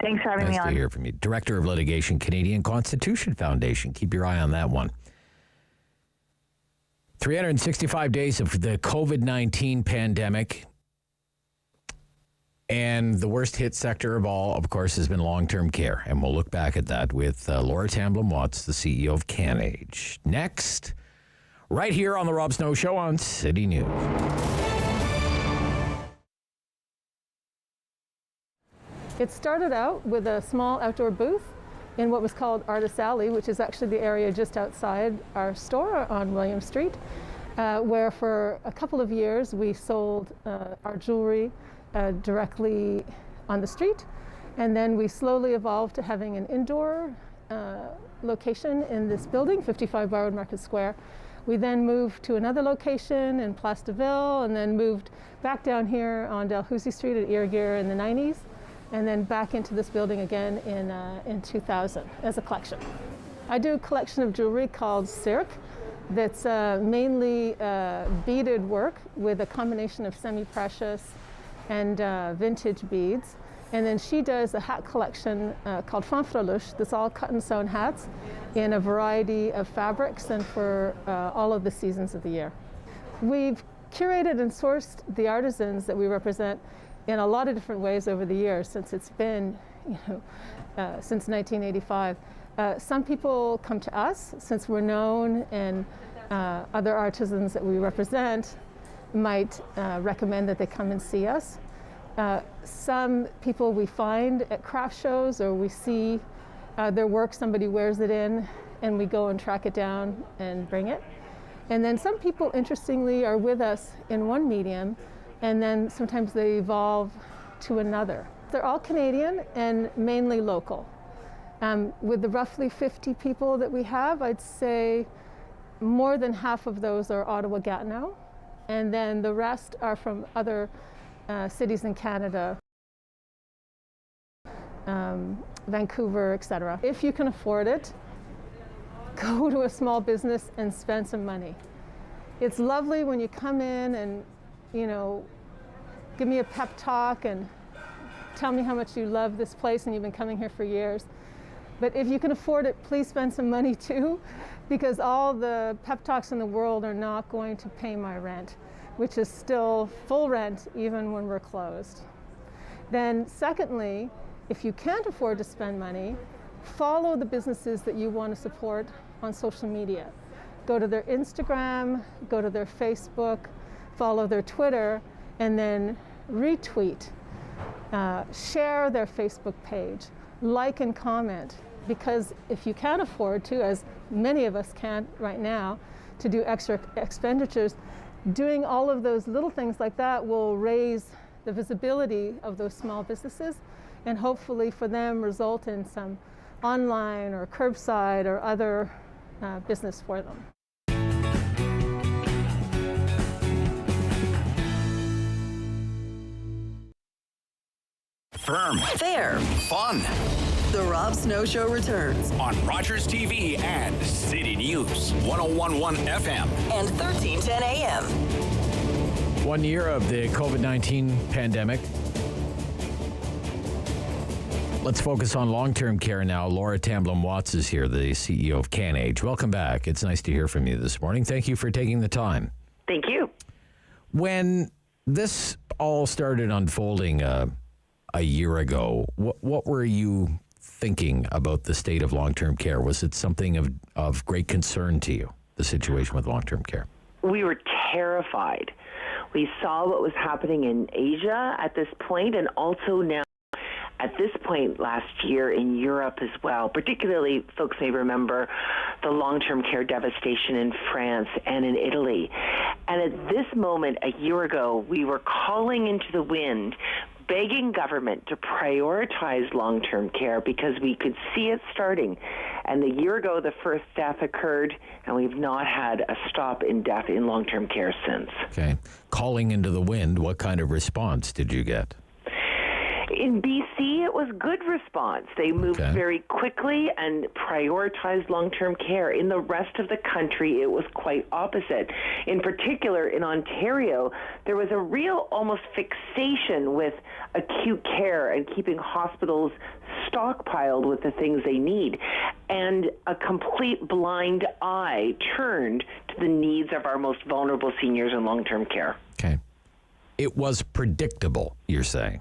Thanks for having me on. Nice to hear from you. Director of Litigation, Canadian Constitution Foundation. Keep your eye on that one. 365 days of the COVID-19 pandemic. And the worst hit sector of all, of course, has been long-term care. And we'll look back at that with Laura Tamblyn-Watts, the CEO of CanAge. Next, right here on The Rob Snow Show on City News. It started out with a small outdoor booth in what was called Artist Alley, which is actually the area just outside our store on William Street, where for a couple of years we sold our jewelry directly on the street. And then we slowly evolved to having an indoor location in this building, 55 Barwood Market Square. We then moved to another location in Place de Ville, and then moved back down here on Dalhousie Street at Ear Gear in the 90s. And then back into this building again in 2000 as a collection. I do a collection of jewelry called Cirque that's mainly beaded work with a combination of semi-precious and vintage beads. And then she does a hat collection called Fanfreluche that's all cut and sewn hats in a variety of fabrics and for all of the seasons of the year. We've curated and sourced the artisans that we represent in a lot of different ways over the years since it's been, since 1985. Some people come to us since we're known, and other artisans that we represent might recommend that they come and see us. Some people we find at craft shows, or we see their work, somebody wears it in, and we go and track it down and bring it. And then some people, interestingly, are with us in one medium, and then sometimes they evolve to another. They're all Canadian and mainly local. With the roughly 50 people that we have, I'd say more than half of those are Ottawa-Gatineau, and then the rest are from other cities in Canada, Vancouver, etc. If you can afford it, go to a small business and spend some money. It's lovely when you come in and give me a pep talk and tell me how much you love this place and you've been coming here for years. But if you can afford it, please spend some money too, because all the pep talks in the world are not going to pay my rent, which is still full rent even when we're closed. Then secondly, if you can't afford to spend money, follow the businesses that you want to support on social media. Go to their Instagram, go to their Facebook, follow their Twitter, and then retweet, share their Facebook page, like and comment, because if you can't afford to, as many of us can't right now, to do extra expenditures, doing all of those little things like that will raise the visibility of those small businesses and hopefully for them result in some online or curbside or other business for them. Firm. Fair. Fun. The Rob Snow Show returns On Rogers TV and City News, 101.1 FM. and 1310 AM. 1 year of the COVID-19 pandemic. Let's focus on long-term care now. Laura Tamblyn-Watts is here, the CEO of CanAge. Welcome back. It's nice to hear from you this morning. Thank you for taking the time. Thank you. When this all started unfolding a year ago, what were you thinking about the state of long-term care? Was it something of great concern to you, the situation with long-term care? we were terrified. We saw what was happening in Asia at this point, and also now at this point last year in Europe as well. Particularly, folks may remember the long-term care devastation in France and in Italy. And at this moment, a year ago, we were calling into the wind, begging government to prioritize long-term care because we could see it starting. And a year ago, the first death occurred, and we've not had a stop in death in long-term care since. Okay. Calling into the wind, what kind of response did you get? In BC, it was good response. They moved very quickly and prioritized long-term care. In the rest of the country, it was quite opposite. In particular, in Ontario, there was a real almost fixation with acute care and keeping hospitals stockpiled with the things they need, and a complete blind eye turned to the needs of our most vulnerable seniors in long-term care. Okay. It was predictable, you're saying?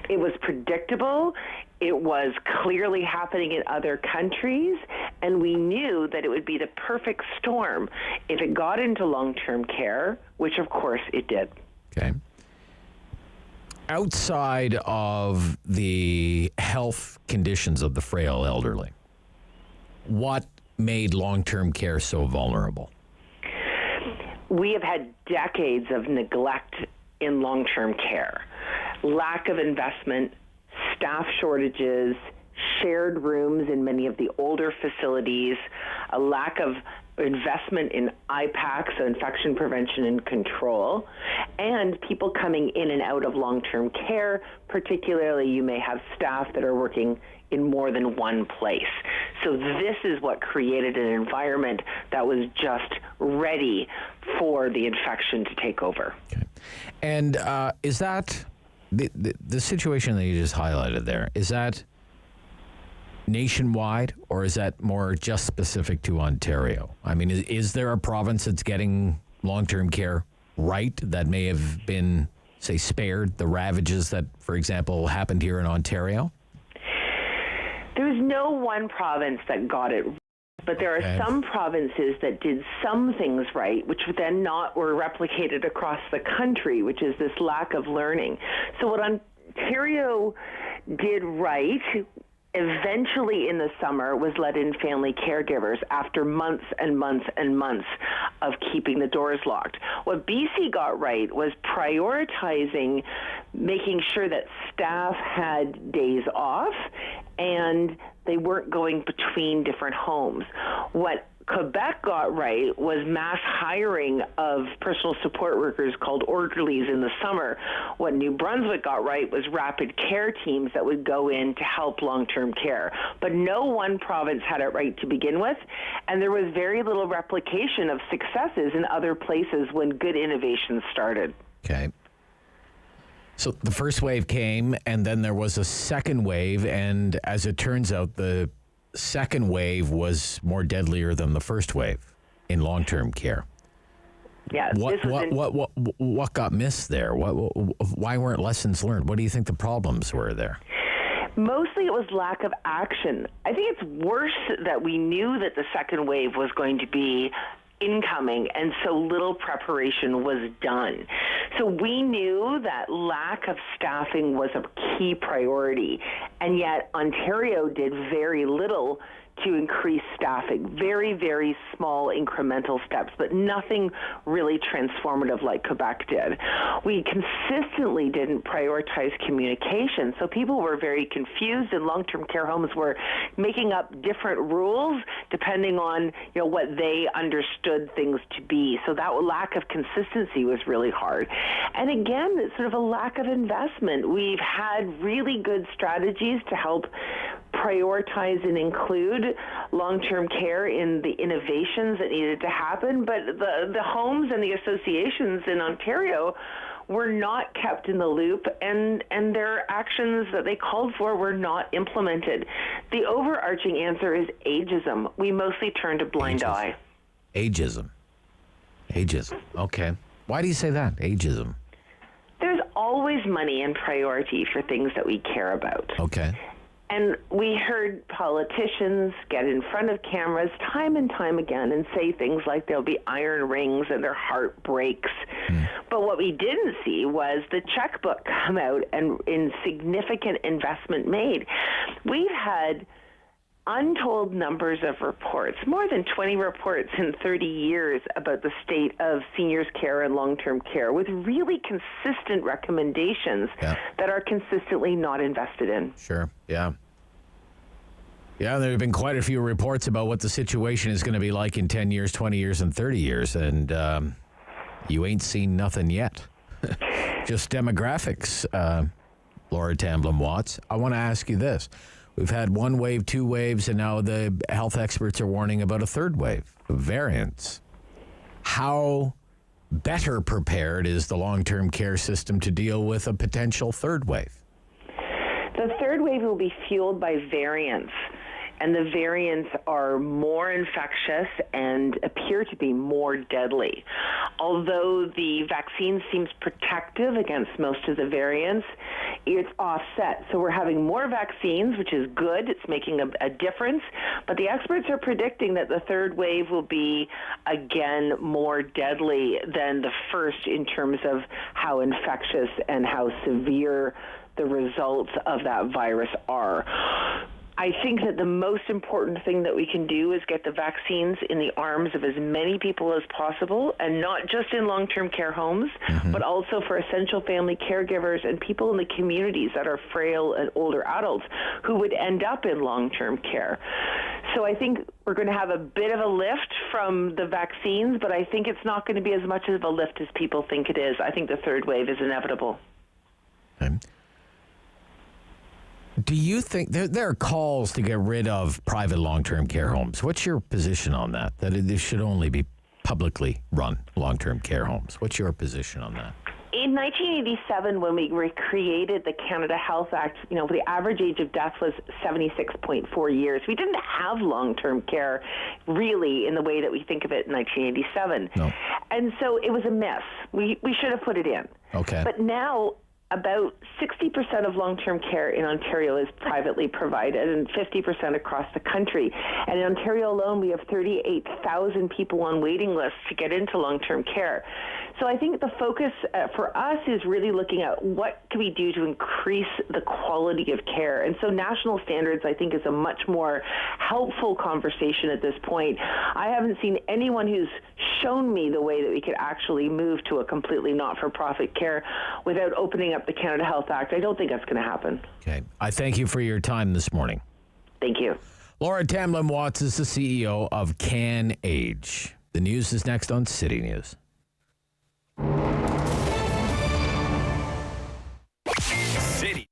It was predictable. It was clearly happening in other countries, and we knew that it would be the perfect storm if it got into long-term care, which of course it did. Okay. Outside of the health conditions of the frail elderly, what made long-term care so vulnerable? We have had decades of neglect in long-term care. Lack of investment, staff shortages, shared rooms in many of the older facilities, a lack of investment in IPAC, so infection prevention and control, and people coming in and out of long-term care. Particularly, you may have staff that are working in more than one place. So this is what created an environment that was just ready for the infection to take over. Okay. And is that the situation that you just highlighted there, is that nationwide, or is that more just specific to Ontario? I mean, is there a province that's getting long-term care right that may have been, say, spared the ravages that, for example, happened here in Ontario? There's no one province that got it right, but there are some provinces that did some things right, which then were replicated across the country, which is this lack of learning. So what Ontario did right eventually in the summer was let in family caregivers after months and months and months of keeping the doors locked. What BC got right was prioritizing making sure that staff had days off and they weren't going between different homes. What Quebec got right was mass hiring of personal support workers called orderlies in the summer. What New Brunswick got right was rapid care teams that would go in to help long-term care. But no one province had it right to begin with, and there was very little replication of successes in other places when good innovations started. Okay. So the first wave came, and then there was a second wave, and as it turns out, the second wave was more deadlier than the first wave in long-term care. Yeah. What got missed there? Why weren't lessons learned? What do you think the problems were there? Mostly it was lack of action. I think it's worse that we knew that the second wave was going to be incoming, and so little preparation was done. So we knew that lack of staffing was a key priority, and yet Ontario did very little to increase staffing. Very, very small incremental steps, but nothing really transformative like Quebec did. We consistently didn't prioritize communication, so people were very confused, and long-term care homes were making up different rules depending on what they understood things to be. So that lack of consistency was really hard. And again, it's sort of a lack of investment. We've had really good strategies to help prioritize and include long-term care in the innovations that needed to happen, but the homes and the associations in Ontario were not kept in the loop, and their actions that they called for were not implemented. The overarching answer is ageism. We mostly turned a blind eye. Ageism. Okay. Why do you say that? Ageism. There's always money and priority for things that we care about. Okay. And we heard politicians get in front of cameras time and time again and say things like there'll be iron rings and their heart breaks. But what we didn't see was the checkbook come out and in significant investment made. We've had untold numbers of reports, more than 20 reports in 30 years about the state of seniors' care and long-term care, with really consistent recommendations that are consistently not invested in. Sure, yeah. Yeah, there have been quite a few reports about what the situation is going to be like in 10 years, 20 years, and 30 years, and you ain't seen nothing yet. Just demographics, Laura Tamblyn-Watts. I want to ask you this. We've had one wave, two waves, and now the health experts are warning about a third wave of variants. How better prepared is the long-term care system to deal with a potential third wave? The third wave will be fueled by variants, and the variants are more infectious and appear to be more deadly. Although the vaccine seems protective against most of the variants, it's offset. So we're having more vaccines, which is good. It's making a difference. But the experts are predicting that the third wave will be, again, more deadly than the first in terms of how infectious and how severe the results of that virus are. I think that the most important thing that we can do is get the vaccines in the arms of as many people as possible, and not just in long-term care homes, but also for essential family caregivers and people in the communities that are frail and older adults who would end up in long-term care. So I think we're going to have a bit of a lift from the vaccines, but I think it's not going to be as much of a lift as people think it is. I think the third wave is inevitable. Do you think there are calls to get rid of private long-term care homes? What's your position on that? That it should only be publicly run long-term care homes. What's your position on that? In 1987, when we created the Canada Health Act, the average age of death was 76.4 years. We didn't have long-term care really in the way that we think of it in 1987. No. And so it was a miss. We should have put it in. Okay. But now, about 60% of long-term care in Ontario is privately provided, and 50% across the country. And in Ontario alone, we have 38,000 people on waiting lists to get into long-term care. So I think the focus for us is really looking at what can we do to increase the quality of care. And so national standards, I think, is a much more helpful conversation at this point. I haven't seen anyone who's shown me the way that we could actually move to a completely not-for-profit care without opening up the Canada Health Act. I don't think that's going to happen. Okay. I thank you for your time this morning. Thank you. Laura Tamblyn-Watts is the CEO of CanAge. The news is next on City News. City.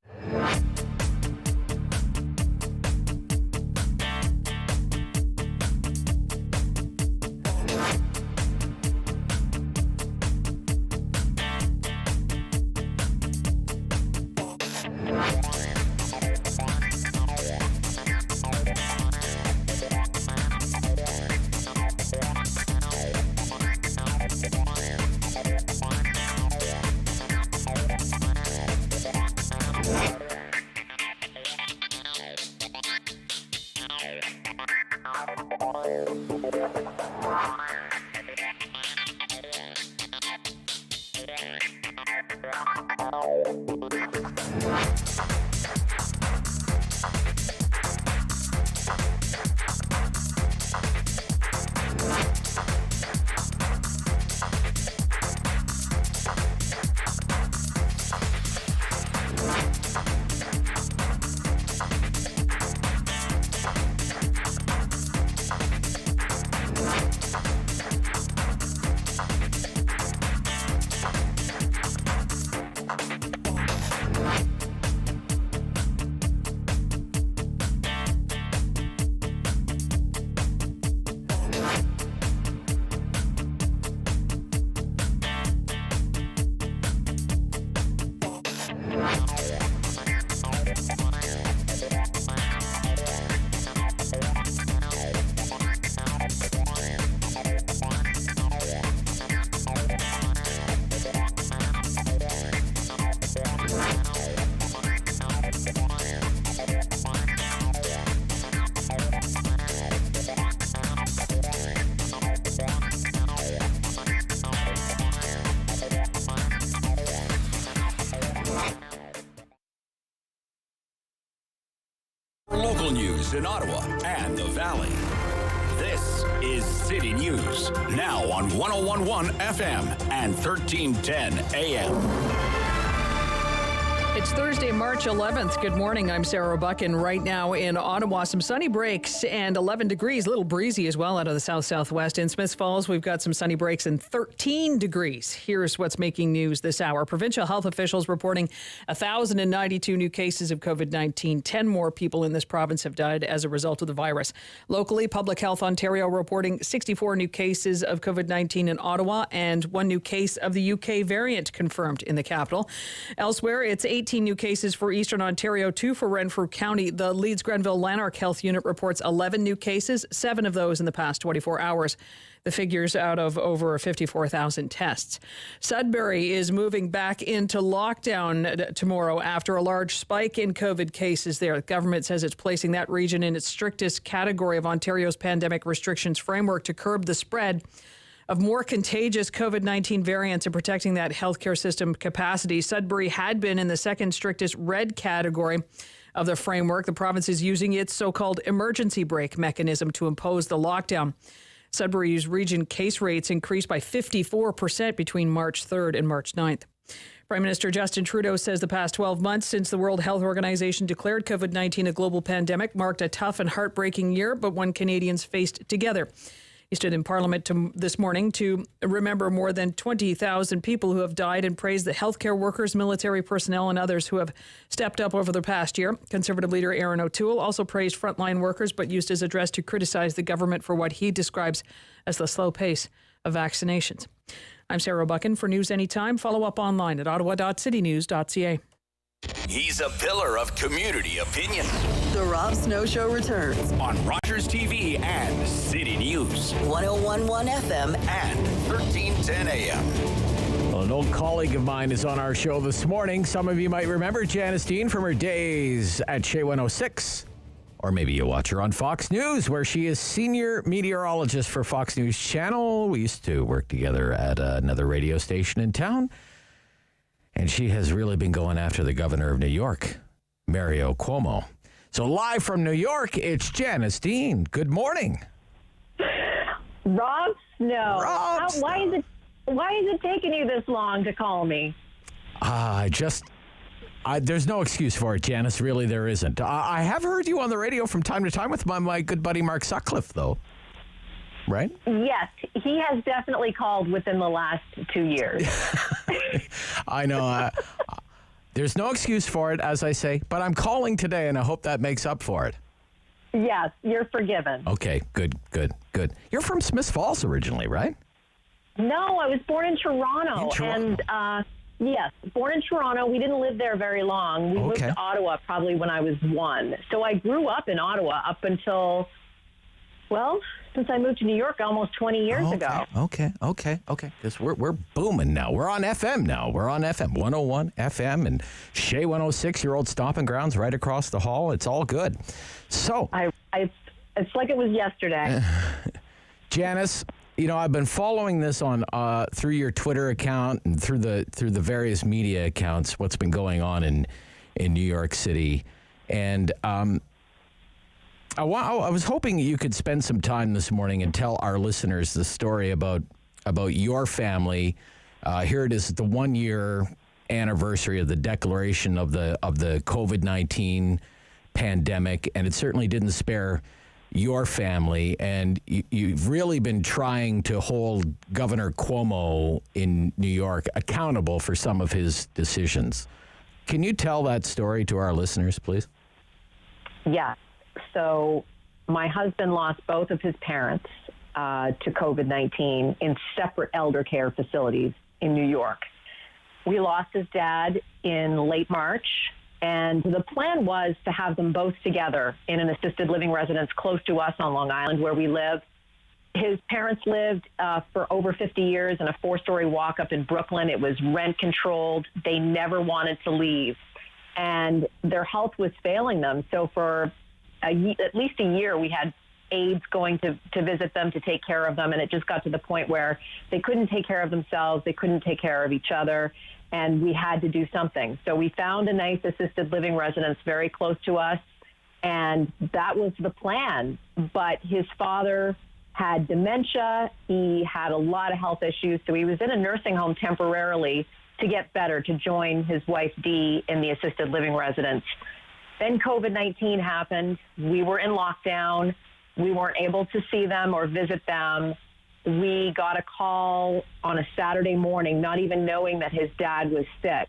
news in Ottawa and the Valley. This is City News, now on 101.1 FM and 1310 AM. It's Thursday, March 11th. Good morning. I'm Sarah Buchan. Right now in Ottawa, some sunny breaks and 11 degrees, a little breezy as well out of the south-southwest. In Smiths Falls, we've got some sunny breaks and 13 degrees. Here's what's making news this hour. Provincial health officials reporting 1,092 new cases of COVID-19. 10 more people in this province have died as a result of the virus. Locally, Public Health Ontario reporting 64 new cases of COVID-19 in Ottawa and 1 new case of the UK variant confirmed in the capital. Elsewhere, it's 18 new cases for Eastern Ontario, 2 for Renfrew County. The Leeds-Grenville-Lanark Health Unit reports 11 new cases, 7 of those in the past 24 hours. The figures out of over 54,000 tests. Sudbury is moving back into lockdown tomorrow after a large spike in COVID cases there. The government says it's placing that region in its strictest category of Ontario's pandemic restrictions framework to curb the spread of more contagious COVID-19 variants and protecting that healthcare system capacity. Sudbury had been in the second strictest red category of the framework. The province is using its so-called emergency brake mechanism to impose the lockdown. Sudbury's region case rates increased by 54% between March 3rd and March 9th. Prime Minister Justin Trudeau says the past 12 months since the World Health Organization declared COVID-19 a global pandemic marked a tough and heartbreaking year, but one Canadians faced together. He stood in Parliament this morning to remember more than 20,000 people who have died and praised the healthcare workers, military personnel, and others who have stepped up over the past year. Conservative leader Aaron O'Toole also praised frontline workers, but used his address to criticize the government for what he describes as the slow pace of vaccinations. I'm Sarah Buchan. For News Anytime, follow up online at ottawa.citynews.ca. He's a pillar of community opinion. The Rob Snow Show returns on Rogers TV and City News. 101.1 FM and 1310 AM. Well, an old colleague of mine is on our show this morning. Some of you might remember Janice Dean from her days at CHEZ 106. Or maybe you watch her on Fox News, where she is senior meteorologist for Fox News Channel. We used to work together at another radio station in town. And she has really been going after the governor of New York, Mario Cuomo. So live from New York, it's Janice Dean. Good morning. Rob Snow. Why is it taking you this long to call me? There's no excuse for it, Janice. Really, there isn't. I have heard you on the radio from time to time with my good buddy Mark Sutcliffe, though. Right? Yes, he has definitely called within the last 2 years. I know. There's no excuse for it, as I say, but I'm calling today, and I hope that makes up for it. Yes, you're forgiven. Okay, good. You're from Smiths Falls originally, right? No, I was born in Toronto. Yes, born in Toronto. We didn't live there very long. We moved to Ottawa probably when I was 1. So I grew up in Ottawa up until, since I moved to New York almost 20 years ago. Okay. Because we're booming now. We're on FM now. We're on FM, 101 FM and CHEZ 106, your old stomping grounds right across the hall. It's all good. So it's like it was yesterday. Janice, I've been following this on through your Twitter account and through the various media accounts, what's been going on in New York City. And I was hoping you could spend some time this morning and tell our listeners the story about your family. Here it is, the 1-year anniversary of the declaration of the COVID-19 pandemic, and it certainly didn't spare your family. And you've really been trying to hold Governor Cuomo in New York accountable for some of his decisions. Can you tell that story to our listeners, please? Yeah. So my husband lost both of his parents to COVID-19 in separate elder care facilities in New York. We lost his dad in late March, and the plan was to have them both together in an assisted living residence close to us on Long Island where we live. His parents lived for over 50 years in a 4-story walk up in Brooklyn. It was rent controlled. They never wanted to leave, and their health was failing them. So for at least a year, we had aides going to visit them, to take care of them, and it just got to the point where they couldn't take care of themselves, they couldn't take care of each other, and we had to do something. So we found a nice assisted living residence very close to us, And that was the plan. But his father had dementia. He had a lot of health issues. So he was in a nursing home temporarily to get better, to join his wife, Dee, in the assisted living residence. Then COVID-19 happened. We were in lockdown. We weren't able to see them or visit them. We got a call on a Saturday morning, not even knowing that his dad was sick.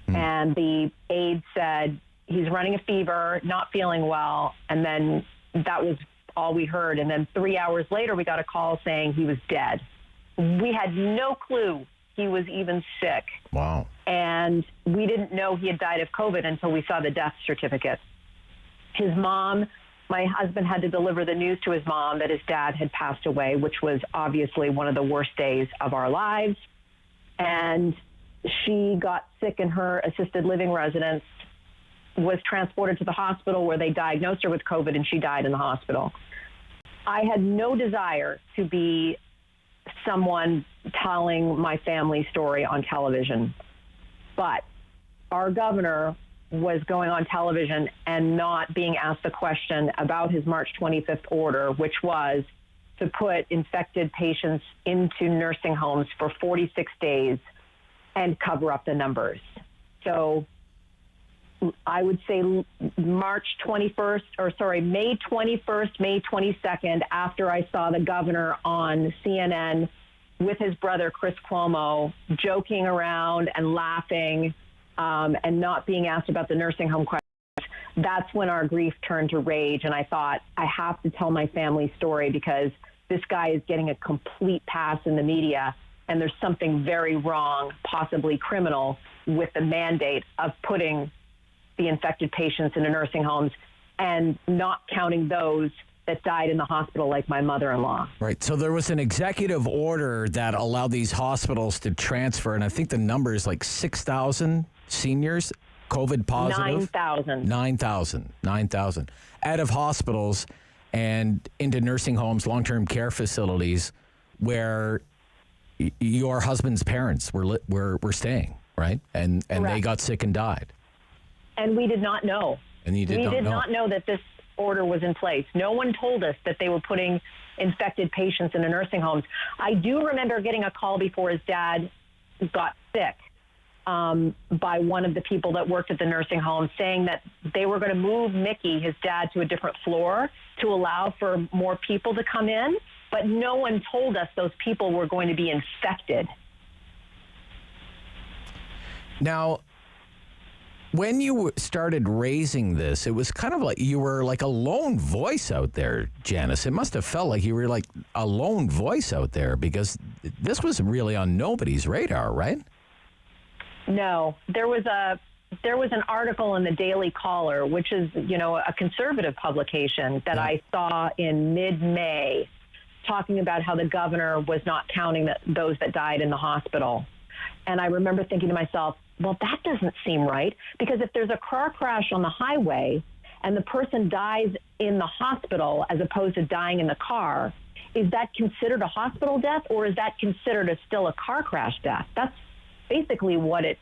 And the aide said, he's running a fever, not feeling well. And then that was all we heard. And then 3 hours later, we got a call saying he was dead. We had no clue he was even sick. Wow. And we didn't know he had died of COVID until we saw the death certificate. His mom, my husband had to deliver the news to his mom that his dad had passed away, which was obviously one of the worst days of our lives. And she got sick in her assisted living residence, was transported to the hospital where they diagnosed her with COVID, and she died in the hospital. I had no desire to be someone telling my family story on television, but our governor was going on television and not being asked the question about his March 25th order, which was to put infected patients into nursing homes for 46 days and cover up the numbers. So I would say May 21st, May 22nd, after I saw the governor on CNN with his brother, Chris Cuomo, joking around and laughing and not being asked about the nursing home question, that's when our grief turned to rage. And I thought, I have to tell my family's story because this guy is getting a complete pass in the media, and there's something very wrong, possibly criminal, with the mandate of putting the infected patients into nursing homes and not counting those that died in the hospital, like my mother-in-law. Right. So there was an executive order that allowed these hospitals to transfer, and I think the number is like 6,000 seniors, COVID positive. 9,000 out of hospitals and into nursing homes, long-term care facilities where your husband's parents were staying, right? And they got sick and died. And we did not know. And you did we not did know. not know that this order was in place. No one told us that they were putting infected patients into nursing homes. I do remember getting a call before his dad got sick by one of the people that worked at the nursing home saying that they were going to move Mickey, his dad, to a different floor to allow for more people to come in. But no one told us those people were going to be infected. Now, when you started raising this, it was kind of like you were like a lone voice out there, Janice. It must have felt like you were like a lone voice out there because this was really on nobody's radar, right? No, there was an article in the Daily Caller, which is, a conservative publication that I saw in mid-May, talking about how the governor was not counting those that died in the hospital. And I remember thinking to myself, well, that doesn't seem right, because if there's a car crash on the highway and the person dies in the hospital as opposed to dying in the car, is that considered a hospital death, or is that considered still a car crash death? That's basically what it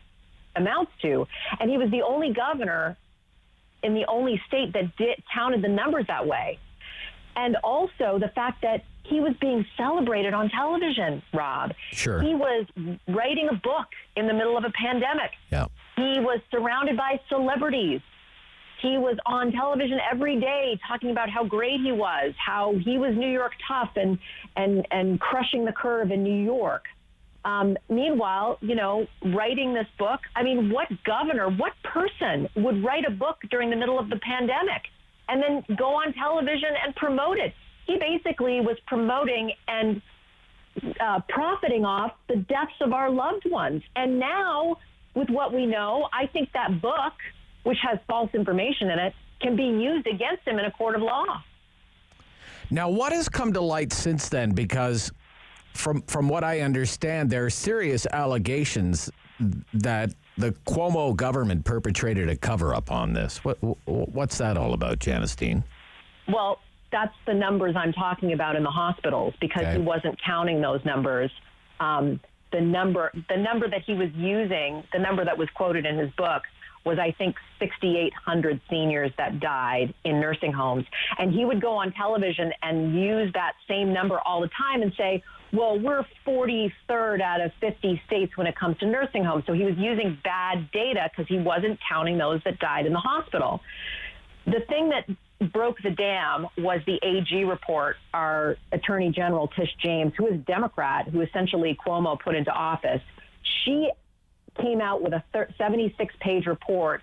amounts to. And he was the only governor in the only state that counted the numbers that way. And also the fact that he was being celebrated on television, Rob. Sure. He was writing a book in the middle of a pandemic. Yeah. He was surrounded by celebrities. He was on television every day talking about how great he was, how he was New York tough and crushing the curve in New York. Meanwhile, writing this book, I mean, what governor, what person would write a book during the middle of the pandemic and then go on television and promote it? He basically was promoting and profiting off the deaths of our loved ones. And now, with what we know, I think that book, which has false information in it, can be used against him in a court of law. Now, what has come to light since then? Because from what I understand, there are serious allegations that the Cuomo government perpetrated a cover-up on this. What's that all about, Janice Dean? Well, that's the numbers I'm talking about in the hospitals, because he wasn't counting those numbers. The number that he was using, the number that was quoted in his book, was, I think, 6,800 seniors that died in nursing homes. And he would go on television and use that same number all the time and say, well, we're 43rd out of 50 states when it comes to nursing homes. So he was using bad data because he wasn't counting those that died in the hospital. The thing that broke the dam was the AG report. Our Attorney General, Tish James, who is a Democrat, who essentially Cuomo put into office, she came out with a 76-page report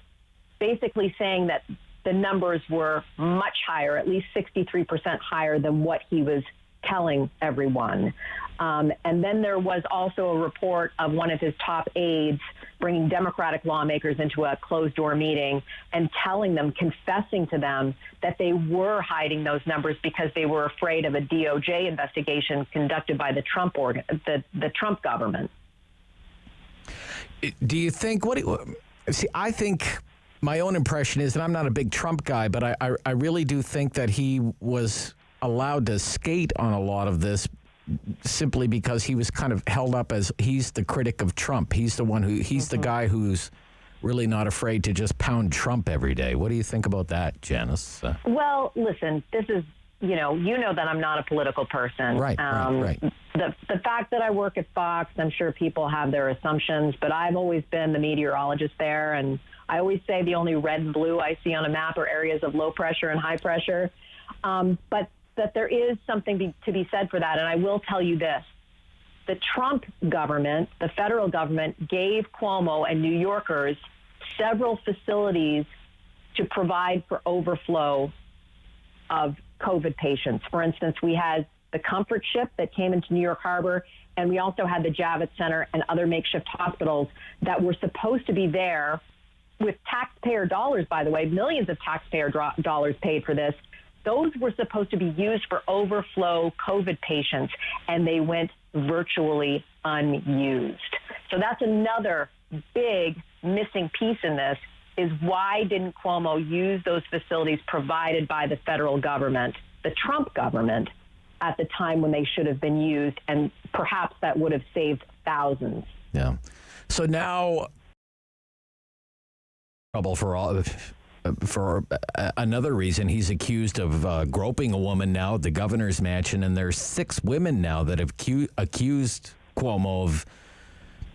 basically saying that the numbers were much higher, at least 63% higher than what he was telling everyone. And then there was also a report of one of his top aides bringing Democratic lawmakers into a closed-door meeting and telling them, confessing to them, that they were hiding those numbers because they were afraid of a DOJ investigation conducted by the Trump the Trump government. Do you think, I think my own impression is, and I'm not a big Trump guy, but I really do think that he was allowed to skate on a lot of this simply because he was kind of held up as he's the critic of Trump. He's the one he's the guy who's really not afraid to just pound Trump every day. What do you think about that, Janice? Well, listen, this is, you know that I'm not a political person. Right. The fact that I work at Fox, I'm sure people have their assumptions, but I've always been the meteorologist there, and I always say the only red and blue I see on a map are areas of low pressure and high pressure. But that there is something to be said for that. And I will tell you this. The Trump government, the federal government, gave Cuomo and New Yorkers several facilities to provide for overflow of COVID patients. For instance, we had the Comfort Ship that came into New York Harbor, and we also had the Javits Center and other makeshift hospitals that were supposed to be there with taxpayer dollars, by the way, millions of taxpayer dollars paid for this. Those were supposed to be used for overflow COVID patients, and they went virtually unused. So that's another big missing piece in this, is why didn't Cuomo use those facilities provided by the federal government, the Trump government, at the time when they should have been used, and perhaps that would have saved thousands. Yeah. So now, trouble for another reason, he's accused of groping a woman now at the governor's mansion, and there's 6 women now that have accused Cuomo of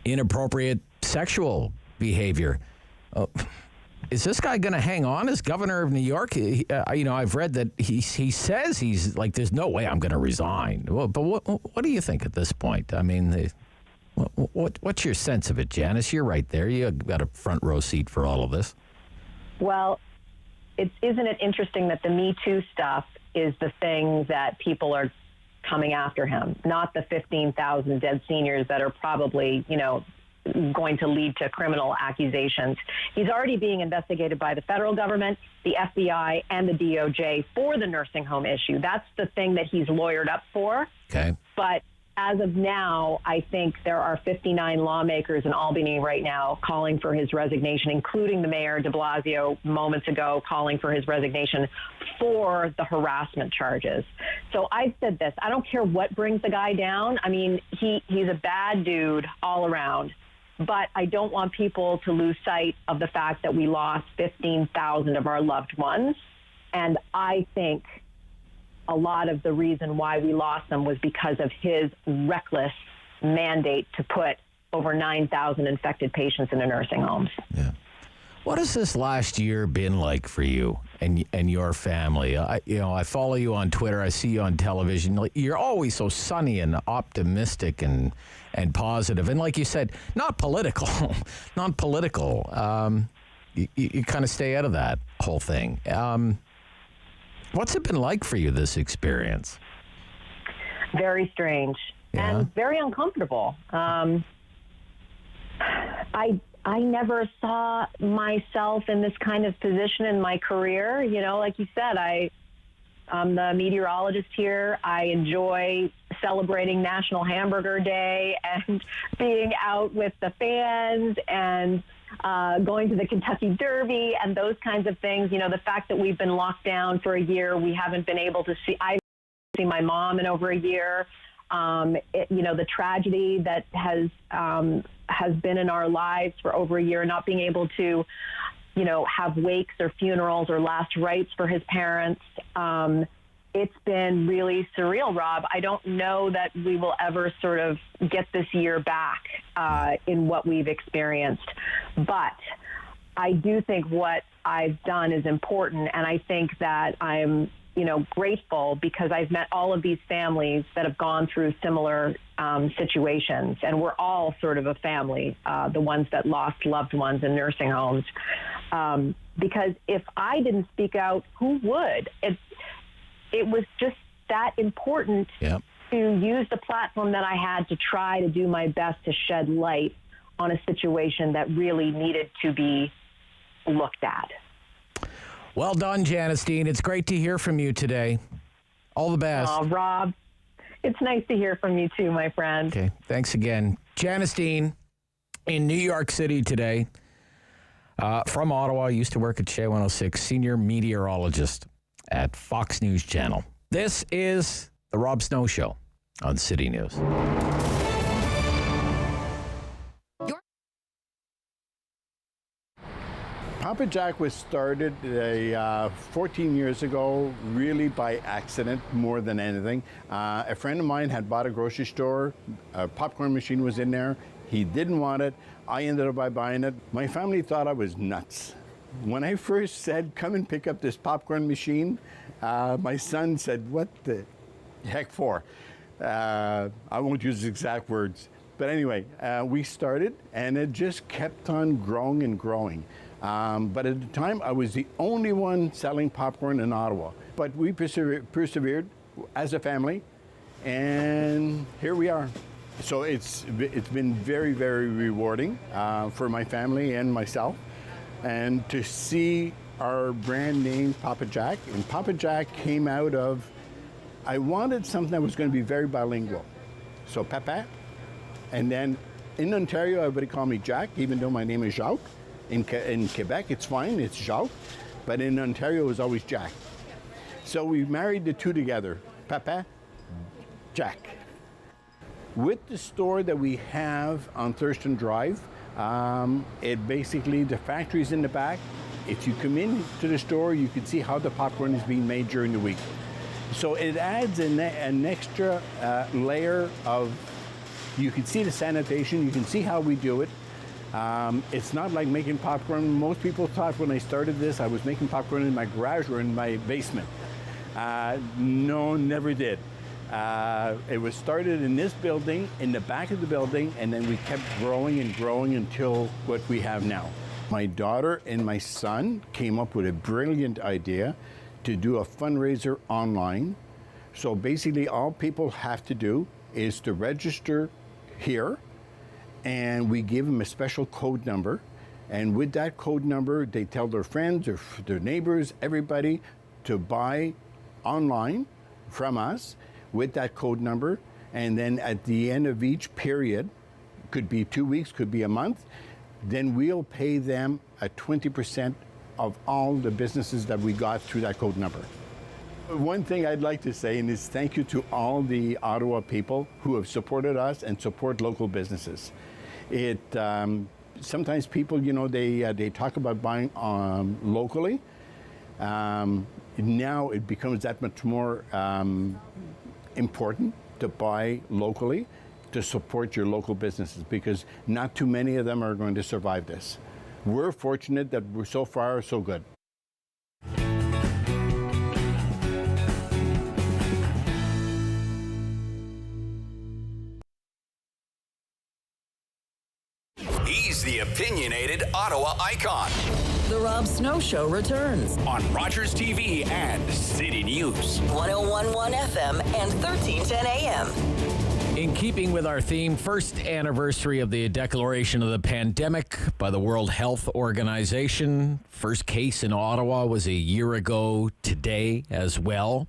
inappropriate sexual behavior. Is this guy going to hang on as governor of New York? I've read that he says he's like, there's no way I'm going to resign. Well, but what do you think at this point? I mean, what's your sense of it, Janice? You're right there. You got a front row seat for all of this. Well, isn't it interesting that the Me Too stuff is the thing that people are coming after him, not the 15,000 dead seniors that are probably, going to lead to criminal accusations. He's already being investigated by the federal government, the FBI, and the DOJ for the nursing home issue. That's the thing that he's lawyered up for. Okay. But as of now, I think there are 59 lawmakers in Albany right now calling for his resignation, including the mayor de Blasio moments ago calling for his resignation for the harassment charges. So I've said this, I don't care what brings the guy down. I mean, he's a bad dude all around. But I don't want people to lose sight of the fact that we lost 15,000 of our loved ones. And I think a lot of the reason why we lost them was because of his reckless mandate to put over 9,000 infected patients into nursing homes. Yeah. What has this last year been like for you and your family? I follow you on Twitter. I see you on television. You're always so sunny and optimistic and positive. And like you said, not political. You kind of stay out of that whole thing. What's it been like for you, this experience? Very strange and very uncomfortable. I never saw myself in this kind of position in my career. Like you said, I'm the meteorologist here. I enjoy celebrating National Hamburger Day and being out with the fans and going to the Kentucky Derby and those kinds of things. The fact that we've been locked down for a year, we haven't been able to see. I haven't seen my mom in over a year. The tragedy that has been in our lives for over a year, not being able to have wakes or funerals or last rites for his parents. It's been really surreal, Rob. I don't know that we will ever sort of get this year back in what we've experienced. But I do think what I've done is important, and I think that I'm, grateful because I've met all of these families that have gone through similar situations, and we're all sort of a family, the ones that lost loved ones in nursing homes. Because if I didn't speak out, who would? It was just that important to use the platform that I had to try to do my best to shed light on a situation that really needed to be looked at. Well done, Janice Dean. It's great to hear from you today. All the best. Oh, Rob, it's nice to hear from you too, my friend. Okay, thanks again. Janice Dean in New York City today. From Ottawa, used to work at CHEZ 106, senior meteorologist at Fox News Channel. This is the Rob Snow Show on City News. Pamper Jack was started 14 years ago, really by accident more than anything. A friend of mine had bought a grocery store. A popcorn machine was in there. He didn't want it. I ended up by buying it. My family thought I was nuts. When I first said, come and pick up this popcorn machine, my son said, what the heck for? I won't use exact words. But anyway, we started, and it just kept on growing and growing. But at the time, I was the only one selling popcorn in Ottawa. But we persevered as a family, and here we are. So it's been very, very rewarding for my family and myself. And to see our brand name, Papa Jack, and Papa Jack came out of, I wanted something that was going to be very bilingual. So Papa, and then in Ontario, everybody called me Jack, even though my name is Jacques. In Quebec, it's fine, it's Jacques, but in Ontario, it was always Jack. So we married the two together, Papa, Jack. With the store that we have on Thurston Drive, it basically, the factory's in the back. If you come into the store, you can see how the popcorn is being made during the week. So it adds an extra layer of, you can see the sanitation, you can see how we do it. It's not like making popcorn. Most people thought when I started this, I was making popcorn in my garage or in my basement. No, never did. It was started in this building, in the back of the building, and then we kept growing and growing until what we have now. My daughter and my son came up with a brilliant idea to do a fundraiser online. So basically all people have to do is to register here, and we give them a special code number. And with that code number, they tell their friends or their neighbors, everybody, to buy online from us with that code number. And then at the end of each period, could be 2 weeks, could be a month, then we'll pay them a 20% of all the businesses that we got through that code number. One thing I'd like to say is thank you to all the Ottawa people who have supported us and support local businesses. It sometimes people, they talk about buying locally. Now it becomes that much more important to buy locally, to support your local businesses, because not too many of them are going to survive this. We're fortunate that we're so far so good. He's the opinionated Ottawa icon. The Rob Snow Show returns on Rogers TV and City News. 101.1 FM and 1310 AM. In keeping with our theme, first anniversary of the declaration of the pandemic by the World Health Organization. First case in Ottawa was a year ago today as well.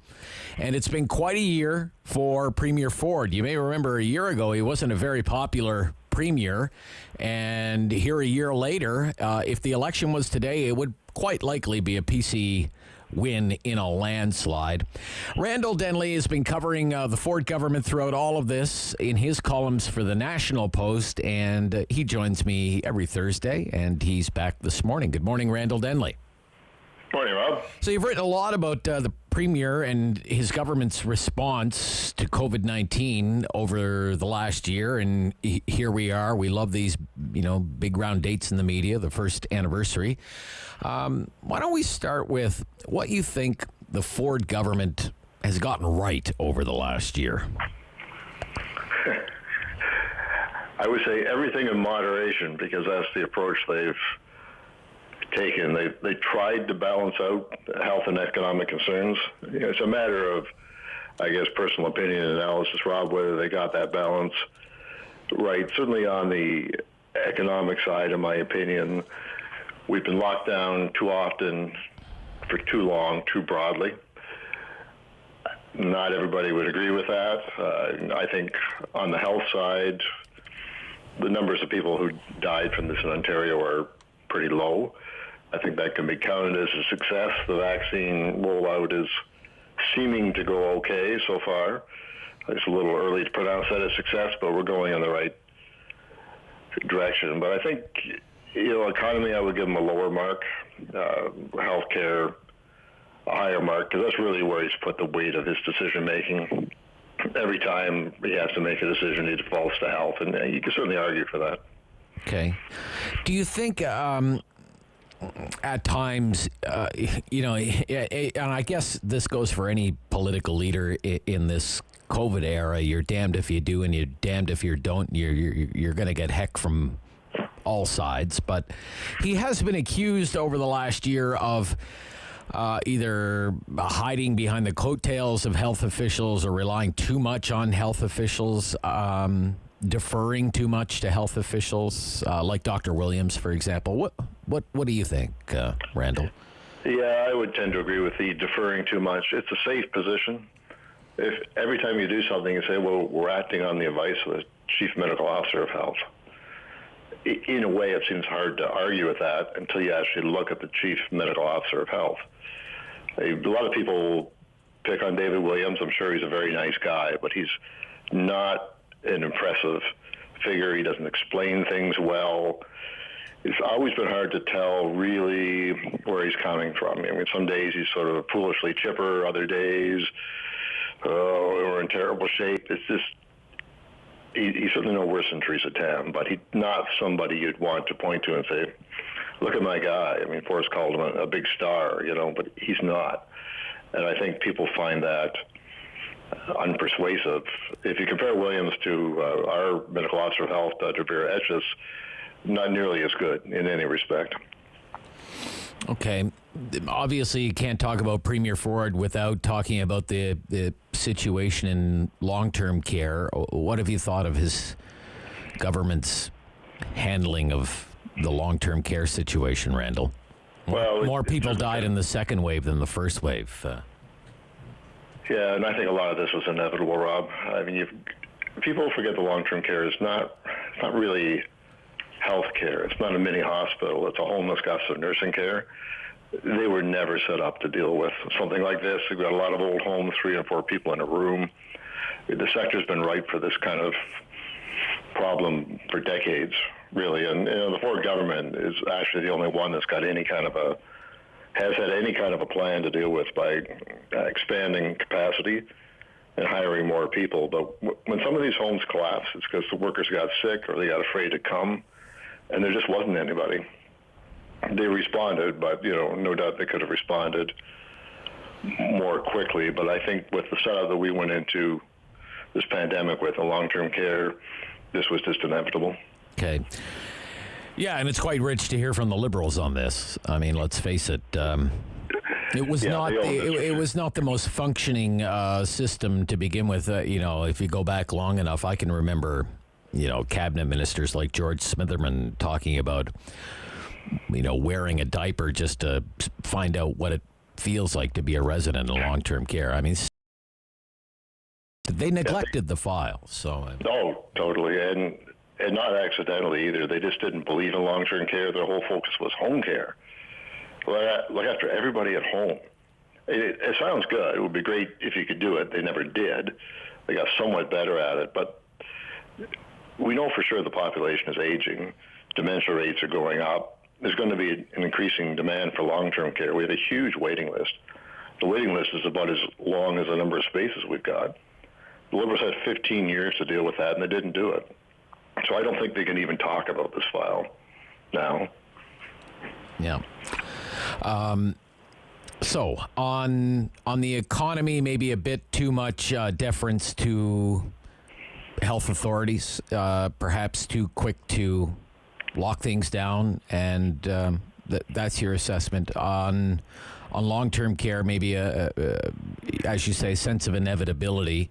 And it's been quite a year for Premier Ford. You may remember a year ago, he wasn't a very popular premier. And here a year later, if the election was today, it would quite likely be a PC win in a landslide. Randall Denley has been covering the Ford government throughout all of this in his columns for the National Post, and he joins me every Thursday, and he's back this morning. Good morning, Randall Denley. Morning, Rob. So you've written a lot about the Premier and his government's response to COVID-19 over the last year, and here we are. We love these, big round dates in the media, the first anniversary. Why don't we start with what you think the Ford government has gotten right over the last year? I would say everything in moderation, because that's the approach they've taken. They tried to balance out health and economic concerns. It's a matter of, I guess, personal opinion and analysis, Rob, whether they got that balance right. Certainly on the economic side, in my opinion, we've been locked down too often, for too long, too broadly. Not everybody would agree with that. I think on the health side, the numbers of people who died from this in Ontario are pretty low. I think that can be counted as a success. The vaccine rollout is seeming to go okay so far. It's a little early to pronounce that a success, but we're going in the right direction. But I think, economy, I would give them a lower mark. Healthcare, a higher mark, because that's really where he's put the weight of his decision-making. Every time he has to make a decision, he defaults to health, and you can certainly argue for that. Okay. Do you think... at times, and I guess this goes for any political leader in this COVID era, you're damned if you do and you're damned if you don't. You're going to get heck from all sides. But he has been accused over the last year of either hiding behind the coattails of health officials or relying too much on health officials, deferring too much to health officials, like Dr. Williams, for example. What do you think, Randall? Yeah, I would tend to agree with the deferring too much. It's a safe position. If every time you do something, you say, well, we're acting on the advice of the Chief Medical Officer of Health. In a way, it seems hard to argue with that until you actually look at the Chief Medical Officer of Health. A lot of people pick on David Williams. I'm sure he's a very nice guy, but he's not an impressive figure. He doesn't explain things well. It's always been hard to tell really where he's coming from. I mean, some days he's sort of foolishly chipper, other days, we're in terrible shape. It's just, he's certainly no worse than Theresa Tam, but he's not somebody you'd want to point to and say, look at my guy. I mean, Forrest called him a big star, but he's not. And I think people find that unpersuasive. If you compare Williams to our Medical Officer of Health, Dr. Vera Etches, not nearly as good in any respect. Okay. Obviously, you can't talk about Premier Ford without talking about the situation in long-term care. What have you thought of his government's handling of the long-term care situation, Randall? Well, more people died in the second wave than the first wave. Yeah, and I think a lot of this was inevitable, Rob. I mean, people forget the long-term care is not really health care. It's not a mini hospital. It's a home that's got some nursing care. They were never set up to deal with something like this. We've got a lot of old homes, 3 or 4 people in a room. The sector's been ripe for this kind of problem for decades, really. And the Ford government is actually the only one that's got has had any kind of a plan to deal with by expanding capacity and hiring more people. But when some of these homes collapse, it's because the workers got sick or they got afraid to come, and there just wasn't anybody. They responded, but, no doubt they could have responded more quickly. But I think with the setup that we went into this pandemic with, the long-term care, this was just inevitable. Okay. Yeah, and it's quite rich to hear from the Liberals on this. I mean, let's face it. It was not the most functioning system to begin with. If you go back long enough, I can remember, cabinet ministers like George Smitherman talking about, wearing a diaper just to find out what it feels like to be a resident in long-term care. I mean, they neglected the file. So. Oh, totally, and not accidentally either. They just didn't believe in long-term care. Their whole focus was home care. Look after everybody at home. It sounds good. It would be great if you could do it. They never did. They got somewhat better at it, but we know for sure the population is aging. Dementia rates are going up. There's going to be an increasing demand for long-term care. We have a huge waiting list. The waiting list is about as long as the number of spaces we've got. The Liberals had 15 years to deal with that, and they didn't do it. So I don't think they can even talk about this file now. Yeah. So on the economy, maybe a bit too much deference to health authorities, perhaps too quick to lock things down, and that's your assessment on long-term care. Maybe as you say, sense of inevitability.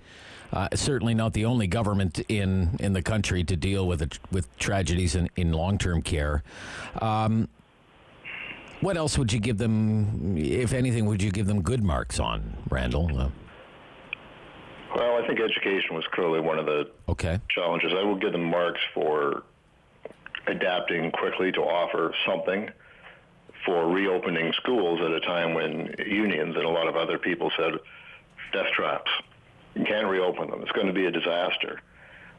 Certainly not the only government in the country to deal with tragedies in long-term care. What else would you give them, if anything, would you give them good marks on, Randall? Well, I think education was clearly one of the challenges. I will give them marks for adapting quickly to offer something, for reopening schools at a time when unions and a lot of other people said, death traps. You can't reopen them. It's going to be a disaster.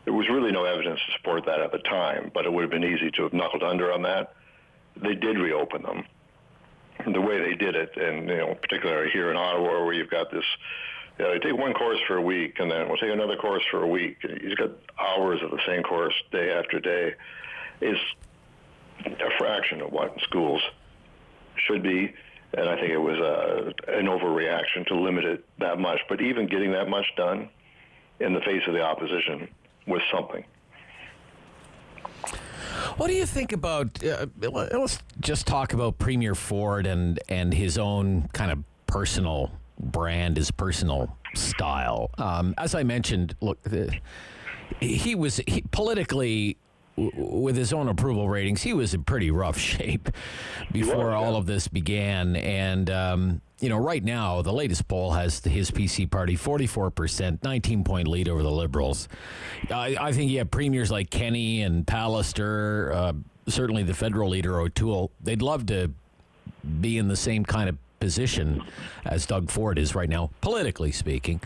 There was really no evidence to support that at the time, but it would have been easy to have knuckled under on that. They did reopen them. The way they did it, and particularly here in Ottawa, where you've got this, they take one course for a week, and then we'll take another course for a week. You've got hours of the same course day after day. Is a fraction of what schools should be, and I think it was an overreaction to limit it that much. But even getting that much done in the face of the opposition was something. What do you think about, let's just talk about Premier Ford and his own kind of personal brand, his personal style. As I mentioned, look, he was politically, with his own approval ratings, he was in pretty rough shape before all of this began. And, right now, the latest poll has his PC party 44%, 19-point lead over the Liberals. I think you have premiers like Kenny and Pallister, certainly the federal leader O'Toole. They'd love to be in the same kind of position as Doug Ford is right now, politically speaking.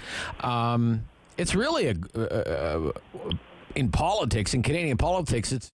It's really in politics, in Canadian politics, it's